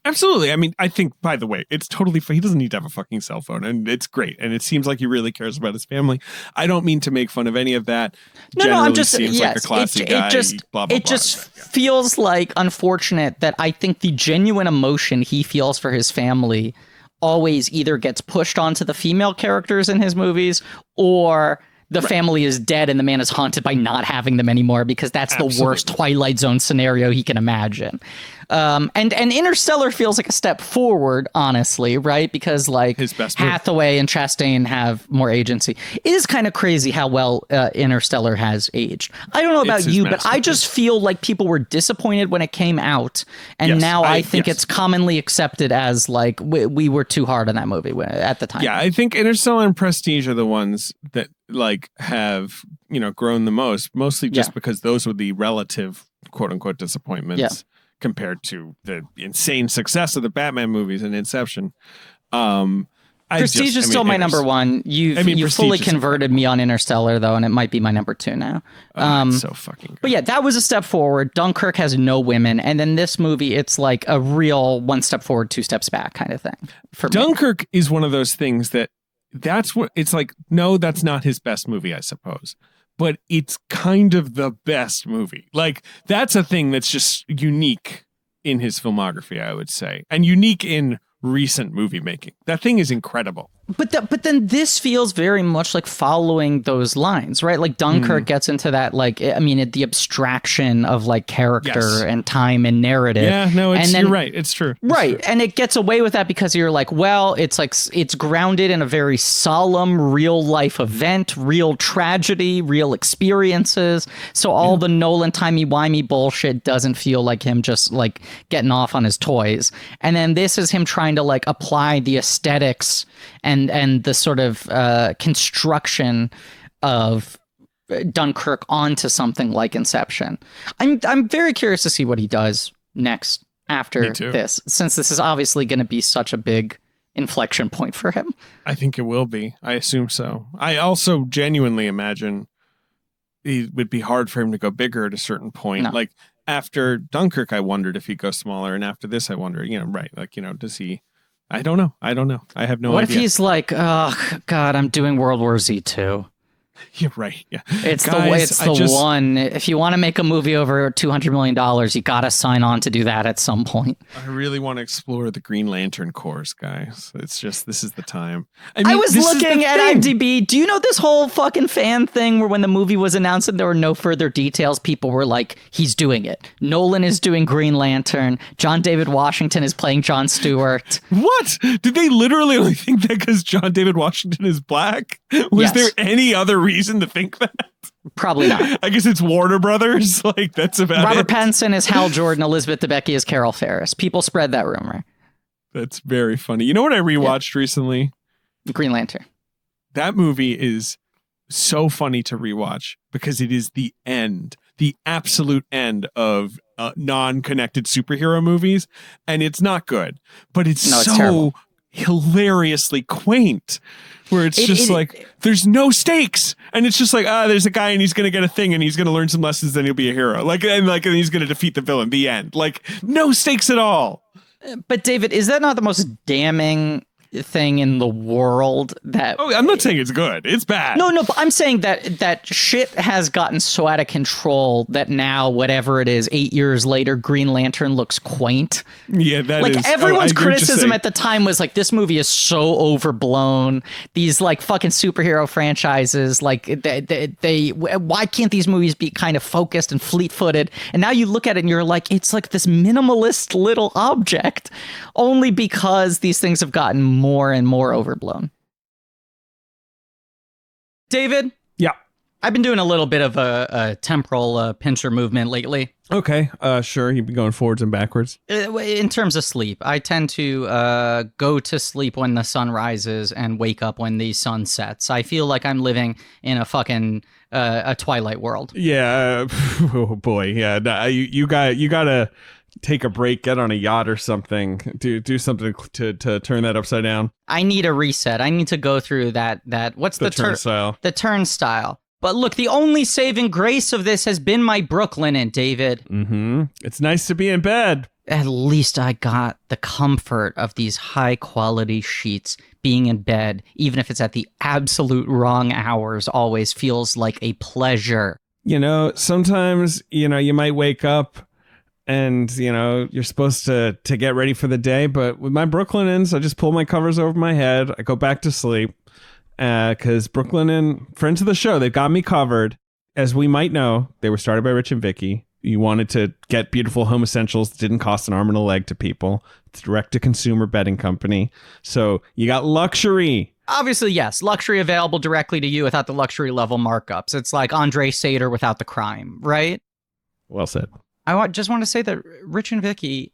Absolutely. I mean, I think, by the way, it's totally fine. He doesn't need to have a fucking cell phone, and it's great. And it seems like he really cares about his family. I don't mean to make fun of any of that. No, I'm just, seems yes, like a classy guy. It just feels like unfortunate that I think the genuine emotion he feels for his family always either gets pushed onto the female characters in his movies, or the family is dead and the man is haunted by not having them anymore, because that's the worst Twilight Zone scenario he can imagine. And Interstellar feels like a step forward, honestly, right? Because like Hathaway and Chastain have more agency. It is kind of crazy how well Interstellar has aged. I don't know about you, but I just feel like people were disappointed when it came out, and now I think it's commonly accepted as like we were too hard on that movie at the time. Yeah, I think Interstellar and Prestige are the ones that like have, you know, grown the most, mostly just because those were the relative quote unquote disappointments compared to the insane success of the Batman movies and Inception. Prestige is still my number one. You fully converted me on Interstellar, though, and it might be my number two now. It's so fucking good. But yeah, that was a step forward. Dunkirk has no women, and then this movie, it's like a real one step forward, two steps back kind of thing. For Dunkirk is one of those things that's what it's like. No, that's not his best movie, I suppose, but it's kind of the best movie. Like, that's a thing that's just unique in his filmography, I would say, and unique in recent movie making. That thing is incredible. But then this feels very much like following those lines, right? Like Dunkirk gets into that, like, I mean, the abstraction of like character and time and narrative. Yeah, no, you're right. It's true. Right. And it gets away with that because you're like, well, it's like, it's grounded in a very solemn real life event, real tragedy, real experiences. So all the Nolan timey-wimey bullshit doesn't feel like him just like getting off on his toys. And then this is him trying to like apply the aesthetics and the sort of construction of Dunkirk onto something like Inception. I'm very curious to see what he does next after this, since this is obviously going to be such a big inflection point for him. I think it will be. I assume so. I also genuinely imagine it would be hard for him to go bigger at a certain point. No. Like after Dunkirk, I wondered if he'd go smaller, and after this, I wonder, does he? I don't know. I have no idea. What if he's like, oh, God, I'm doing World War Z too? You're right. Yeah. It's the one. If you want to make a movie over $200 million, you got to sign on to do that at some point. I really want to explore the Green Lantern Corps, guys. It's just, this is the time. I was looking at IMDb. Do you know this whole fucking fan thing where when the movie was announced and there were no further details, people were like, he's doing it. Nolan is doing Green Lantern. John David Washington is playing Jon Stewart. What? Did they literally only think that because John David Washington is black? Was there any other reason to think that? Probably not. I guess it's Warner Brothers. Like, that's about Robert Pattinson is Hal Jordan, Elizabeth Debicki is Carol Ferris. People spread that rumor. That's very funny. You know what I rewatched recently? Green Lantern. That movie is so funny to rewatch because it is the end, the absolute end of non-connected superhero movies, and it's not good, but it's so hilariously quaint. Where it's like, there's no stakes. And it's just like, there's a guy and he's going to get a thing and he's going to learn some lessons, then he'll be a hero. And he's going to defeat the villain, the end. Like, no stakes at all. But David, is that not the most damning thing in the world? That I'm not saying it's good. It's bad. No, but I'm saying that shit has gotten so out of control that now, whatever it is, 8 years later, Green Lantern looks quaint. Yeah, that is. Like, everyone's criticism at the time was like, this movie is so overblown. These like fucking superhero franchises, like they why can't these movies be kind of focused and fleet-footed? And now you look at it and you're like, it's like this minimalist little object, only because these things have gotten more and more overblown. David? Yeah. I've been doing a little bit of a temporal pincher movement lately. Okay, sure. You've been going forwards and backwards. In terms of sleep, I tend to go to sleep when the sun rises and wake up when the sun sets. I feel like I'm living in a fucking a Twilight world. Yeah. Oh boy. Yeah. You gotta take a break, get on a yacht or something, do something to turn that upside down. I need a reset. I need to go through that what's the turnstile. The turnstile. But look, the only saving grace of this has been my Brooklinen, David. Mm-hmm. It's nice to be in bed. At least I got the comfort of these high-quality sheets. Being in bed, even if it's at the absolute wrong hours, always feels like a pleasure. You know, sometimes, you might wake up and, you're supposed to get ready for the day. But with my Brooklinens, I just pull my covers over my head. I go back to sleep. Because Brooklinen, friends of the show, they've got me covered. As we might know, they were started by Rich and Vicky. You wanted to get beautiful home essentials that didn't cost an arm and a leg to people. It's a direct-to-consumer bedding company. So you got luxury. Obviously, yes. Luxury available directly to you without the luxury level markups. It's like Andre Sater without the crime, right? Well said. I just want to say that Rich and Vicky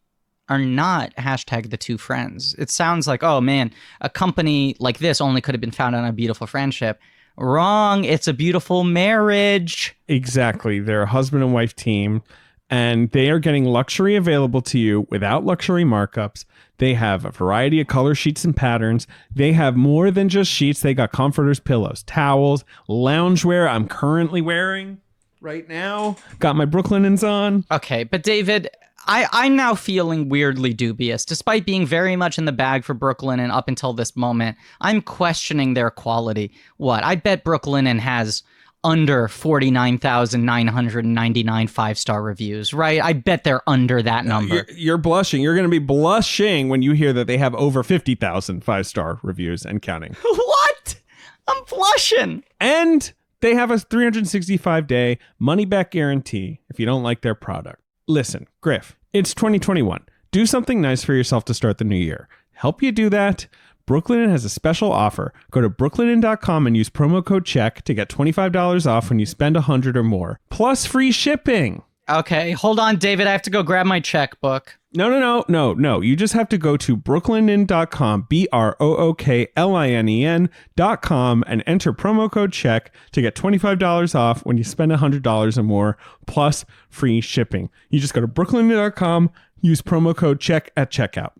are not hashtag the two friends. It sounds like, oh man, a company like this only could have been found on a beautiful friendship. Wrong. It's a beautiful marriage. Exactly. They're a husband and wife team, and they are getting luxury available to you without luxury markups. They have a variety of color sheets and patterns. They have more than just sheets. They got comforters, pillows, towels, loungewear I'm currently wearing right now. Got my Brooklinens on. Okay, but David, I'm now feeling weirdly dubious. Despite being very much in the bag for Brooklinen up until this moment, I'm questioning their quality. What? I bet Brooklinen has under 49,999 five-star reviews, right? I bet they're under that number. You're blushing. You're going to be blushing when you hear that they have over 50,000 five-star reviews and counting. What? I'm blushing. And they have a 365-day money-back guarantee if you don't like their product. Listen, Griff, it's 2021. Do something nice for yourself to start the new year. Help you do that? Brooklinen has a special offer. Go to brooklinen.com and use promo code CHECK to get $25 off when you spend $100 or more, plus free shipping. Okay, hold on, David. I have to go grab my checkbook. No. You just have to go to brooklinen.com, brooklinen.com, and enter promo code CHECK to get $25 off when you spend $100 or more, plus free shipping. You just go to brooklinen.com, use promo code CHECK at checkout.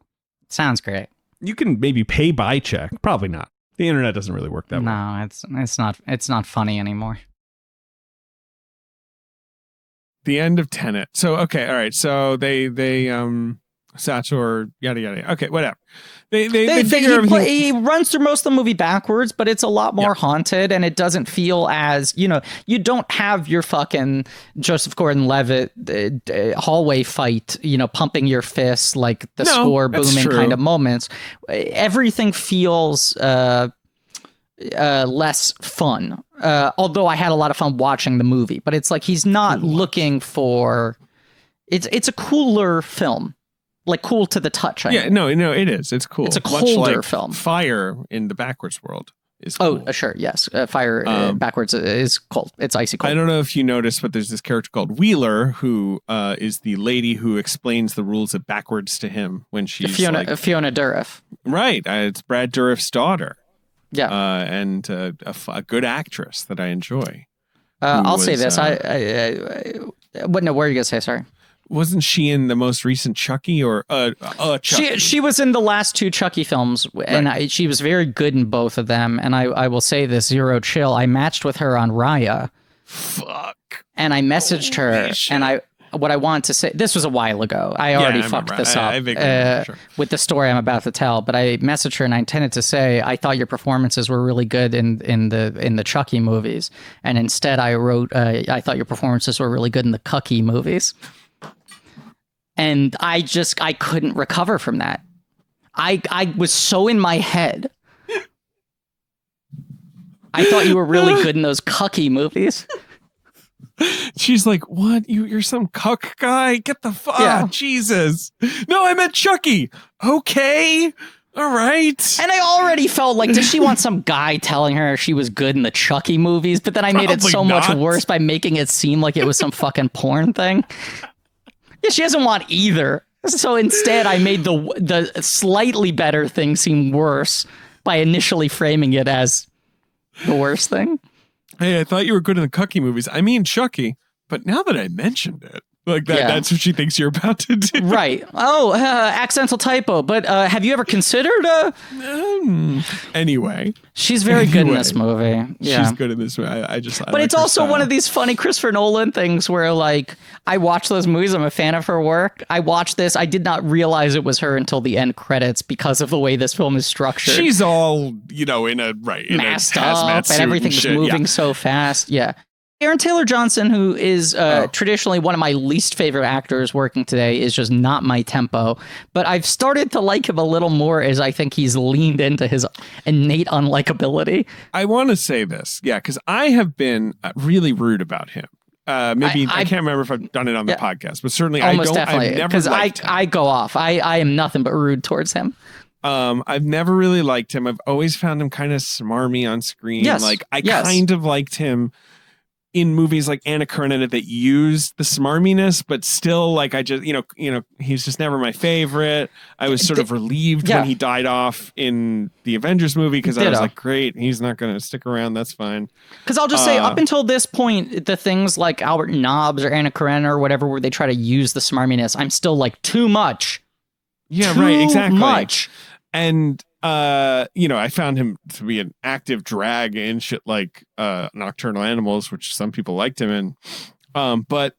Sounds great. You can maybe pay by check. Probably not. The internet doesn't really work that way. No, it's not funny anymore. The end of teneT. So, okay, all right. So they Sator, yada yada. Okay, whatever. They figure everything. He runs through most of the movie backwards, but it's a lot more haunted, and it doesn't feel as, you don't have your fucking Joseph Gordon-Levitt hallway fight, pumping your fists like the score booming kind of moments. Everything feels less fun. Although I had a lot of fun watching the movie, but it's like he's not looking for. It's a cooler film. Like cool to the touch. I mean. No, it is. It's cool. It's a colder film. Fire in the backwards world is cool. Oh, sure. Yes. Fire backwards is cold. It's icy cold. I don't know if you noticed, but there's this character called Wheeler who is the lady who explains the rules of backwards to him when she's Fiona Dourif. Right. It's Brad Dourif's daughter. Yeah. And a good actress that I enjoy. I'll say this. What were you going to say? Sorry. Wasn't she in the most recent Chucky or Chucky? She was in the last two Chucky films, and she was very good in both of them. And I will say this, Zero Chill, I matched with her on Raya. Fuck. And I messaged her, and what I want to say, this was a while ago. I already fucked this up with the story I'm about to tell, but I messaged her and I intended to say, I thought your performances were really good in the Chucky movies. And instead I wrote, I thought your performances were really good in the Cucky movies. And I couldn't recover from that. I was so in my head. I thought you were really good in those cucky movies. She's like, what? You're some cuck guy? Get the fuck. Yeah. Jesus. No, I meant Chucky. Okay. All right. And I already felt like, did she want some guy telling her she was good in the Chucky movies? But then I made it so much worse by making it seem like it was some fucking porn thing. Yeah, she doesn't want either. So instead, I made the slightly better thing seem worse by initially framing it as the worst thing. Hey, I thought you were good in the Cucky movies. I mean Chucky, but now that I mentioned it. Like that. Yeah. That's what she thinks you're about to do. Right. Oh, accidental typo. But have you ever considered? Anyway, she's very good in this movie. Yeah. She's good in this movie. But it's also one of these funny Christopher Nolan things where, like, I watch those movies. I'm a fan of her work. I watched this. I did not realize it was her until the end credits because of the way this film is structured. She's all, in a masked hazmat up, suit and everything's moving so fast. Yeah. Aaron Taylor Johnson, who is traditionally one of my least favorite actors working today, is just not my tempo. But I've started to like him a little more as I think he's leaned into his innate unlikability. I want to say this, because I have been really rude about him. Maybe I can't remember if I've done it on the podcast, but certainly almost I've definitely, never because liked him. I go off. I am nothing but rude towards him. I've never really liked him. I've always found him kind of smarmy on screen. Yes. Like I kind of liked him in movies like Anna Karenina that used the smarminess, but still, like, I just, he's just never my favorite. I was sort of relieved when he died off in the Avengers movie because I was like, great, he's not going to stick around. That's fine. Because I'll just say, up until this point, the things like Albert Nobbs or Anna Karenina or whatever, where they try to use the smarminess, I'm still like, too much. Yeah, right, exactly. Much. And I found him to be an active drag in shit like Nocturnal Animals, which some people liked him in. But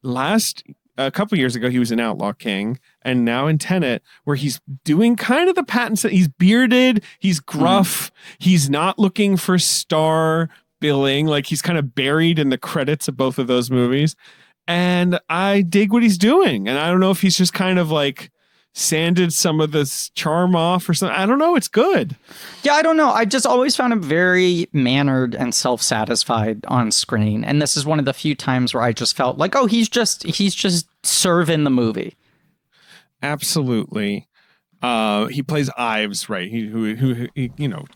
a couple years ago, he was in Outlaw King, and now in teneT, where he's doing kind of the Pattinson. He's bearded, he's gruff, he's not looking for star billing, like he's kind of buried in the credits of both of those movies. And I dig what he's doing, and I don't know if he's just kind of like sanded some of this charm off or something. I don't know. It's good. Yeah, I don't know. I just always found him very mannered and self-satisfied on screen. And this is one of the few times where I just felt like, oh, he's just serving the movie. Absolutely. He plays Ives, right? Who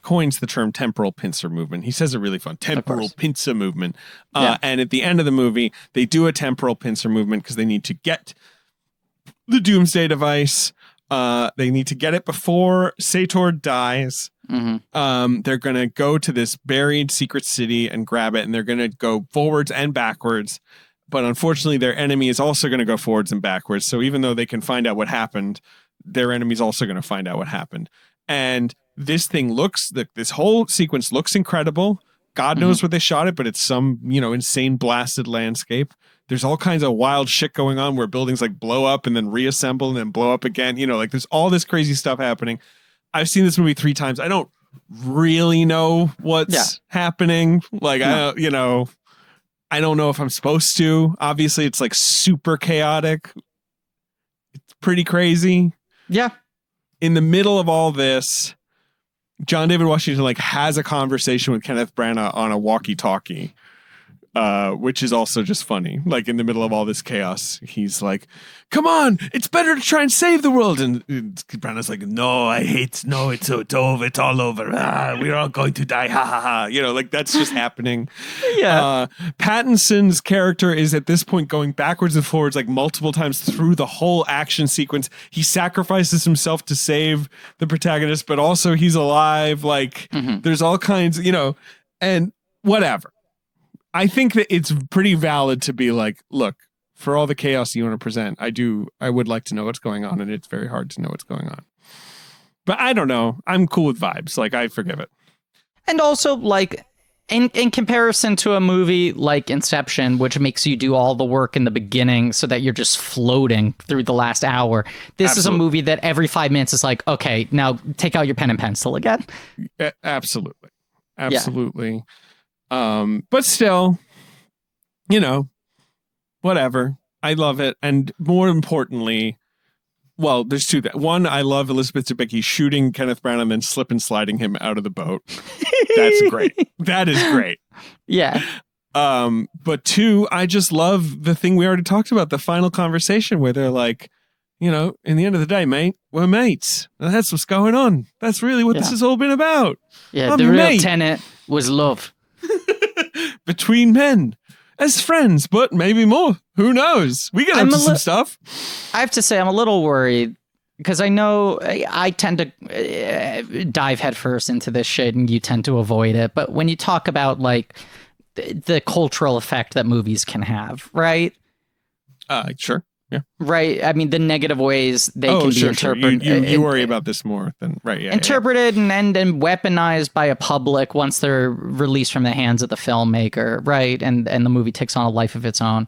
coins the term temporal pincer movement. He says it really fun. Temporal pincer movement. And at the end of the movie, they do a temporal pincer movement because they need to get the Doomsday device. They need to get it before Sator dies. Mm-hmm. They're going to go to this buried secret city and grab it, and they're going to go forwards and backwards. But unfortunately, their enemy is also going to go forwards and backwards. So even though they can find out what happened, their enemy's also going to find out what happened. And this thing this whole sequence looks incredible. God knows where they shot it, but it's some, insane blasted landscape. There's all kinds of wild shit going on where buildings like blow up and then reassemble and then blow up again. There's all this crazy stuff happening. I've seen this movie 3 times. I don't really know what's happening. Like, I don't know if I'm supposed to. Obviously, it's like super chaotic. It's pretty crazy. Yeah. In the middle of all this, John David Washington has a conversation with Kenneth Branagh on a walkie-talkie. Which is also just funny. Like, in the middle of all this chaos, he's like, come on, it's better to try and save the world. And Branagh's like, no, it's over. It's all over. We're all going to die. Ha, ha, ha. That's just happening. Yeah. Pattinson's character is at this point going backwards and forwards like multiple times through the whole action sequence. He sacrifices himself to save the protagonist, but also he's alive. Like, there's all kinds, and whatever. I think that it's pretty valid to be like, look, for all the chaos you want to present, I would like to know what's going on, and it's very hard to know what's going on. But I don't know. I'm cool with vibes. Like, I forgive it. And also, like, in comparison to a movie like Inception, which makes you do all the work in the beginning so that you're just floating through the last hour, this is a movie that every 5 minutes is like, okay, now take out your pen and pencil again. Absolutely. But still, whatever. I love it. And more importantly, well, there's two. One, I love Elizabeth Debicki shooting Kenneth Branagh and then slip and sliding him out of the boat. That's great. That is great. Yeah. But two, I just love the thing we already talked about, the final conversation where they're like, in the end of the day, mate, we're mates. That's what's going on. That's really what this has all been about. Yeah, the real tenet was love. Between men. As friends, but maybe more. Who knows? We get up to some stuff. I have to say, I'm a little worried because I know I tend to dive headfirst into this shit and you tend to avoid it. But when you talk about the cultural effect that movies can have, right? Sure. Right. I mean, the negative ways they can be interpreted. You worry about this more than interpreted and weaponized by a public once they're released from the hands of the filmmaker, right? And the movie takes on a life of its own.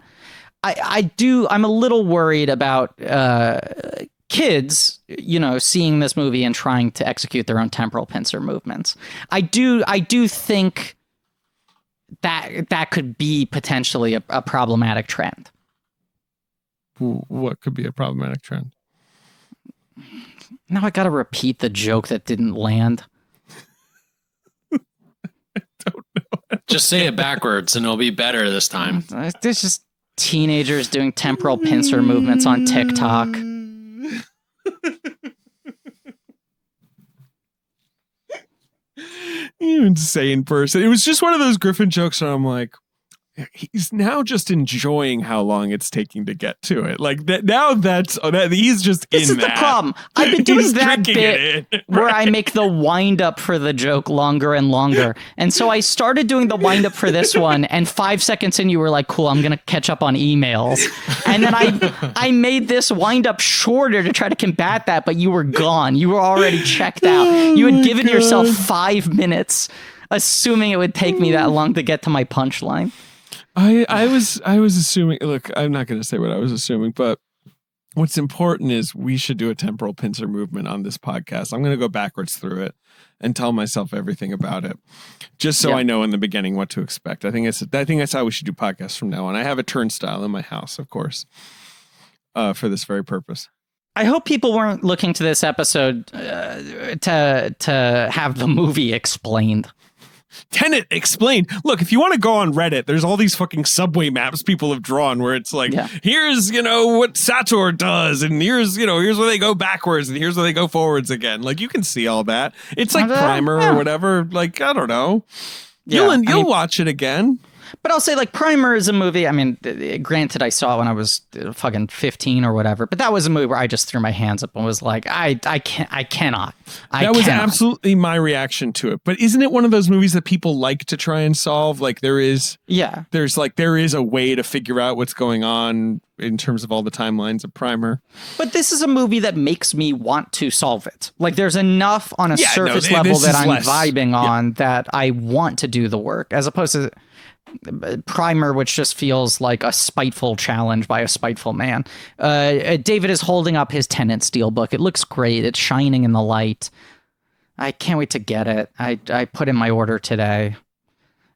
I'm a little worried about kids, seeing this movie and trying to execute their own temporal pincer movements. I do think that could be potentially a problematic trend. What could be a problematic trend? Now I got to repeat the joke that didn't land. I don't know. Just say it backwards and it'll be better this time. There's just teenagers doing temporal pincer movements on TikTok. You insane person. It was just one of those Griffin jokes where I'm like, he's now just enjoying how long it's taking to get to it. Like that now he's just this in is the problem. I've been doing that bit right? where I make the wind up for the joke longer and longer. And so I started doing the wind up for this one, and 5 seconds in you were like, cool, I'm gonna catch up on emails. And then I made this wind up shorter to try to combat that, but you were gone. You were already checked out. You had given yourself 5 minutes, assuming it would take me that long to get to my punchline. I was assuming, look, I'm not going to say what I was assuming, but what's important is we should do a temporal pincer movement on this podcast. I'm going to go backwards through it and tell myself everything about it, just so I know in the beginning what to expect. I think that's how we should do podcasts from now on. I have a turnstile in my house, of course, for this very purpose. I hope people weren't looking to this episode to have the movie explained. teneT explained. Look, if you want to go on Reddit, there's all these fucking subway maps people have drawn where it's like, here's, what Sator does, and here's where they go backwards, and here's where they go forwards again. Like, you can see all that. It's like Primer or whatever. Like, I don't know. You'll watch it again. But I'll say, like, Primer is a movie. I mean, granted, I saw it when I was fucking 15 or whatever, but that was a movie where I just threw my hands up and was like, I cannot. That was absolutely my reaction to it. But isn't it one of those movies that people like to try and solve? Like, there is a way to figure out what's going on in terms of all the timelines of Primer. But this is a movie that makes me want to solve it. Like, there's enough on a surface level that I'm vibing on that I want to do the work, as opposed to Primer, which just feels like a spiteful challenge by a spiteful man. David is holding up his teneT steelbook. It looks great. It's shining in the light. I can't wait to get it. I put in my order today.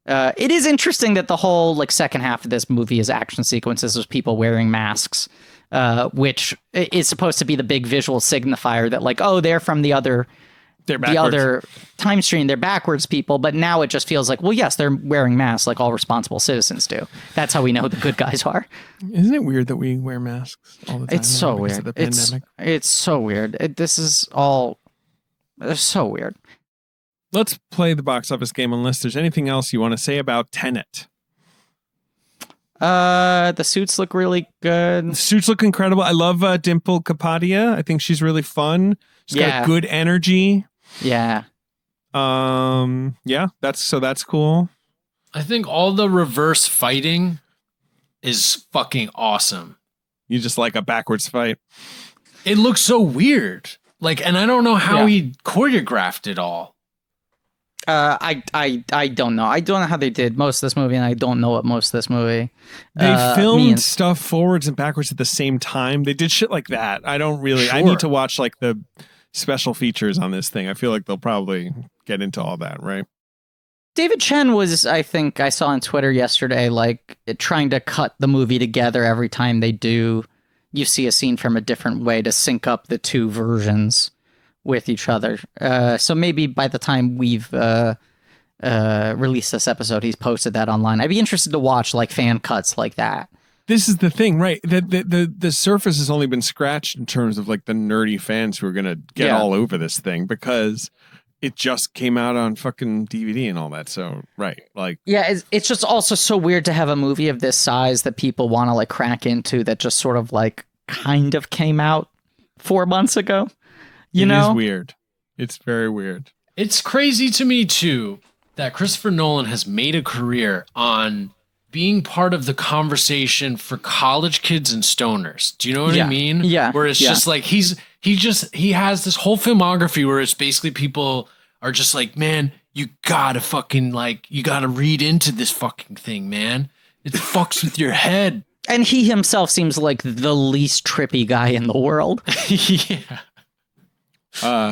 It is interesting that the whole second half of this movie is action sequences with people wearing masks, which is supposed to be the big visual signifier that they're from the other time stream, they're backwards people, but now it just feels like, well, yes, they're wearing masks like all responsible citizens do. That's how we know who the good guys are. Isn't it weird that we wear masks all the time? It's so weird. It's so weird. This is all so weird. Let's play the box office game unless there's anything else you want to say about teneT. The suits look really good. The suits look incredible. I love Dimple Kapadia. I think she's really fun. She's got good energy. Yeah. That's cool. I think all the reverse fighting is fucking awesome. You just like a backwards fight. It looks so weird. And I don't know how he choreographed it all. I don't know. I don't know how they did most of this movie, and I don't know what most of this movie they filmed stuff forwards and backwards at the same time. They did shit like that. I don't really. Sure. I need to watch the special features on this thing. I feel like they'll probably get into all that, right? David Chen was, I think I saw on Twitter yesterday, trying to cut the movie together every time they do. You see a scene from a different way to sync up the two versions with each other. So maybe by the time we've released this episode, he's posted that online. I'd be interested to watch fan cuts like that. This is the thing, right? The surface has only been scratched in terms of the nerdy fans who are going to get all over this thing because it just came out on fucking DVD and all that. So, right. It's just also so weird to have a movie of this size that people want to crack into that just sort of kind of came out 4 months ago. It is weird. It's very weird. It's crazy to me too that Christopher Nolan has made a career on being part of the conversation for college kids and stoners. Do you know what I mean? Yeah. Where it's just like he has this whole filmography where it's basically people are just like, man, you gotta fucking you gotta read into this fucking thing, man. It fucks with your head. And he himself seems like the least trippy guy in the world. Yeah.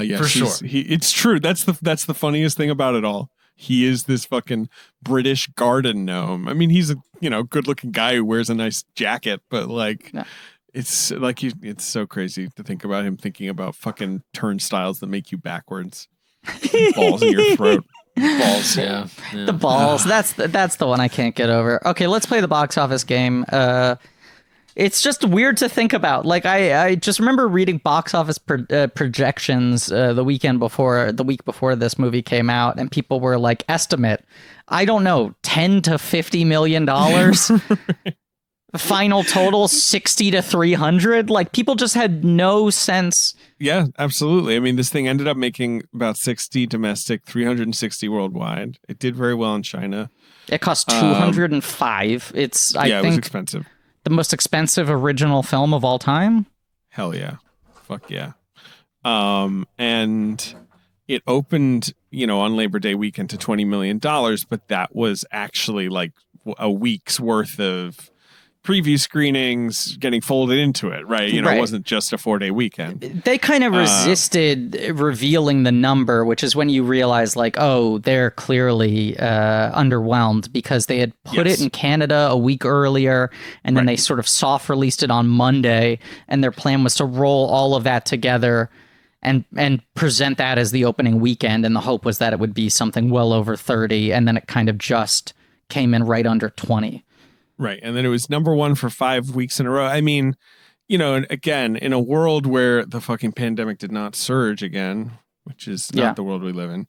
Yes, for sure. It's true. That's the funniest thing about it all. He is this fucking British garden gnome. I mean, he's a good looking guy who wears a nice jacket, but it's like it's so crazy to think about him thinking about fucking turnstiles that make you backwards, balls in your throat. Balls, yeah. The balls. That's the one I can't get over. Okay, let's play the box office game. It's just weird to think about. Like I just remember reading box office projections the week before this movie came out, and people were like, estimate, I don't know, $10 to $50 million. Final total 60 to 300. Like people just had no sense. Yeah, absolutely. I mean, this thing ended up making about 60 domestic, 360 worldwide. It did very well in China. It cost 205. It was expensive. The most expensive original film of all time? Hell yeah. Fuck yeah. And it opened, on Labor Day weekend to $20 million, but that was actually like a week's worth of preview screenings getting folded into it, right? It wasn't just a 4-day weekend. They kind of resisted revealing the number, which is when you realize they're clearly underwhelmed because they had put it in Canada a week earlier, and then they sort of soft released it on Monday, and their plan was to roll all of that together and present that as the opening weekend, and the hope was that it would be something well over 30, and then it kind of just came in right under 20. Right. And then it was number one for 5 weeks in a row. I mean, again, in a world where the fucking pandemic did not surge again, which is not the world we live in.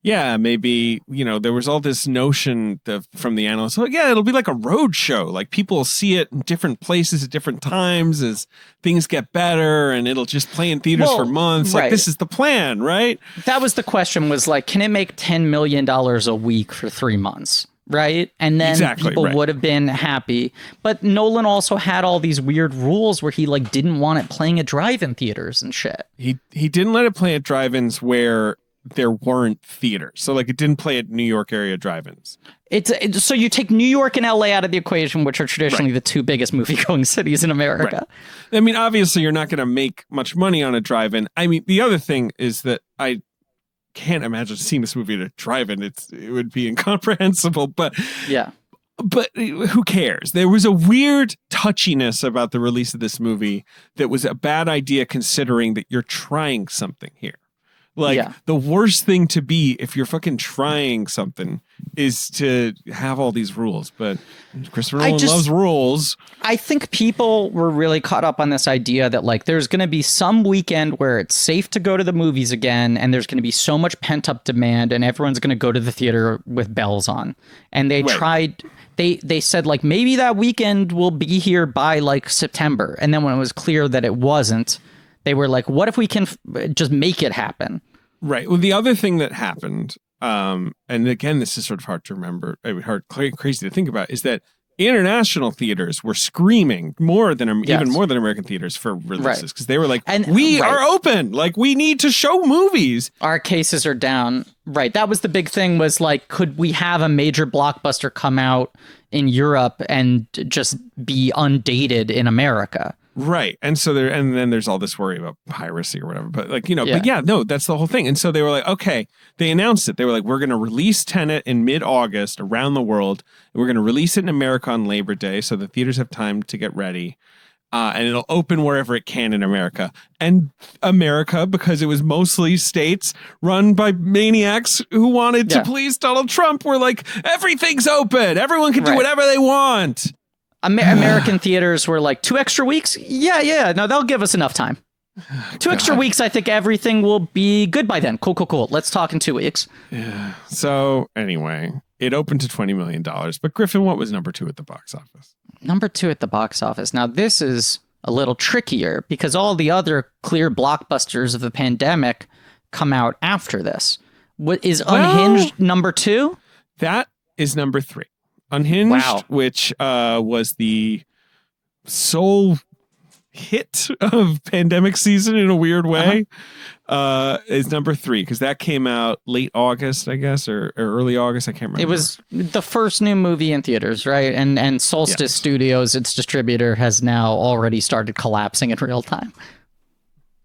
Yeah, maybe, there was all this notion from the analysts, it'll be like a road show. Like people will see it in different places at different times as things get better, and it'll just play in theaters for months. Like this is the plan, right? That was the question, was like, can it make $10 million a week for 3 months? Right. And then people would have been happy. But Nolan also had all these weird rules where he didn't want it playing at drive-in theaters and shit. He didn't let it play at drive-ins where there weren't theaters. So it didn't play at New York area drive-ins. So you take New York and LA out of the equation, which are traditionally the two biggest movie-going cities in America. Right. I mean, obviously you're not going to make much money on a drive-in. I mean, the other thing is that I can't imagine seeing this movie at a drive-in. It would be incomprehensible, but who cares? There was a weird touchiness about the release of this movie that was a bad idea, considering that you're trying something here. The worst thing to be if you're fucking trying something is to have all these rules. But Christopher Nolan loves rules. I think people were really caught up on this idea that there's going to be some weekend where it's safe to go to the movies again, and there's going to be so much pent up demand, and everyone's going to go to the theater with bells on. And they tried. They said maybe that weekend will be here by September, and then when it was clear that it wasn't, they were like, what if we can just make it happen? Right. Well, the other thing that happened, and again, this is sort of hard to remember, crazy to think about, is that international theaters were screaming even more than American theaters for releases, because they were like, we are open. We need to show movies. Our cases are down. Right. That was the big thing, was could we have a major blockbuster come out in Europe and just be undated in America? Right. And so then there's all this worry about piracy or whatever. But that's the whole thing. And so they were like, okay, they announced it. They were like, we're going to release teneT in mid-August around the world. And we're going to release it in America on Labor Day, so the theaters have time to get ready. And it'll open wherever it can in America. And America, because it was mostly states run by maniacs who wanted to please Donald Trump, were like, everything's open. Everyone can do whatever they want. American theaters were 2 extra weeks. Yeah. No, they'll give us enough time. 2 extra weeks. I think everything will be good by then. Cool. Let's talk in 2 weeks. Yeah. So anyway, it opened to $20 million. But Griffin, what was number 2 at the box office? Number 2 at the box office. Now, this is a little trickier because all the other clear blockbusters of the pandemic come out after this. What is Unhinged number 2? That is number 3. Unhinged, which was the sole hit of pandemic season in a weird way, is number 3 because that came out late August, I guess, or early August. I can't remember. It was the first new movie in theaters, right? And Solstice Studios, its distributor, has now already started collapsing in real time.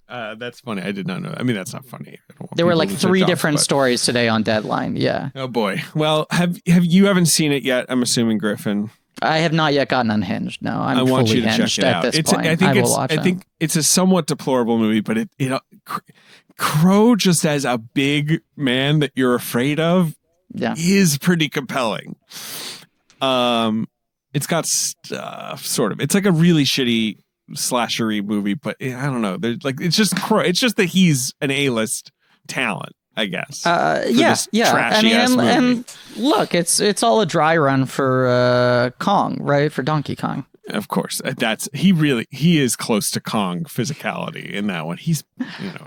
That's funny. I did not know. I mean, that's not funny. There were like 3 different stories today on Deadline. Yeah. Oh boy. Well, have you haven't seen it yet? I'm assuming, Griffin. I have not yet gotten unhinged. No, I want fully you to hinged check it out. at this point. I think it's a somewhat deplorable movie, but it Crow just as a big man that you're afraid of is pretty compelling. It's got stuff, sort of. It's like a really shitty slashery movie, but I don't know. There's like it's just Crow. It's just that he's an A-list talent, I guess. Trashy and look, it's all a dry run for Kong, right? For Donkey Kong. Of course, he is close to Kong physicality in that one. He's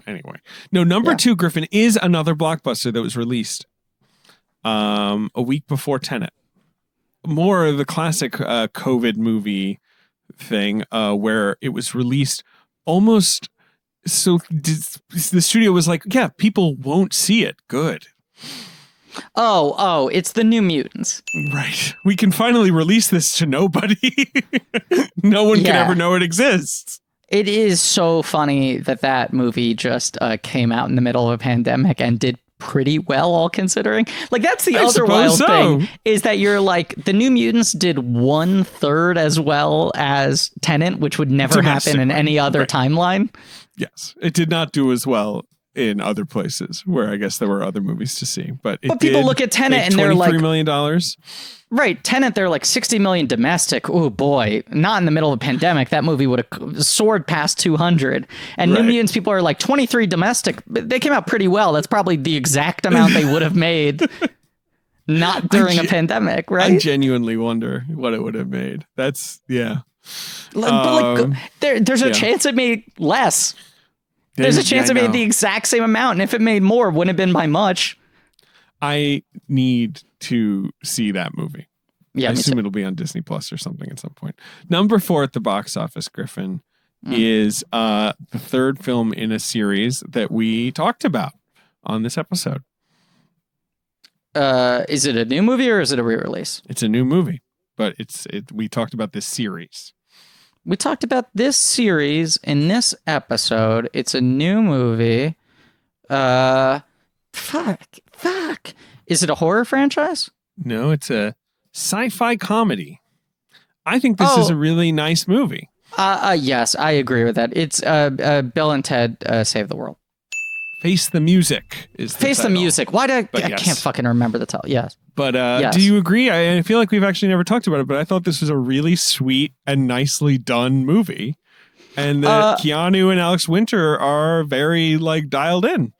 anyway. No, number 2, Griffin, is another blockbuster that was released a week before teneT. More of the classic COVID movie thing where it was released almost. So the studio was like, yeah, people won't see it. Good. Oh, it's the New Mutants. Right. We can finally release this to nobody. No one can ever know it exists. It is so funny that movie just came out in the middle of a pandemic and did pretty well, all considering. Like, that's the other wild thing, is that you're like, the New Mutants did 1/3 as well as teneT, which would never happen in any other timeline. Yes, it did not do as well in other places where I guess there were other movies to see. But people look at teneT and they're like, $23 million. Right, teneT, they're like 60 million domestic. Oh boy, not in the middle of a pandemic. That movie would have soared past 200. And New Mutants, people are like 23 domestic. They came out pretty well. That's probably the exact amount they would have made. Not during a pandemic, right? I genuinely wonder what it would have made. That's But like, there's a chance it made less. There's a chance it made the exact same amount, and if it made more, it wouldn't have been by much. I need to see that movie. Yeah, I assume it'll be on Disney Plus or something at some point. Number 4 at the box office, Griffin, is the 3rd film in a series that we talked about on this episode. Is it a new movie or is it a re-release? It's a new movie, but we talked about this series. We talked about this series in this episode. It's a new movie. Fuck. Is it a horror franchise? No, it's a sci-fi comedy. I think this is a really nice movie. Yes, I agree with that. It's Bill and Ted Save the World. Face the Music is the Face title. the Music. Why did I can't fucking remember the title. Yes. But do you agree? I feel like we've actually never talked about it, but I thought this was a really sweet and nicely done movie. And Keanu and Alex Winter are very dialed in.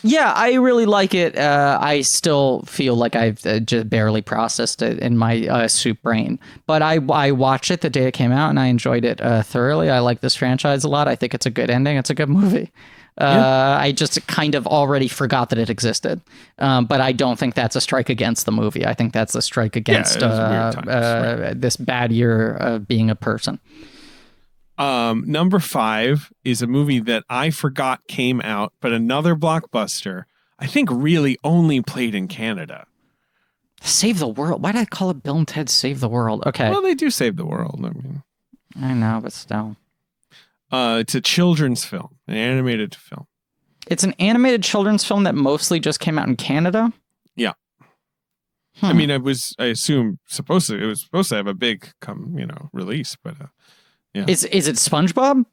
Yeah, I really like it. I still feel like I've just barely processed it in my soup brain. But I watched it the day it came out, and I enjoyed it thoroughly. I like this franchise a lot. I think it's a good ending. It's a good movie. I just kind of already forgot that it existed. But I don't think that's a strike against the movie. I think that's a strike against this bad year of being a person. Number 5 is a movie that I forgot came out, but another blockbuster, I think really only played in Canada. Save the World. Why did I call it Bill and Ted Save the World? Okay. Well, they do save the world. I mean, I know, but still. It's a children's film, an animated film. It's an animated children's film that mostly just came out in Canada? Yeah. I mean, it was supposed to have a big release, but yeah. Is it SpongeBob?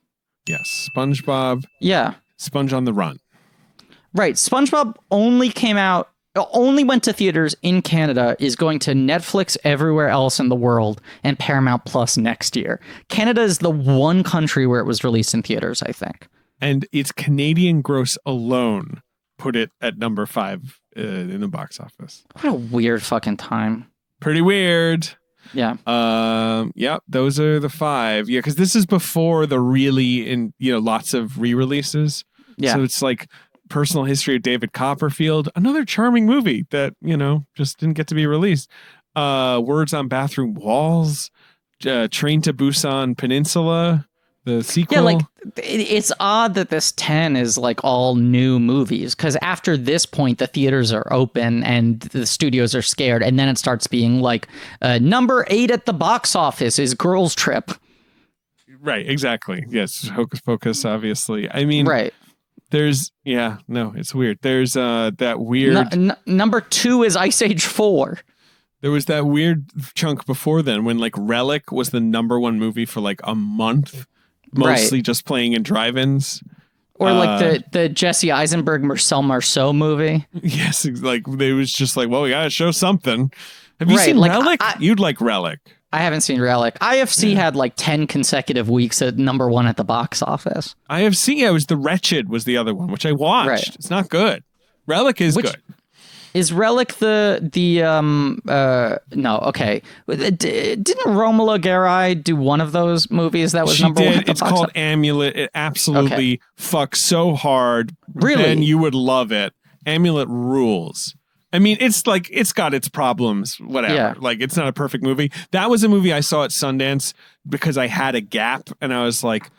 Yes, SpongeBob. Yeah. Sponge on the Run. Right. SpongeBob only went to theaters in Canada, is going to Netflix everywhere else in the world, and Paramount Plus next year. Canada is the one country where it was released in theaters, I think. And its Canadian gross alone put it at number 5 in the box office. What a weird fucking time. Pretty weird. Yeah. Yeah, those are the 5. Yeah, because this is before the really lots of re-releases. Yeah. So it's like Personal History of David Copperfield, another charming movie that, just didn't get to be released. Words on Bathroom Walls, Train to Busan Peninsula, the sequel. Yeah, like it's odd that this 10 is like all new movies, because after this point the theaters are open and the studios are scared, and then it starts being like number 8 at the box office is Girls Trip. Right, exactly. Yes, Hocus Pocus, obviously. I mean, right. There's it's weird. There's that weird number 2 is Ice Age 4. There was that weird chunk before then when like Relic was the number 1 movie for like a month, mostly just playing in drive-ins. Or like the Jesse Eisenberg Marcel Marceau movie. Yes, like they was just like, well, we gotta show something. Have you seen Relic? You'd like Relic. I haven't seen Relic. IFC had like 10 consecutive weeks at number 1 at the box office. IFC, it was The Wretched was the other one, which I watched. Right. It's not good. Relic is good. Is Relic no, okay. Didn't Romola Garai do one of those movies that was number 1 at the box office? It's called Amulet. It absolutely fucks so hard. Really? And you would love it. Amulet rules. I mean, it's like, it's got its problems, whatever. Yeah. Like, it's not a perfect movie. That was a movie I saw at Sundance because I had a gap, and I was like,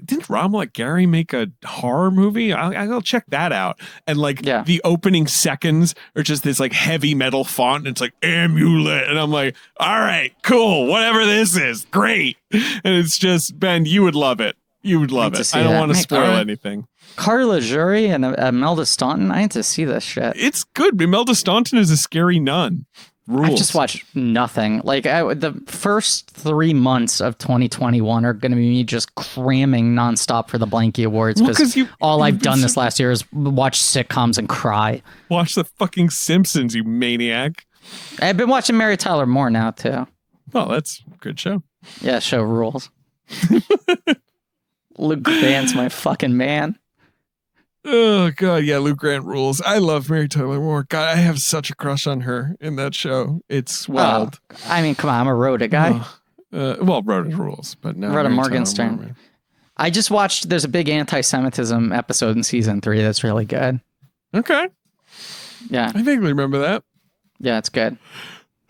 didn't Romola Gary make a horror movie? I'll check that out. And like the opening seconds are just this like heavy metal font, and it's like Amulet. And I'm like, all right, cool. Whatever this is, great. And it's just, Ben, you would love it. You would love it. I don't want to spoil anything. Carla Juri and Imelda Staunton. I need to see this shit. It's good. Imelda Staunton is a scary nun. Rules. I've just watched nothing. Like the first 3 months of 2021 are going to be me just cramming nonstop for the Blanky Awards, because all I've done this last year is watch sitcoms and cry. Watch the fucking Simpsons, you maniac. I've been watching Mary Tyler Moore now too. Well, that's a good show. Yeah, show rules. Luke Grant's my fucking man. Oh, God. Yeah, Luke Grant rules. I love Mary Tyler Moore. God, I have such a crush on her in that show. It's wild. I mean, come on. I'm a Rhoda guy. Well, Rhoda rules, but no. Rhoda Morgenstern. I just watched, there's a big anti-Semitism episode in season 3 that's really good. Okay. Yeah. I vaguely remember that. Yeah, it's good.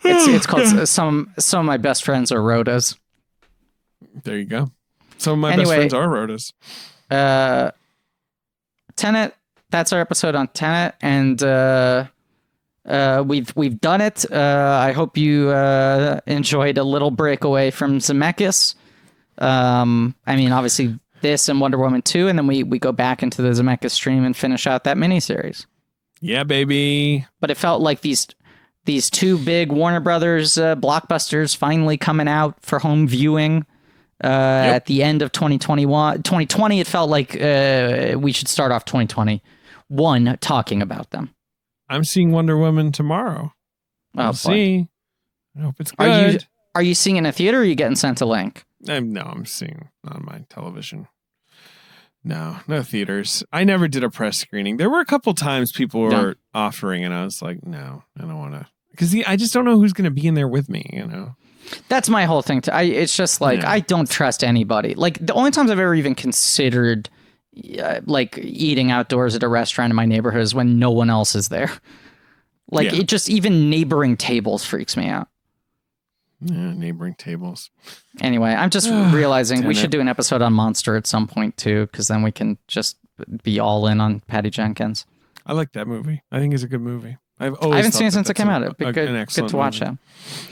It's called Some of My Best Friends Are Rhodas. There you go. Some of my best friends are Rhodas. teneT, that's our episode on teneT, and we've done it. I hope you enjoyed a little breakaway from Zemeckis. I mean, obviously this and Wonder Woman 2, and then we go back into the Zemeckis stream and finish out that miniseries. Yeah, baby. But it felt like these 2 big Warner Brothers blockbusters finally coming out for home viewing. At the end of 2020, it felt like we should start off 2021 talking about them. I'm seeing Wonder Woman tomorrow. We'll see. I hope it's good. Are you seeing it in a theater, or are you getting sent a link? I'm seeing on my television. No theaters. I never did a press screening. There were a couple times people were offering, and I was like, no, I don't want to. Because I just don't know who's going to be in there with me, you know? That's my whole thing. It's just like, I don't trust anybody. Like, the only times I've ever even considered like eating outdoors at a restaurant in my neighborhood is when no one else is there. Like, it just, even neighboring tables freaks me out. Yeah, neighboring tables. Anyway, I'm just realizing we should do an episode on Monster at some point too, because then we can just be all in on Patty Jenkins. I like that movie. I think it's a good movie. I haven't seen it since it came out. It'd be good to watch it.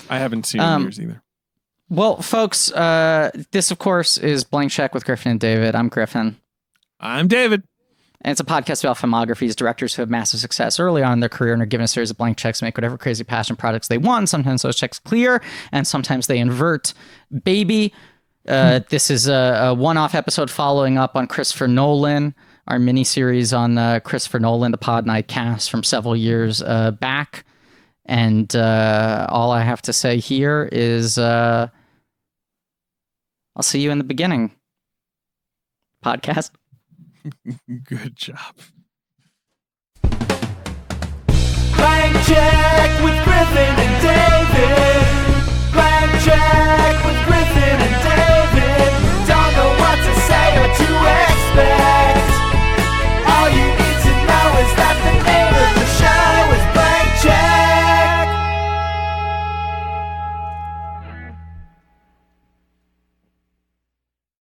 I haven't seen it in years either. Well, folks, this, of course, is Blank Check with Griffin and David. I'm Griffin. I'm David. And it's a podcast about filmographies, directors who have massive success early on in their career and are given a series of blank checks to make whatever crazy passion projects they want. Sometimes those checks clear, and sometimes they invert. Baby, this is a one-off episode following up on Christopher Nolan, our mini-series on Christopher Nolan, the Pod Night cast from several years back. And all I have to say here is I'll see you in the beginning. Podcast. Good job. Blank check with Griffin and David.